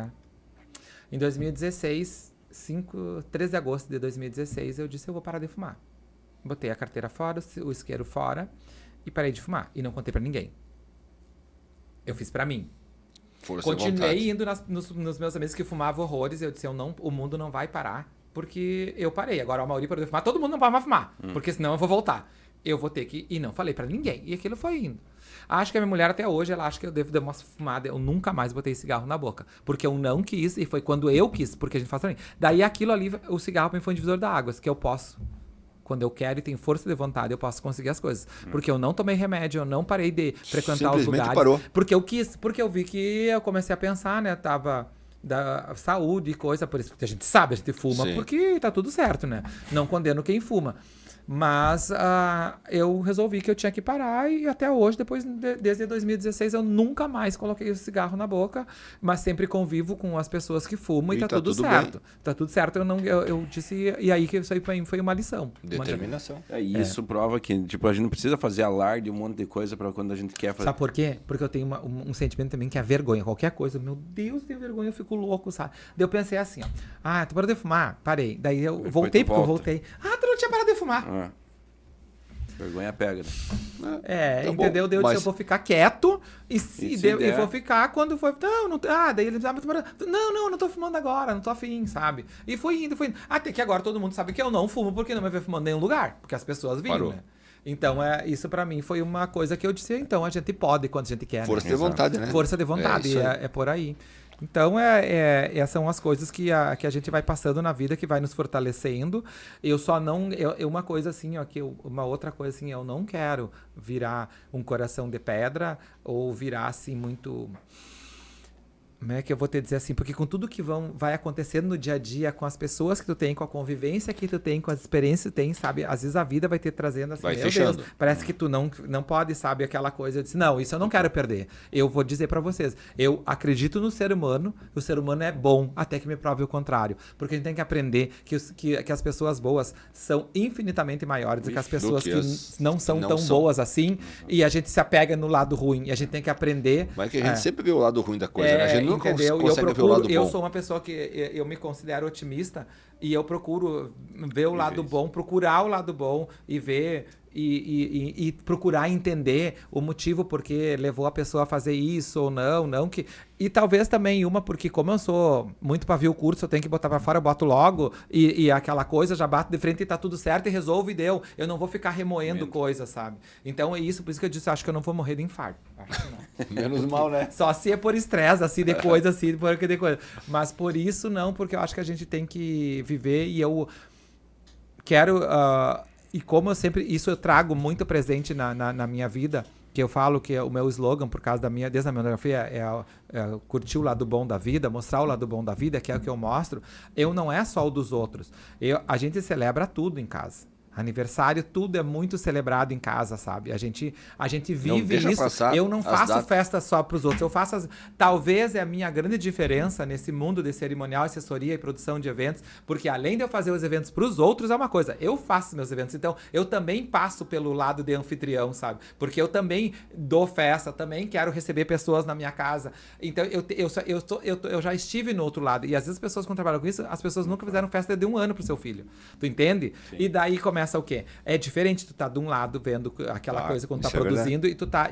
Em 2016, 13 de agosto de 2016, eu disse, eu vou parar de fumar. Botei a carteira fora, o isqueiro fora e parei de fumar. E não contei pra ninguém. Eu fiz pra mim. Continuei indo nos meus amigos que fumavam horrores. Eu disse, o mundo não vai parar, porque eu parei. Agora a maioria parou de fumar, todo mundo não vai mais fumar, porque senão eu vou voltar. Eu vou ter que... E não falei pra ninguém. E aquilo foi indo. Acho que a minha mulher até hoje, ela acha que eu devo dar uma fumada. Eu nunca mais botei cigarro na boca. Porque eu não quis, e foi quando eu quis, porque a gente faz também. Daí aquilo ali, o cigarro pra mim foi um divisor da água, que eu posso... Quando eu quero e tenho força de vontade, eu posso conseguir as coisas. Porque eu não tomei remédio, eu não parei de frequentar os lugares. Parou. Porque eu quis, porque eu vi que eu comecei a pensar, né? Tava da saúde e coisa, por isso que a gente sabe, a gente fuma, Sim. porque tá tudo certo, né? Não condeno quem fuma. Mas eu resolvi que eu tinha que parar e até hoje, desde 2016, eu nunca mais coloquei o cigarro na boca, mas sempre convivo com as pessoas que fumam e tá tudo certo. Bem. Tá tudo certo, eu disse, e aí que isso aí foi uma lição. Determinação. Isso prova que, tipo, a gente não precisa fazer alarde, um monte de coisa pra quando a gente quer fazer. Sabe por quê? Porque eu tenho um sentimento também que é vergonha. Qualquer coisa, meu Deus, tenho vergonha, eu fico louco, sabe? Daí eu pensei assim, ó, tu parou de fumar? Parei. Daí eu voltei, porque eu voltei. Tu não tinha parado de fumar. Vergonha pega, né? Então, entendeu? Mas... eu vou ficar quieto e vou ficar quando for. Daí ele não tô fumando agora, não tô afim, sabe? E foi indo. Até que agora todo mundo sabe que eu não fumo porque não me vê fumando em nenhum lugar, porque as pessoas viram, né? Então, isso pra mim foi uma coisa que eu disse, então a gente pode quando a gente quer. Força de vontade, né? Força de vontade, é por aí. Então, essas são as coisas que a gente vai passando na vida, que vai nos fortalecendo. Eu só não... uma coisa assim, uma outra coisa assim, eu não quero virar um coração de pedra ou virar assim muito... Como é que eu vou te dizer assim? Porque com tudo que vai acontecendo no dia a dia, com as pessoas que tu tem, com a convivência que tu tem, com as experiências que tu tem, sabe? Às vezes a vida vai te trazendo assim, meu Deus, parece que tu não pode, sabe? Aquela coisa. Eu disse, não, isso eu não quero perder. Eu vou dizer pra vocês, eu acredito no ser humano, o ser humano é bom, até que me prove o contrário. Porque a gente tem que aprender que as pessoas boas são infinitamente maiores do que as pessoas que não são tão boas assim, e a gente se apega no lado ruim, e a gente tem que aprender... Mas que a gente sempre vê o lado ruim da coisa, né? A gente entendeu? Consegue ver o lado bom. Eu sou uma pessoa que eu me considero otimista e eu procuro ver o lado bom, procurar o lado bom e ver e procurar entender o motivo porque levou a pessoa a fazer isso ou não que... E talvez também porque como eu sou muito pavio curto, eu tenho que botar pra fora, eu boto logo e aquela coisa, já bato de frente e tá tudo certo e resolve e deu. Eu não vou ficar remoendo coisas, sabe? Então é isso, por isso que eu disse, acho que eu não vou morrer de infarto. Acho que não. Menos mal, né? Só se é por estresse, assim, de coisa, assim, de coisa. Mas por isso não, porque eu acho que a gente tem que viver e eu quero... e como eu sempre... Isso eu trago muito presente na minha vida, que eu falo que o meu slogan, por causa desde a minha monografia, curtir o lado bom da vida, mostrar o lado bom da vida, que é o que eu mostro. Não é só o dos outros. A gente celebra tudo em casa. Aniversário, tudo é muito celebrado em casa, sabe? A gente vive isso. Eu não faço festa só para os outros. Eu faço talvez é a minha grande diferença nesse mundo de cerimonial, assessoria e produção de eventos, porque além de eu fazer os eventos para os outros, é uma coisa. Eu faço meus eventos, então eu também passo pelo lado de anfitrião, sabe? Porque eu também dou festa, também quero receber pessoas na minha casa. Então eu já estive no outro lado. E às vezes as pessoas, quando trabalham com isso, as pessoas nunca fizeram festa de 1 ano pro seu filho. Tu entende? Sim. E daí começa o quê? É diferente tu tá de um lado vendo aquela coisa quando tá produzindo e tu tá...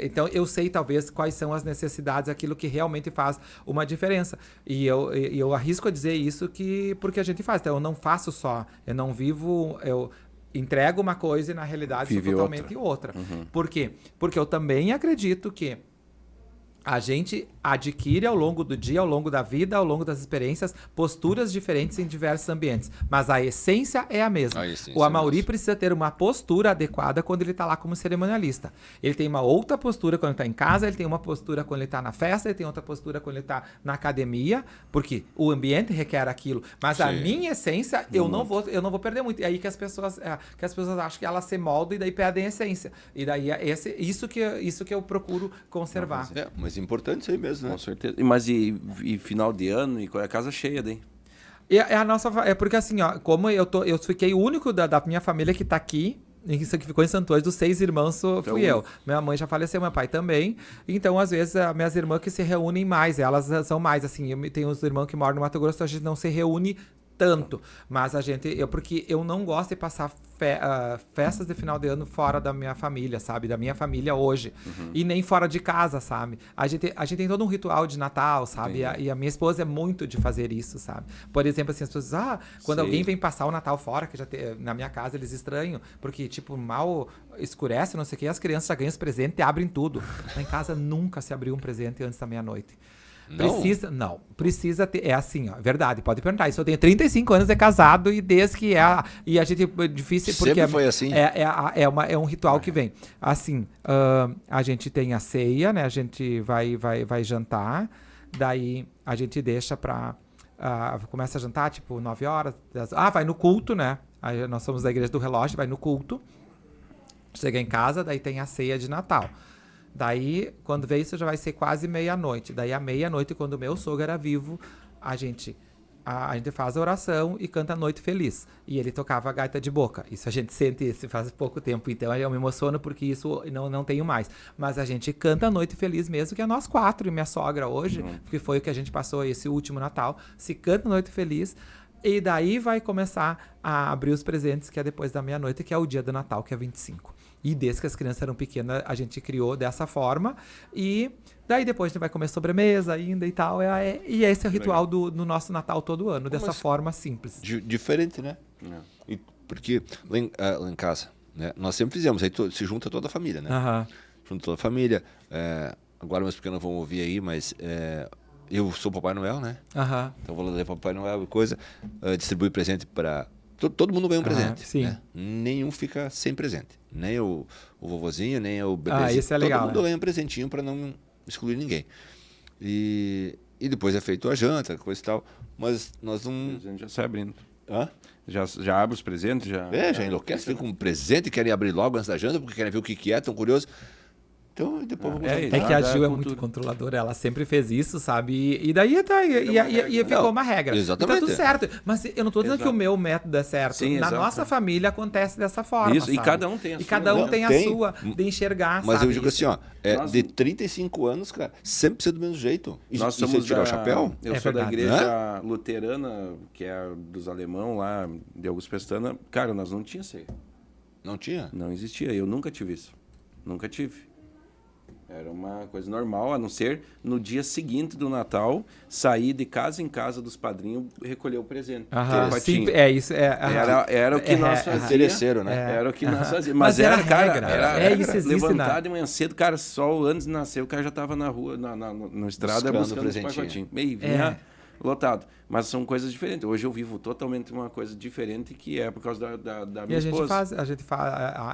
Então eu sei talvez quais são as necessidades, aquilo que realmente faz uma diferença. E eu arrisco a dizer isso porque a gente faz. Então eu não faço só, eu não vivo... Eu entrego uma coisa e na realidade sou totalmente outra. Uhum. Por quê? Porque eu também acredito que a gente adquire ao longo do dia, ao longo da vida, ao longo das experiências, posturas diferentes em diversos ambientes. Mas a essência é a mesma. O Amaury precisa ter uma postura adequada quando ele está lá como cerimonialista. Ele tem uma outra postura quando ele está em casa, ele tem uma postura quando ele está na festa, ele tem outra postura quando ele está na academia, porque o ambiente requer aquilo. Mas a minha essência, eu não vou perder muito. E aí que as pessoas acham que elas se moldam e daí perdem a essência. E daí isso que eu procuro conservar. Mas importante isso aí mesmo, né? Com certeza. Mas e final de ano e a casa cheia daí? É porque assim, ó, como eu fiquei o único da minha família que tá aqui, isso que ficou em Santo Ângelo, dos 6 irmãos fui eu. Minha mãe já faleceu, meu pai também. Então, às vezes, as minhas irmãs que se reúnem mais, elas são mais, assim, eu tenho uns irmãos que moram no Mato Grosso, a gente não se reúne tanto, mas porque eu não gosto de passar festas de final de ano fora da minha família, sabe? Da minha família hoje. Uhum. E nem fora de casa, sabe? A gente tem todo um ritual de Natal, sabe? E a minha esposa é muito de fazer isso, sabe? Por exemplo, assim, as pessoas, quando alguém vem passar o Natal fora, que na minha casa eles estranham, porque, tipo, mal escurece, não sei o que, as crianças já ganham os presentes e abrem tudo. Lá em casa nunca se abriu um presente antes da meia-noite. Precisa ter, é assim, ó, verdade, pode perguntar, isso eu tenho 35 anos de casado e desde que e a gente, difícil, porque sempre foi assim. É um ritual que vem, assim, a gente tem a ceia, né, a gente vai jantar, daí a gente deixa começa a jantar, tipo, 9 horas, 10, vai no culto, né, aí nós somos da igreja do relógio, vai no culto, chega em casa, daí tem a ceia de Natal. Daí, quando vê isso, já vai ser quase meia-noite. Daí, à meia-noite, quando o meu sogro era vivo, a gente faz a oração e canta Noite Feliz. E ele tocava a gaita de boca. Isso a gente sente isso faz pouco tempo. Então, eu me emociono porque isso não tenho mais. Mas a gente canta Noite Feliz mesmo, que é nós 4 e minha sogra hoje, que foi o que a gente passou esse último Natal. Se canta Noite Feliz. E daí vai começar a abrir os presentes, que é depois da meia-noite, que é o dia do Natal, que é 25. E desde que as crianças eram pequenas, a gente criou dessa forma. E daí depois a gente vai comer sobremesa ainda e tal. E esse é o ritual do nosso Natal todo ano, dessa forma simples. Diferente, né? E porque lá em casa, né, nós sempre fizemos, aí se junta toda a família, né? Uhum. Junta toda a família. Agora meus pequenos vão ouvir aí, mas... eu sou Papai Noel, né? Uhum. Então vou levar Papai Noel e coisa. Distribuir presente para... Todo mundo ganha um presente. Sim. Né? Nenhum fica sem presente. Nem o vovozinho, nem o bebezinho. Isso é legal. Todo mundo ganha um presentinho para não excluir ninguém. E depois é feito a janta, coisa e tal. Mas nós não... O presente já sai abrindo. Hã? Já abre os presentes? Já enlouquece. Fica com um presente, querem abrir logo antes da janta, porque querem ver o que é, tão curioso. Então, depois vamos... É que a Gil é muito controladora, ela sempre fez isso, sabe? E daí ficou uma regra. Exatamente. E tá tudo certo. Mas eu não tô dizendo que o meu método é certo. Sim, na nossa família acontece dessa forma, isso, sabe? e cada um tem a sua. E cada um tem a sua, de enxergar, Mas sabe? eu digo assim, ó, de 35 anos, cara, sempre precisa do mesmo jeito. Nós somos somos tirar o chapéu? Eu sou da igreja luterana, que é dos alemão lá, de Augusto Pestana. Cara, nós não tinha ceia. Não tinha? Não existia. Eu nunca tive isso. Nunca tive. Era uma coisa normal, a não ser no dia seguinte do Natal, sair de casa em casa dos padrinhos e recolher o presente. Sim, isso. Era o que nós fazíamos. Interesseiro, né? Era o que nós fazíamos. Mas era regra. Era isso existe, levantar de manhã cedo, cara, só antes de nascer, o cara já estava na rua, na estrada, buscando os pacotinhos. lotado. Mas são coisas diferentes. Hoje eu vivo totalmente uma coisa diferente, que é por causa da minha esposa.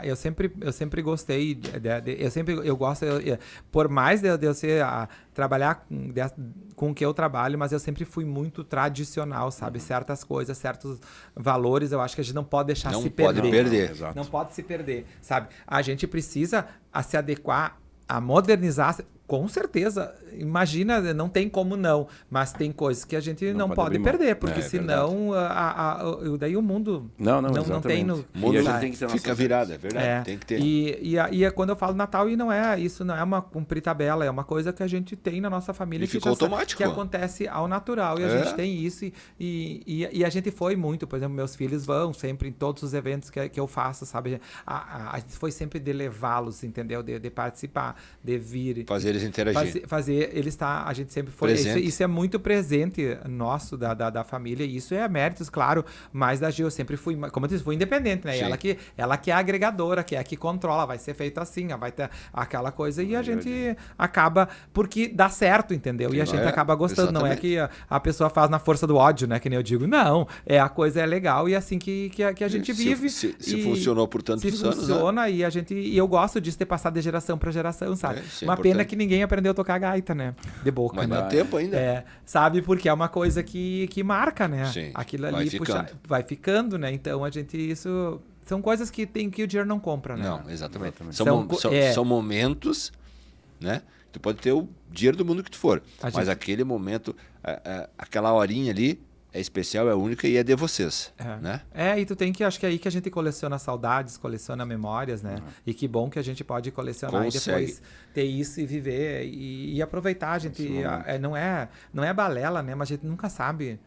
Eu sempre gostei, eu gosto, por mais de eu ser, trabalhar com o que eu trabalho, mas eu sempre fui muito tradicional, sabe? Certas coisas, certos valores, eu acho que a gente não pode deixar se perder. Não pode perder. Não pode se perder, sabe? A gente precisa se adequar, a modernizar. Com certeza, imagina, não tem como não, mas tem coisas que a gente não pode perder, porque senão daí o mundo não tem no... O mundo tem que ter fica virado, é verdade, tem que ter. E quando eu falo Natal, isso não é uma cumprir tabela, é uma coisa que a gente tem na nossa família, e ficou automático, que acontece ao natural, e a gente tem isso, e a gente foi muito, por exemplo, meus filhos vão sempre em todos os eventos que eu faço, sabe? A gente foi sempre de levá-los, entendeu? De participar, de vir... Fazer eles interagir. A gente sempre foi... Isso é muito presente nosso, da família, e isso é méritos, claro, mas da Gil eu sempre fui, como eu disse, fui independente, né? Ela que é a agregadora, que é a que controla, vai ser feito assim, vai ter aquela coisa, e a gente acaba, porque dá certo, entendeu? E a gente acaba gostando, não é que a pessoa faz na força do ódio, né? Que nem eu digo, não, a coisa é legal, e é assim que a gente vive. Se funcionou por tantos anos, funciona, né? E eu gosto disso, ter passado de geração para geração, sabe? Uma pena que ninguém aprendeu a tocar gaita, né? De boca. Mas né? dá tempo ainda. Sabe? Porque é uma coisa que marca, né? Sim, aquilo ali vai ficando, né? Então isso são coisas que o dinheiro não compra, né? Não, exatamente. São momentos, né? Tu pode ter o dinheiro do mundo que tu for, mas aquele momento, aquela horinha ali é especial, é única e é de vocês, né? E tu tem que, acho que é aí que a gente coleciona saudades, coleciona memórias, né? E que bom que a gente pode colecionar e depois ter isso e viver e aproveitar. A gente não é balela, né? Mas a gente nunca sabe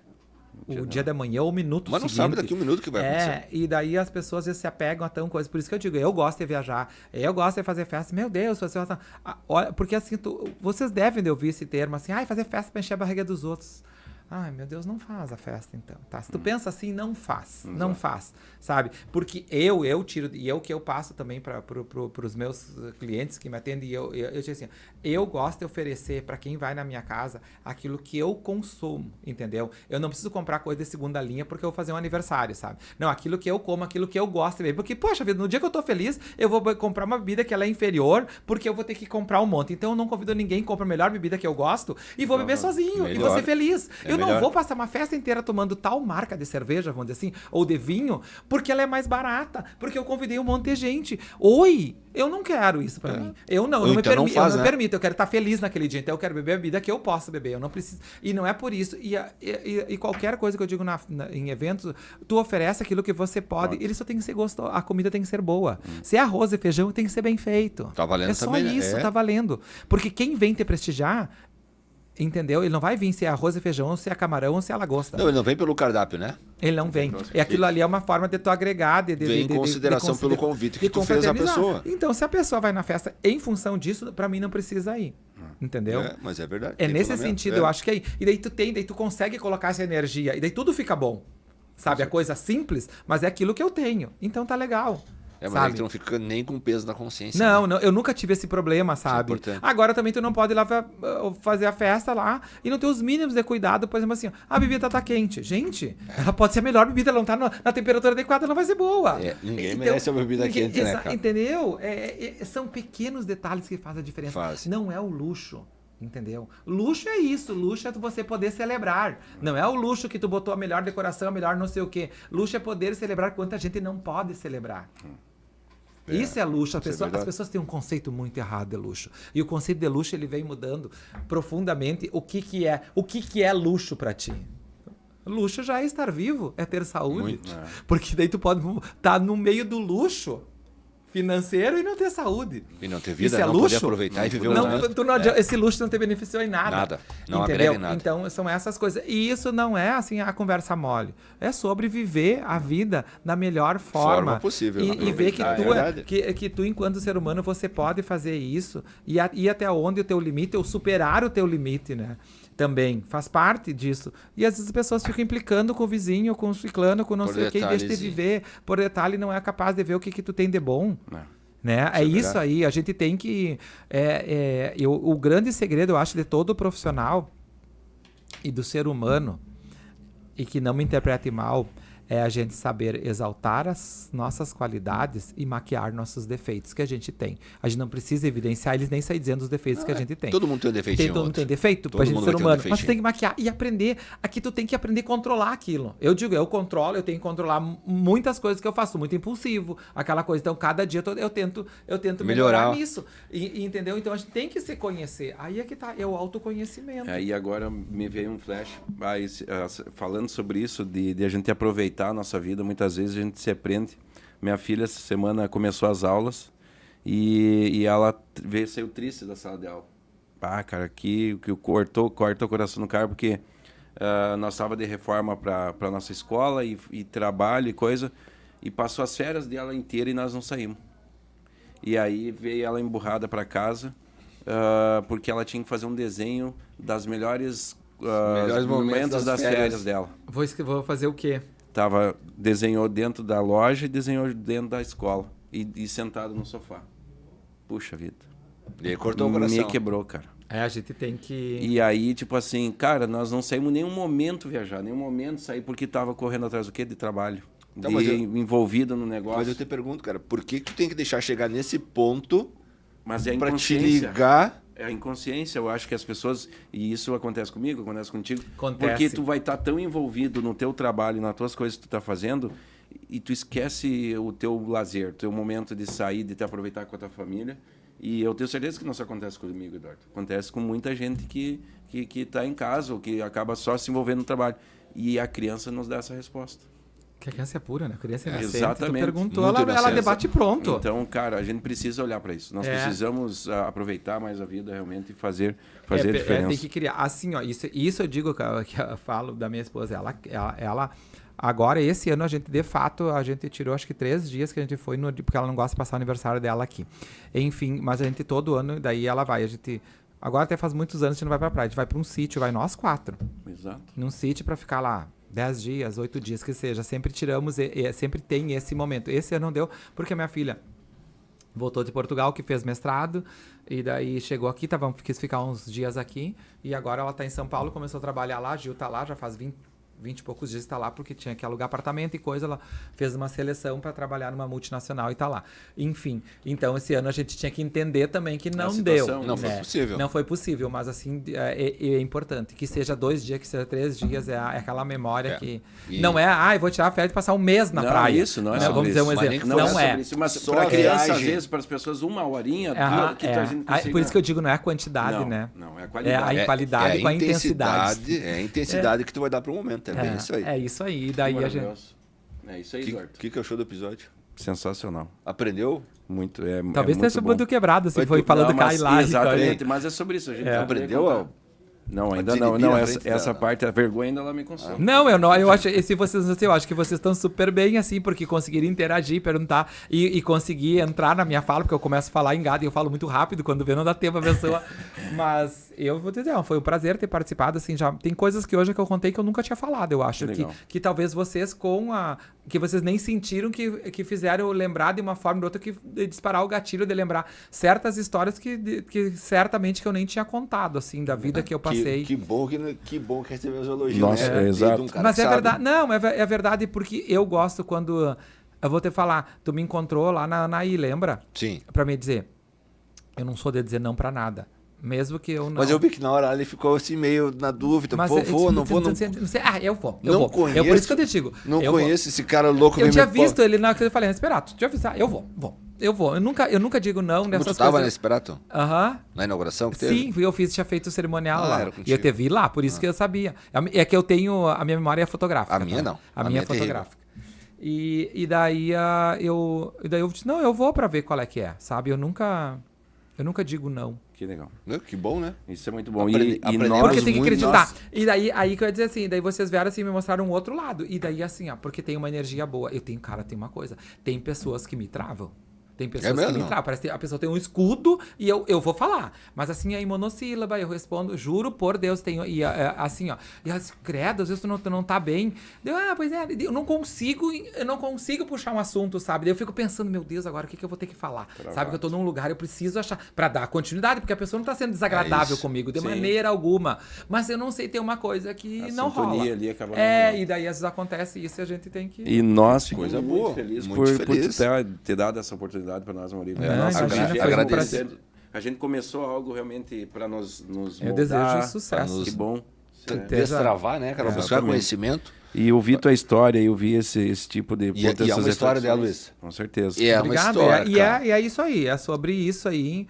o dia da manhã ou o minuto seguinte. Mas não sabe daqui um minuto que vai acontecer. E daí as pessoas às vezes se apegam a tão coisa. Por isso que eu digo, eu gosto de viajar, eu gosto de fazer festa. Meu Deus, porque assim, vocês devem de ouvir esse termo assim, fazer festa para encher a barriga dos outros. Ai, meu Deus, não faz a festa, então. Tá? Se tu pensa assim, não faz. Não faz, sabe? Porque eu tiro, e que eu passo também para os meus clientes que me atendem, e eu digo assim, eu gosto de oferecer para quem vai na minha casa aquilo que eu consumo, entendeu? Eu não preciso comprar coisa de segunda linha porque eu vou fazer um aniversário, sabe? Não, aquilo que eu como, aquilo que eu gosto de beber. Porque, poxa vida, no dia que eu tô feliz, eu vou comprar uma bebida que ela é inferior, porque eu vou ter que comprar um monte. Então eu não convido ninguém, compra a melhor bebida que eu gosto e vou beber sozinho, e vou ser feliz. Eu não vou passar uma festa inteira tomando tal marca de cerveja, vamos dizer assim, ou de vinho, porque ela é mais barata, porque eu convidei um monte de gente. Eu não quero isso pra mim. Eu não me permito, eu quero estar feliz naquele dia, então eu quero beber a bebida que eu posso beber, eu não preciso. E não é por isso. E qualquer coisa que eu digo em eventos, tu oferece aquilo que você pode, ele só tem que ser gostoso, a comida tem que ser boa. Se é arroz e feijão, tem que ser bem feito. Tá valendo também, né? Tá valendo. Porque quem vem te prestigiar, entendeu? Ele não vai vir se é arroz e feijão, se é camarão ou se é lagosta. Não, ele não vem pelo cardápio, né? Ele não vem. E aquilo ali é uma forma de tu agregar, vem em consideração pelo convite que tu fez à pessoa. Então, se a pessoa vai na festa em função disso, pra mim não precisa ir. Entendeu? Mas é verdade. É nesse sentido, eu acho que é. E daí tu consegue colocar essa energia, e daí tudo fica bom. Sabe? A coisa simples, mas é aquilo que eu tenho. Então tá legal. Mas aí tu não fica nem com peso na consciência. Não, eu nunca tive esse problema, sabe? Isso é agora também tu não pode ir lá fazer a festa lá e não ter os mínimos de cuidado, por exemplo assim, a bebida tá quente. Gente, ela pode ser a melhor bebida, ela não tá na temperatura adequada, não vai ser boa. Ninguém merece uma bebida quente, né, cara? Entendeu? São pequenos detalhes que fazem a diferença. Não é o luxo. Entendeu? Luxo é isso, luxo é você poder celebrar. Não é o luxo que tu botou a melhor decoração, a melhor não sei o quê. Luxo é poder celebrar quanta gente não pode celebrar. Isso é luxo. As pessoas têm um conceito muito errado de luxo. E o conceito de luxo ele vem mudando profundamente. O que é luxo para ti? Luxo já é estar vivo, é ter saúde. Porque daí tu pode estar no meio do luxo financeiro e não ter saúde. E não ter vida, isso é não luxo? Poder aproveitar e viver o momento. Esse luxo não te beneficiou em nada. Nada. Não entendeu? Agrega em nada. Então, são essas coisas. E isso não é, assim, a conversa mole. É sobre viver a vida da melhor forma possível. E ver que tu, enquanto ser humano, você pode fazer isso e ir até onde o teu limite, ou superar o teu limite, né? Também faz parte disso. E às vezes as pessoas ficam implicando com o vizinho, com o ciclano, com não sei o que, deixa de viver. Por detalhe, não é capaz de ver o que tu tem de bom. Né? É isso aí. A gente tem que... o grande segredo, eu acho, de todo profissional e do ser humano, e que não me interprete mal, é a gente saber exaltar as nossas qualidades e maquiar nossos defeitos que a gente tem. A gente não precisa evidenciar eles nem sair dizendo os defeitos que a gente tem. Todo mundo tem um defeitinho. Todo mundo tem defeito pra gente ser humano. Mas tu tem que maquiar e aprender. Aqui tu tem que aprender a controlar aquilo. Eu digo, eu controlo, eu tenho que controlar muitas coisas que eu faço. Muito impulsivo, aquela coisa. Então, cada dia eu tento melhorar nisso. Entendeu? Então, a gente tem que se conhecer. Aí é que tá, é o autoconhecimento. Aí agora me veio um flash. Falando sobre isso, de a gente aproveitar a nossa vida, muitas vezes a gente se aprende. Minha filha, essa semana, começou as aulas e ela saiu triste da sala de aula. Cara, que corta o coração no cara, porque nós estávamos de reforma para nossa escola e trabalho e coisa, e passou as férias dela inteira e nós não saímos. E aí veio ela emburrada para casa, porque ela tinha que fazer um desenho das melhores momentos das férias dela. Vou fazer o quê? Desenhou dentro da loja e desenhou dentro da escola. E sentado no sofá. Puxa vida. E aí cortou o coração. Me quebrou, cara. A gente tem que... E aí, tipo assim, cara, nós não saímos nenhum momento viajar, nenhum momento sair, porque tava correndo atrás do quê? De trabalho. Então, envolvido no negócio. Mas eu te pergunto, cara, por que tu tem que deixar chegar nesse ponto pra te ligar... É a inconsciência, eu acho que as pessoas... E isso acontece comigo, acontece contigo. Acontece. Porque tu vai estar tão envolvido no teu trabalho, nas tuas coisas que tu tá fazendo, e tu esquece o teu lazer, o teu momento de sair, de te aproveitar com a tua família. E eu tenho certeza que não só acontece comigo, Eduardo. Acontece com muita gente que tá em casa, ou que acaba só se envolvendo no trabalho. E a criança nos dá essa resposta. Que a criança é pura, né? A criança é inocente. Exatamente. Tu perguntou, ela debate pronto. Então, cara, a gente precisa olhar para isso. Nós precisamos aproveitar mais a vida realmente e fazer diferença. Tem que criar. Assim, ó, isso eu digo que eu falo da minha esposa. Ela agora, esse ano, a gente tirou acho que 3 dias que a gente foi, porque ela não gosta de passar o aniversário dela aqui. Enfim, mas a gente todo ano, daí ela vai. Agora até faz muitos anos que a gente não vai pra praia. A gente vai pra um sítio, vai nós 4. Exato. Num sítio pra ficar lá 10 dias, 8 dias, que seja. Sempre tiramos, sempre tem esse momento. Esse ano não deu, porque a minha filha voltou de Portugal, que fez mestrado, e daí chegou aqui, quis ficar uns dias aqui, e agora ela tá em São Paulo, começou a trabalhar lá, a Gil tá lá, já faz 20 e poucos dias está lá, porque tinha que alugar apartamento e coisa, ela fez uma seleção para trabalhar numa multinacional e tá lá. Enfim, então esse ano a gente tinha que entender também que não deu. Não foi possível. Não foi possível, mas assim, é importante. Que seja 2 dias, que seja 3 dias, é aquela memória que... Não é, eu vou tirar a férias e passar um mês na praia. Isso, não é sobre vamos dizer um exemplo. Não é. Mas para criança, às vezes, para as pessoas, 1 horinha, que a gente consiga... Por isso que eu digo, não é a quantidade, né? Não, é a qualidade. É a qualidade com a intensidade. É a intensidade que tu vai dar pro momento, é isso aí. É isso aí, e daí a gente... É isso aí, Eduardo. O que achou do episódio? Sensacional. Aprendeu? Muito, talvez tenha sido muito quebrado, assim, foi falando falando cá e lá. Exatamente, mas é sobre isso. A gente aprendeu? Não, ainda não. Essa parte, a vergonha ainda ela me consome. Não, eu acho, eu acho que vocês estão super bem, assim, porque conseguiram interagir, perguntar e conseguir entrar na minha fala, porque eu começo a falar engado e eu falo muito rápido, quando vê não dá tempo a pessoa. Mas eu vou dizer, foi um prazer ter participado, assim, já tem coisas que hoje que eu contei que eu nunca tinha falado, eu acho, que talvez vocês que vocês nem sentiram que fizeram eu lembrar de uma forma ou de outra, de disparar o gatilho, de lembrar certas histórias que certamente que eu nem tinha contado, assim, da vida que eu passei. Que bom que recebeu os elogios. Nossa, né? exato. Mas é verdade. Não, é verdade porque eu gosto quando... Eu vou te falar, tu me encontrou lá na AI, lembra? Sim. Pra me dizer, eu não sou de dizer não pra nada. Mesmo que eu não... Mas eu vi que na hora ele ficou assim meio na dúvida. Mas vou, não vou. Não sei. Eu vou. Conheço, é por isso que eu te digo. Não conheço esse cara louco. Eu tinha visto ele na que eu falei, Resperato, deixa eu avisar, eu vou. Eu nunca digo não nessas coisas. Tu tava na Esperato? Aham. Na inauguração que teve? Sim, tinha feito o cerimonial lá. E eu te vi lá, por isso que eu sabia. É que eu tenho... A minha memória é fotográfica. A minha não. A minha é fotográfica. E daí eu disse, não, eu vou pra ver qual é que é, sabe? Eu nunca digo não. Que legal. Que bom, né? Isso é muito bom. Porque tem que acreditar. E daí aí que eu ia dizer assim, daí vocês vieram assim, me mostraram um outro lado. E daí assim, porque tem uma energia boa. Tem uma coisa, tem pessoas que me travam. Tem pessoas que me mesmo? travam. Parece que a pessoa tem um escudo e eu vou falar. Mas assim, é em monossílaba, eu respondo, juro por Deus, tenho. E assim, ó. E ela diz, credo, às vezes tu não tá bem. Pois é, eu não consigo puxar um assunto, sabe? Daí eu fico pensando, meu Deus, agora o que eu vou ter que falar? Sabe? Que eu tô num lugar, eu preciso achar. Pra dar continuidade, porque a pessoa não tá sendo desagradável comigo, de maneira alguma. Mas eu não sei, ter uma coisa que A não sintonia rola. ali acaba E daí às vezes acontece isso e a gente tem que. E nós ficamos Coisa muito boa, felizes muito por feliz. ter dado essa oportunidade para nós, Maurício. Imagina, foi um agradecer. prazer. A gente começou algo realmente para nos Eu moldar. desejo sucesso. Que bom. Destravar, né, cara? Buscar Exatamente. conhecimento. E ouvir tua história e ouvir esse tipo de... E é uma história dela, Luiz. Com certeza. E é Obrigado. uma história, cara. É isso aí, é sobre isso aí.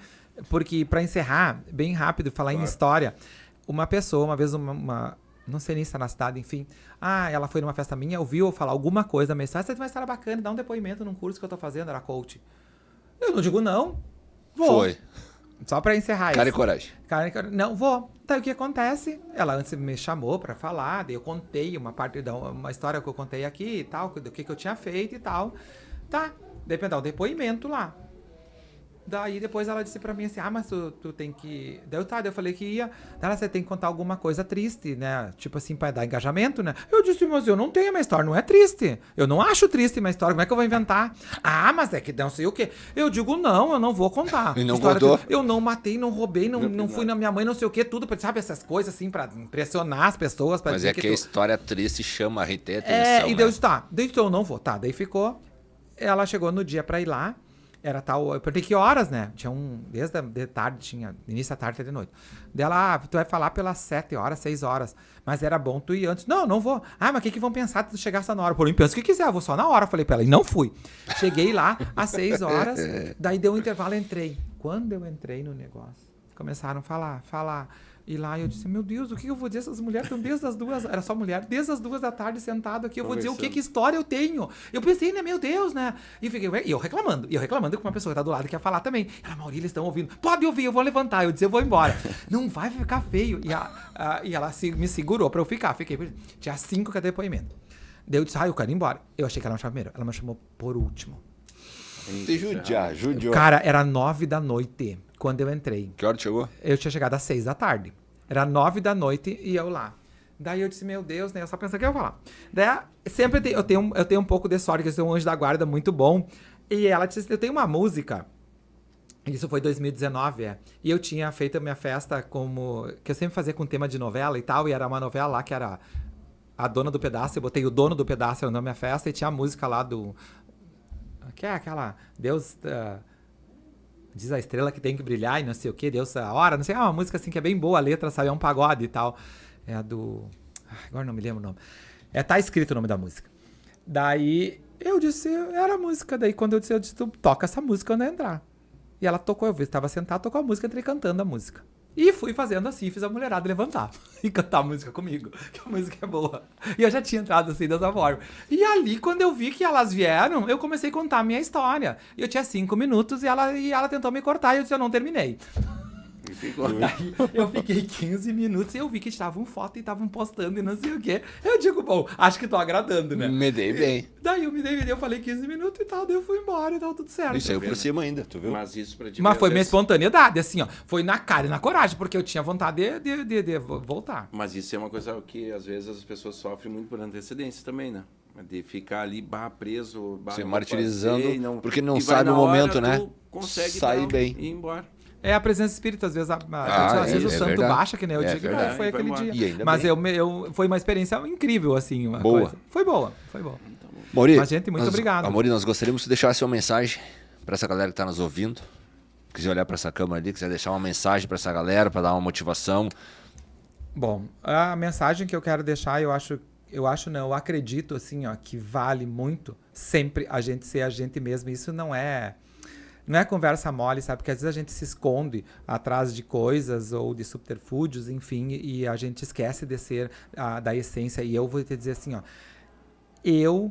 Porque, pra encerrar, bem rápido, falar em história, uma pessoa, uma vez, não sei nem se tá na cidade, enfim. Ela foi numa festa minha, ouviu eu falar alguma coisa da minha história. Você tem uma história bacana, dá um depoimento num curso que eu tô fazendo, era coach. Eu não digo não. Vou. Foi. Só pra encerrar Cara e isso. coragem. Não, vou. Daí o que acontece? Ela antes me chamou pra falar, daí eu contei uma história que eu contei aqui e tal, do que eu tinha feito e tal. Tá, daí dar um depoimento lá. Daí depois ela disse pra mim assim, mas tu tem que... Daí eu falei que ia. Daí você tem que contar alguma coisa triste, né? Tipo assim, pra dar engajamento, né? Eu disse, mas eu não tenho, a minha história não é triste. Eu não acho triste a minha história, como é que eu vou inventar? Mas é que não sei o quê. Eu digo, não, eu não vou contar. E não História contou? Eu não matei, não roubei, não fui na minha mãe, não sei o quê, tudo, sabe? Essas coisas assim, pra impressionar as pessoas. Pra Mas dizer é que a história triste chama a reter a atenção, e né? daí eu disse, tá, daí eu não vou. Tá, daí ficou. Ela chegou no dia pra ir lá. Era tal, eu perguntei que horas, né? Tinha desde de tarde, tinha início da tarde até de noite. Dela, tu vai falar pelas 7 horas, 6 horas. Mas era bom tu ir antes. Não vou. Mas o que vão pensar se tu chegasse na hora? Por mim, pensa o que quiser, eu vou só na hora. Falei pra ela, e não fui. Cheguei lá às 6 horas, daí deu um intervalo, entrei. Quando eu entrei no negócio, começaram a falar. E lá eu disse, meu Deus, o que eu vou dizer? Essas mulheres estão desde as 2, era só mulher, desde as 2 da tarde sentado aqui, eu vou dizer o que história eu tenho. Eu pensei, né, meu Deus, né? E eu reclamando com uma pessoa que tá do lado que ia falar também. Ela, Maurício, eles estão ouvindo. Pode ouvir, eu vou levantar. Eu disse, eu vou embora. Não vai ficar feio. E ela me segurou pra eu ficar. Fiquei, tinha 5 que é depoimento. Daí eu disse, eu quero ir embora. Eu achei que ela me chamava primeiro. Ela me chamou por último. Te judiou. Cara, era 9 da noite quando eu entrei. Que hora tu chegou? Eu tinha chegado às 6 da tarde. Era 9 da noite e eu lá. Daí eu disse, meu Deus, né? Eu só pensei que eu ia falar. Daí, sempre eu tenho um pouco de sorte, que eu sou um anjo da guarda muito bom. E ela disse, eu tenho uma música. Isso foi 2019, E eu tinha feito a minha festa que eu sempre fazia com tema de novela e tal. E era uma novela lá que era A Dona do Pedaço. Eu botei O Dono do Pedaço na minha festa e tinha a música lá do... Que é aquela... Deus... diz a estrela que tem que brilhar e não sei o que, Deus a hora, não sei, uma música assim que é bem boa, a letra, sabe, é um pagode e tal. É a do... agora não me lembro o nome. Tá escrito o nome da música. Daí, eu disse, era a música. Daí, quando eu disse, tu toca essa música quando eu entrar. E ela tocou, eu estava sentado, tocou a música, entrei cantando a música. E fui fazendo assim, fiz a mulherada levantar e cantar a música comigo, que a música é boa. E eu já tinha entrado assim dessa forma. E ali, quando eu vi que elas vieram, eu comecei a contar a minha história. E eu tinha 5 minutos e ela tentou me cortar e eu disse, eu não terminei. Daí eu fiquei 15 minutos e eu vi que estavam foto e estavam postando e não sei o quê. Eu digo, bom, acho que tô agradando, né? Me dei bem. Daí eu me dei, eu falei 15 minutos e tal, daí eu fui embora e tal, tudo certo. E saiu por cima ainda, tu viu? Mas isso pra ti... Mas foi minha espontaneidade, assim, ó. Foi na cara e na coragem, porque eu tinha vontade de voltar. Mas isso é uma coisa que às vezes as pessoas sofrem muito por antecedência também, né? De ficar ali preso, Se martirizando, porque não e vai sabe na o momento, hora, né? tu consegue Sair bem. ir embora. É a presença espírita, às vezes, às vezes o santo verdade. baixa, que nem eu digo, verdade. foi aquele Vai dia. E ainda Mas bem. foi uma experiência incrível, assim, uma Boa. coisa. Foi boa. Mauri, Mas, gente, muito obrigado. Mauri, nós gostaríamos que deixasse uma mensagem para essa galera que está nos ouvindo. Quiser olhar para essa câmera ali, quiser deixar uma mensagem para essa galera, para dar uma motivação. Bom, a mensagem que eu quero deixar, eu acredito, assim, ó, que vale muito sempre a gente ser a gente mesmo. Isso não é conversa mole, sabe? Porque às vezes a gente se esconde atrás de coisas ou de subterfúgios, enfim, e a gente esquece de ser da essência. E eu vou te dizer assim, ó, eu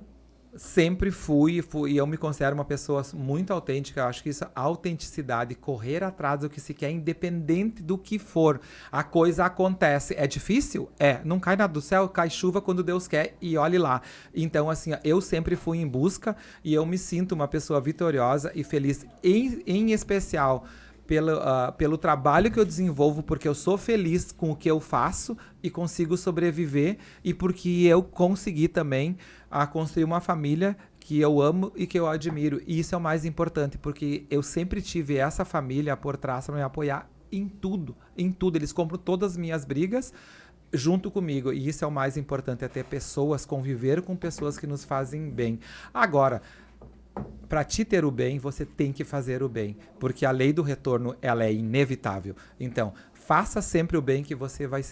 Sempre fui, e eu me considero uma pessoa muito autêntica. Eu acho que isso, autenticidade, correr atrás do que se quer, independente do que for. A coisa acontece. É difícil? É. Não cai nada do céu, cai chuva quando Deus quer e olhe lá. Então, assim, eu sempre fui em busca e eu me sinto uma pessoa vitoriosa e feliz, em especial pelo trabalho que eu desenvolvo, porque eu sou feliz com o que eu faço e consigo sobreviver, e porque eu consegui também construir uma família que eu amo e que eu admiro. E isso é o mais importante, porque eu sempre tive essa família por trás para me apoiar em tudo, em tudo. Eles compram todas as minhas brigas junto comigo, e isso é o mais importante, é ter pessoas, conviver com pessoas que nos fazem bem. Agora, para te ter o bem, você tem que fazer o bem, porque a lei do retorno, ela é inevitável. Então, faça sempre o bem, que você vai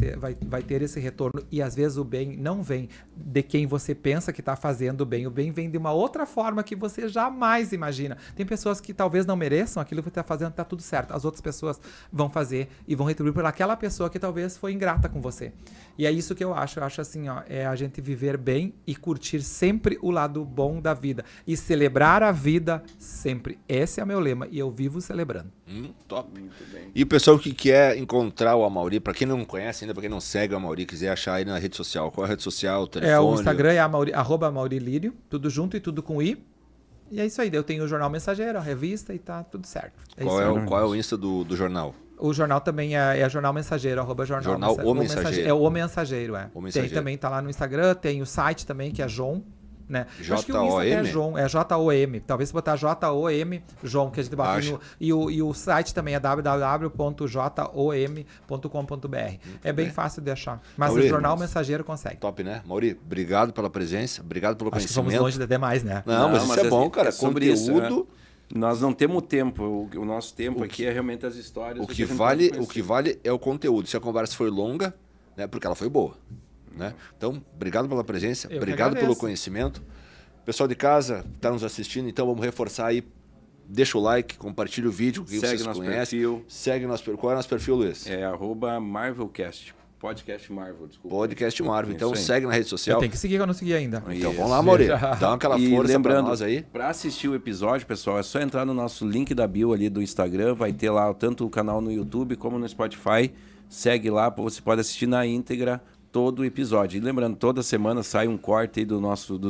ter esse retorno, e às vezes o bem não vem de quem você pensa que está fazendo o bem vem de uma outra forma que você jamais imagina. Tem pessoas que talvez não mereçam aquilo que você está fazendo, está tudo certo. As outras pessoas vão fazer e vão retribuir por aquela pessoa que talvez foi ingrata com você. E é isso que eu acho assim, ó, é a gente viver bem e curtir sempre o lado bom da vida e celebrar a vida sempre. Esse é o meu lema e eu vivo celebrando. Top. Muito bem. E o pessoal que quer encontrar o Amaury, para quem não conhece ainda, para quem não segue o Amaury, quiser achar ele na rede social, qual é a rede social, o telefone? O Instagram é @AmauryLírio, tudo junto e tudo com I. E é isso aí, eu tenho o Jornal Mensageiro, a revista, e tá tudo certo. Qual é o Insta do jornal? O jornal também é Jornal Mensageiro, @jornal O Mensageiro. É o Mensageiro, O Mensageiro. Tem também, tá lá no Instagram, tem o site também, que é João, né? Acho que o Insta J-O-M? é João, é J-O-M. Talvez se botar J-O-M, João, que a gente bota e o site também é www.jom.com.br. É bem fácil de achar. Mas Amaury, o Jornal Mensageiro consegue. Top, né? Amaury, obrigado pela presença, obrigado pelo Acho que conhecimento. somos longe de demais, né? Não, mas isso é bom, cara. Sobre Conteúdo... isso, nós não temos tempo. O nosso tempo aqui é realmente as histórias. O que vale é o conteúdo. Se a conversa foi longa, né, porque ela foi boa. Né? Então, obrigado pela presença, obrigado pelo conhecimento. Pessoal de casa está nos assistindo, então vamos reforçar aí. Deixa o like, compartilha o vídeo, que vocês conhecem. Perfil. Segue nosso perfil. Qual é o nosso perfil, Luiz? É @MarvelCast. Podcast Marvel, desculpa. Podcast Marvel. Então segue na rede social. Eu tenho que seguir, que eu não segui ainda. Então vamos lá, Amaury. Dá aquela força pra nós aí. Para assistir o episódio, pessoal, é só entrar no nosso link da bio ali do Instagram. Vai ter lá tanto o canal no YouTube como no Spotify. Segue lá, você pode assistir na íntegra todo o episódio. E lembrando, toda semana sai um corte aí dos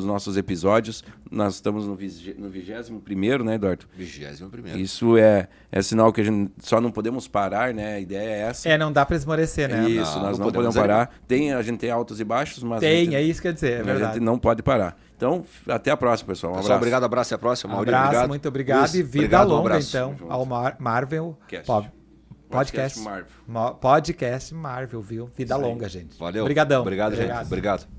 nossos episódios. Nós estamos no 21º, né, Eduardo? 21º. Isso é sinal que a gente só não podemos parar, né? A ideia é essa. Não dá para esmorecer, né? Isso, nós não podemos parar. A gente tem altos e baixos, mas... é isso que eu ia dizer, é verdade. A gente não pode parar. Então, até a próxima, pessoal. Um abraço. Obrigado, abraço, até a próxima. Amaury, obrigado. Muito obrigado. Luiz, e vida obrigado, longa, então, ao Marvel Podcast Marvel, viu? Vida longa, gente. Valeu. Obrigadão. Obrigado, gente. Obrigado.